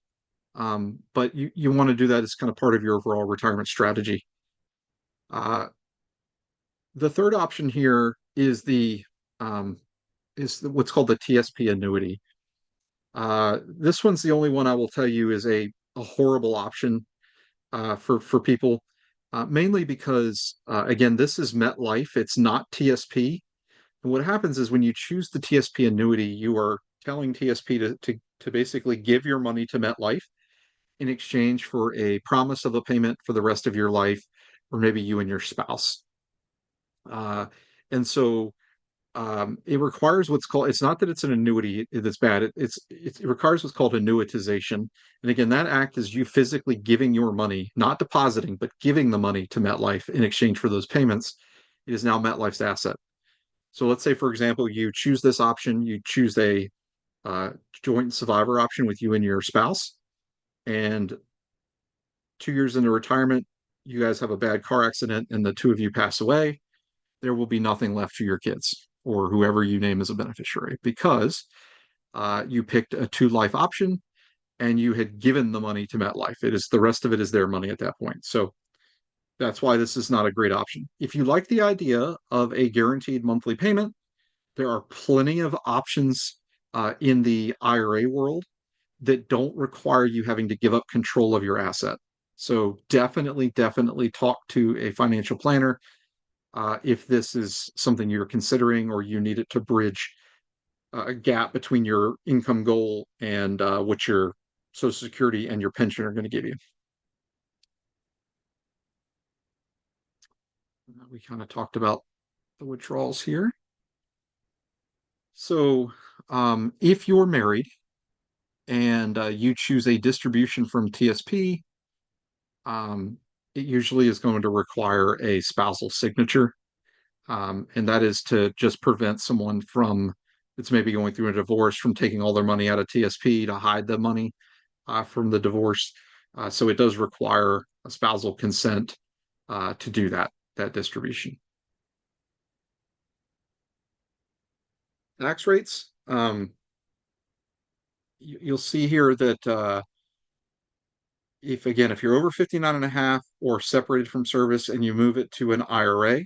But you want to do that as kind of part of your overall retirement strategy. Uh, the third option here is what's called the TSP annuity. This one's the only one I will tell you is a horrible option for people, mainly because again, this is MetLife. It's not TSP. And what happens is when you choose the TSP annuity, you are telling TSP to basically give your money to MetLife in exchange for a promise of a payment for the rest of your life, or maybe you and your spouse. Uh, and so It requires what's called, it's not that it's an annuity that's bad. It requires what's called annuitization. And again, that act is you physically giving your money, not depositing, but giving the money to MetLife in exchange for those payments. It is now MetLife's asset. So let's say, for example, you choose this option, you choose a uh, joint survivor option with you and your spouse, and 2 years into retirement, you guys have a bad car accident and the two of you pass away. There will be nothing left for your kids or whoever you name as a beneficiary because you picked a two life option and you had given the money to MetLife. It is the rest of it is their money at that point. So that's why this is not a great option. If you like the idea of a guaranteed monthly payment, there are plenty of options in the IRA world that don't require you having to give up control of your asset. So definitely talk to a financial planner if this is something you're considering or you need it to bridge a gap between your income goal and what your Social Security and your pension are going to give you. We kind of talked about the withdrawals here. So if you're married and you choose a distribution from TSP, um, it usually is going to require a spousal signature. And that is to just prevent someone from that's maybe going through a divorce from taking all their money out of TSP to hide the money from the divorce. So it does require a spousal consent to do that distribution. Tax rates. You'll see here that if you're over 59 and a half or separated from service and you move it to an IRA,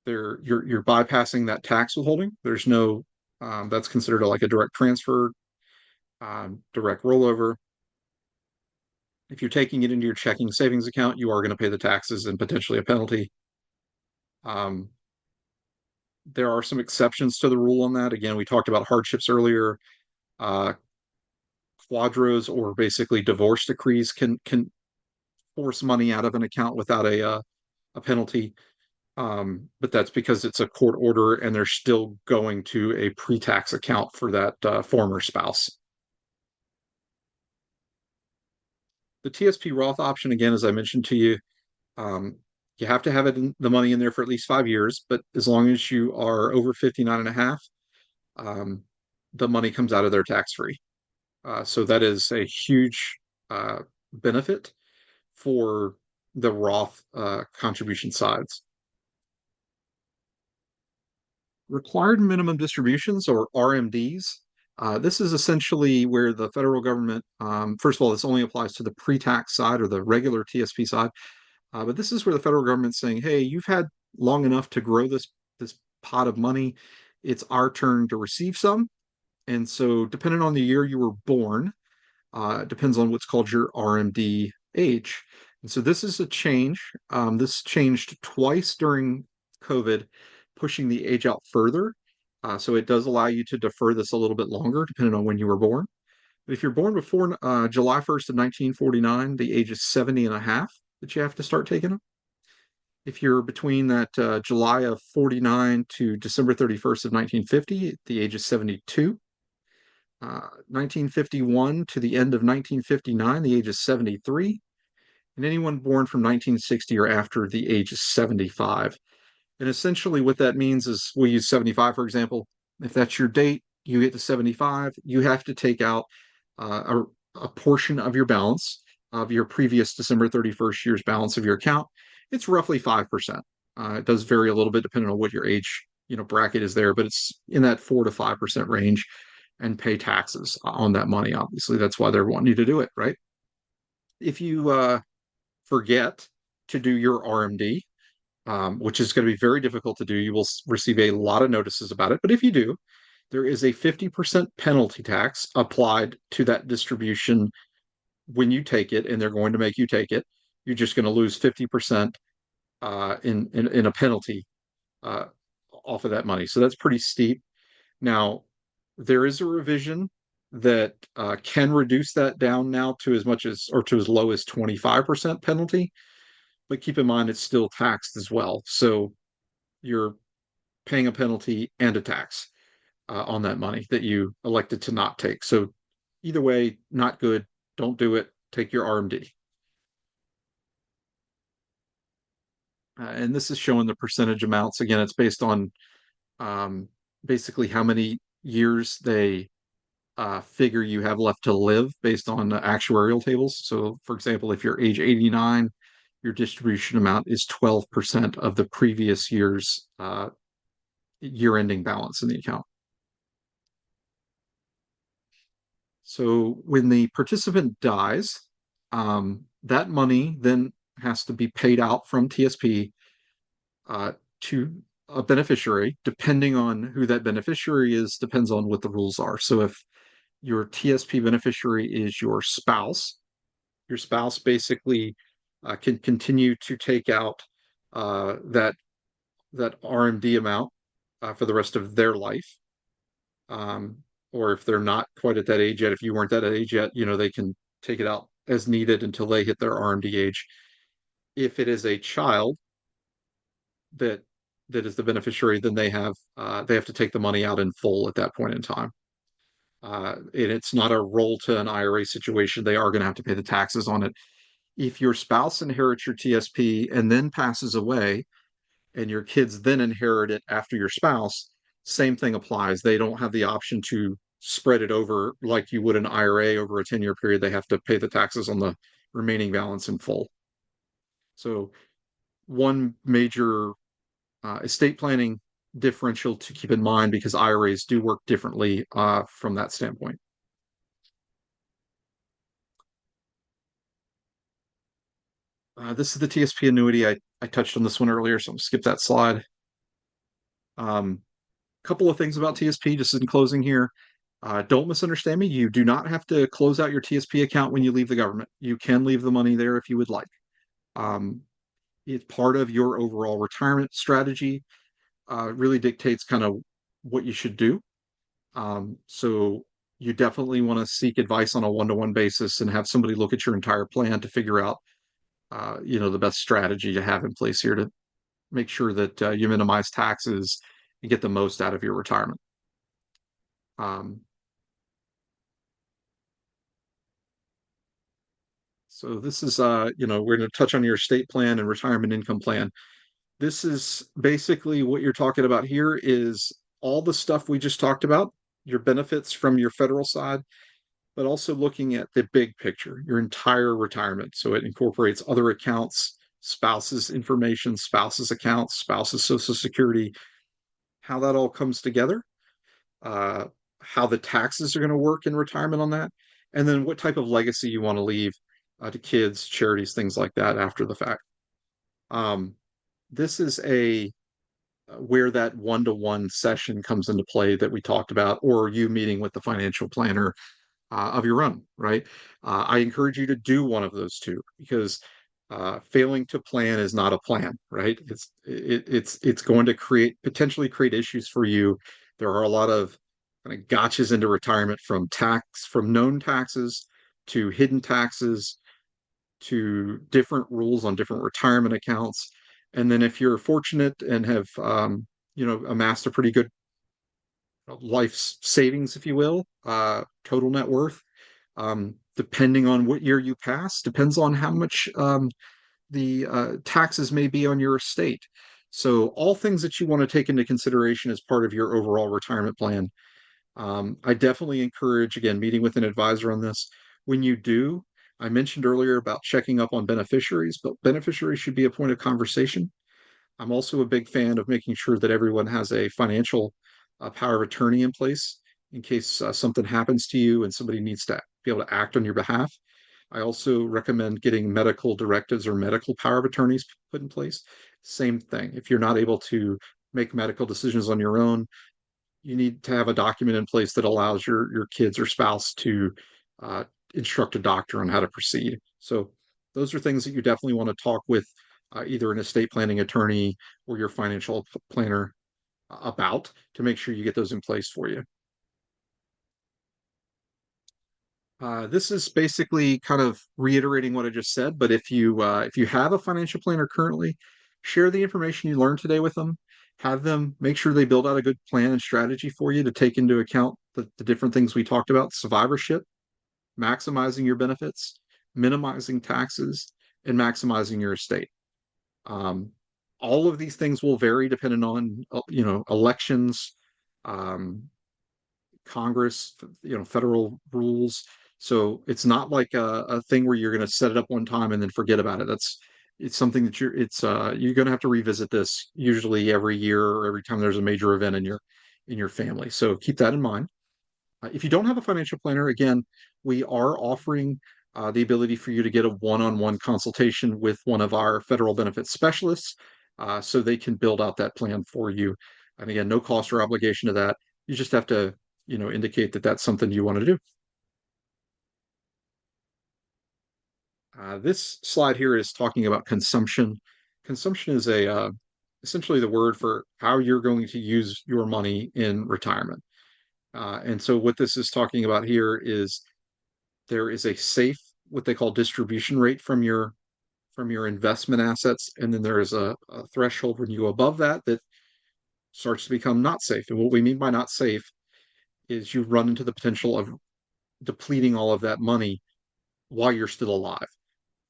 you're bypassing that tax withholding. There's no that's considered like a direct transfer, direct rollover. If you're taking it into your checking savings account, you are going to pay the taxes and potentially a penalty. Um, there are some exceptions to the rule on that. Again, we talked about hardships earlier. Uh, Quadros or basically divorce decrees can force money out of an account without a penalty. But that's because it's a court order and they're still going to a pre-tax account for that former spouse. The TSP Roth option, again, as I mentioned to you, um, you have to have the money in there for at least 5 years, but as long as you are over 59 and a half, um, the money comes out of there tax free. So that is a huge benefit for the Roth contribution sides. Required minimum distributions or RMDs. This is essentially where the federal government, first of all, this only applies to the pre-tax side or the regular TSP side, but this is where the federal government's saying, "Hey, you've had long enough to grow this pot of money. It's our turn to receive some." And so, depending on the year you were born, it depends on what's called your RMD age. And so this is a change. This changed twice during COVID, pushing the age out further. So it does allow you to defer this a little bit longer, depending on when you were born. But if you're born before July 1st of 1949, the age is 70 and a half that you have to start taking them. If you're between that July of 49 to December 31st of 1950, the age is 72. 1951 to the end of 1959, the age is 73. And anyone born from 1960 or after, the age is 75. And essentially, what that means is we'll use 75, for example. If that's your date, you get to 75, you have to take out a portion of your balance of your previous December 31st year's balance of your account. It's roughly 5%. It does vary a little bit depending on what your age bracket is there, but it's in that 4 to 5% range and pay taxes on that money. Obviously, that's why they're wanting you to do it, right? If you forget to do your RMD, which is going to be very difficult to do, you will receive a lot of notices about it. But if you do, there is a 50% penalty tax applied to that distribution when you take it, and they're going to make you take it. You're just going to lose 50% in a penalty uh, off of that money. So that's pretty steep. Now, there is a revision that can reduce that down now to as much as or to as low as 25% penalty, but keep in mind it's still taxed as well. So you're paying a penalty and a tax on that money that you elected to not take. So either way, not good. Don't do it. Take your RMD. And this is showing the percentage amounts. Again, it's based on um, basically how many years they figure you have left to live based on the actuarial tables. So, for example, if you're age 89, your distribution amount is 12% of the previous year's year ending balance in the account. So, when the participant dies, that money then has to be paid out from TSP uh, to a beneficiary. Depending on who that beneficiary is, depends on what the rules are. So, if your TSP beneficiary is your spouse basically can continue to take out that RMD amount for the rest of their life. Um, or if they're not quite at that age yet, if you weren't that age yet, they can take it out as needed until they hit their RMD age. If it is a child that that is the beneficiary, then they have to take the money out in full at that point in time. And it's not a roll to an IRA situation. They are going to have to pay the taxes on it. If your spouse inherits your TSP and then passes away, and your kids then inherit it after your spouse, same thing applies. They don't have the option to spread it over like you would an IRA over a 10-year period. They have to pay the taxes on the remaining balance in full. So, one major estate planning differential to keep in mind because IRAs do work differently from that standpoint. This is the TSP annuity. I touched on this one earlier, so I'm skip that slide. Couple of things about TSP, just in closing here. Don't misunderstand me. You do not have to close out your TSP account when you leave the government. You can leave the money there if you would like. Um, it's part of your overall retirement strategy. Really dictates kind of what you should do. So you definitely want to seek advice on a one-to-one basis and have somebody look at your entire plan to figure out, the best strategy to have in place here to make sure that you minimize taxes and get the most out of your retirement. Um, so this is, we're going to touch on your estate plan and retirement income plan. This is basically what you're talking about here is all the stuff we just talked about, your benefits from your federal side, but also looking at the big picture, your entire retirement. So it incorporates other accounts, spouses' information, spouses' accounts, spouses' social security, how that all comes together, uh, how the taxes are going to work in retirement on that, and then what type of legacy you want to leave to kids, charities, things like that after the fact. Um, this is a where that one-to-one session comes into play that we talked about, or you meeting with the financial planner of your own, right? I encourage you to do one of those two because failing to plan is not a plan, right? It's going to potentially create issues for you. There are a lot of kind of gotchas into retirement from known taxes to hidden taxes to different rules on different retirement accounts. And then if you're fortunate and have amassed a pretty good life savings, if you will, total net worth, depending on what year you pass, depends on how much the taxes may be on your estate. So all things that you want to take into consideration as part of your overall retirement plan. I definitely encourage, again, meeting with an advisor on this. When you do, I mentioned earlier about checking up on beneficiaries, but beneficiaries should be a point of conversation. I'm also a big fan of making sure that everyone has a financial power of attorney in place in case something happens to you and somebody needs to be able to act on your behalf. I also recommend getting medical directives or medical power of attorneys put in place. Same thing. If you're not able to make medical decisions on your own, you need to have a document in place that allows your kids or spouse to uh, instruct a doctor on how to proceed. So those are things that you definitely want to talk with either an estate planning attorney or your financial planner about to make sure you get those in place for you. This is basically kind of reiterating what I just said, but if you have a financial planner currently, Share the information you learned today with them. Have them make sure they build out a good plan and strategy for you to take into account the different things we talked about: survivorship, maximizing your benefits, minimizing taxes, and maximizing your estate. Um, all of these things will vary depending on elections, um, Congress, federal rules. So it's not like a thing where you're going to set it up one time and then forget about it. It's something that you're going to have to revisit this usually every year or every time there's a major event in your family. So keep that in mind. If you don't have a financial planner, again, we are offering the ability for you to get a one-on-one consultation with one of our federal benefits specialists, so they can build out that plan for you. And again, no cost or obligation to that. You just have to, indicate that that's something you want to do. This slide here is talking about consumption. Consumption is essentially the word for how you're going to use your money in retirement. And so what this is talking about here is there is a safe, what they call distribution rate from your investment assets, and then there is a threshold when you go above that that starts to become not safe. And what we mean by not safe is you run into the potential of depleting all of that money while you're still alive.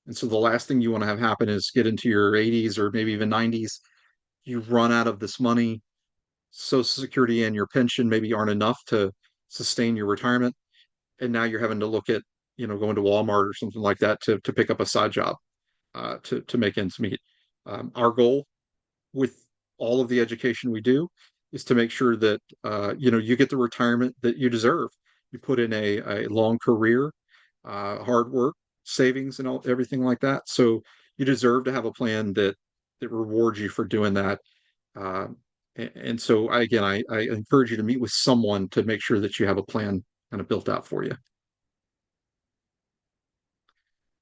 And so the last thing you want to have happen is get into your 80s or maybe even 90s, you run out of this money, Social Security and your pension maybe aren't enough to sustain your retirement, and now you're having to look at going to Walmart or something like that to pick up a side job to make ends meet. Our goal with all of the education we do is to make sure that you get the retirement that you deserve. You put in a long career, hard work, savings, and everything like that. So you deserve to have a plan that rewards you for doing that. Uh, and so I encourage you to meet with someone to make sure that you have a plan kind of built out for you.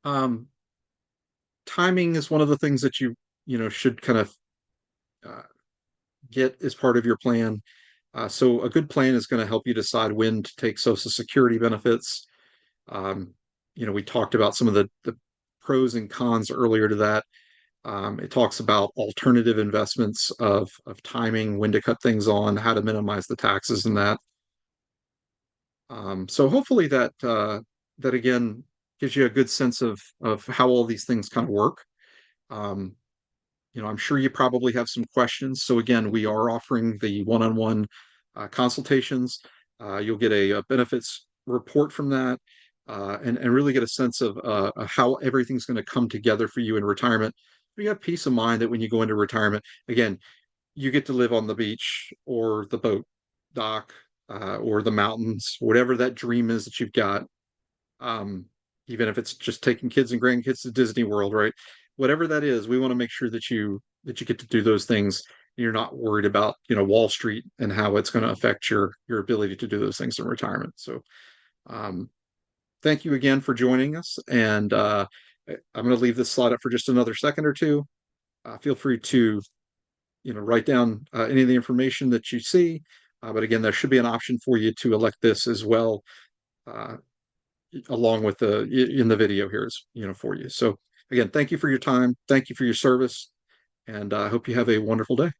Um, Timing is one of the things that you should kind of uh, get as part of your plan. So a good plan is going to help you decide when to take Social Security benefits. Um, we talked about some of the pros and cons earlier to that. It talks about alternative investments of timing, when to cut things on, how to minimize the taxes and that. So hopefully that again gives you a good sense of how all these things kind of work. Um, I'm sure you probably have some questions. So again, we are offering the one-on-one consultations. You'll get a benefits report from that, and really get a sense of how everything's going to come together for you in retirement. You have peace of mind that when you go into retirement, again, you get to live on the beach or the boat dock, or the mountains, whatever that dream is that you've got. um, Even if it's just taking kids and grandkids to Disney World, right? Whatever that is, we want to make sure that you get to do those things. You're not worried about Wall Street and how it's going to affect your ability to do those things in retirement. So, um, thank you again for joining us, and I'm going to leave this slide up for just another second or two. Feel free to write down any of the information that you see. But again, there should be an option for you to elect this as well, uh, along with the in the video here is for you. So again, thank you for your time, thank you for your service, and I hope you have a wonderful day.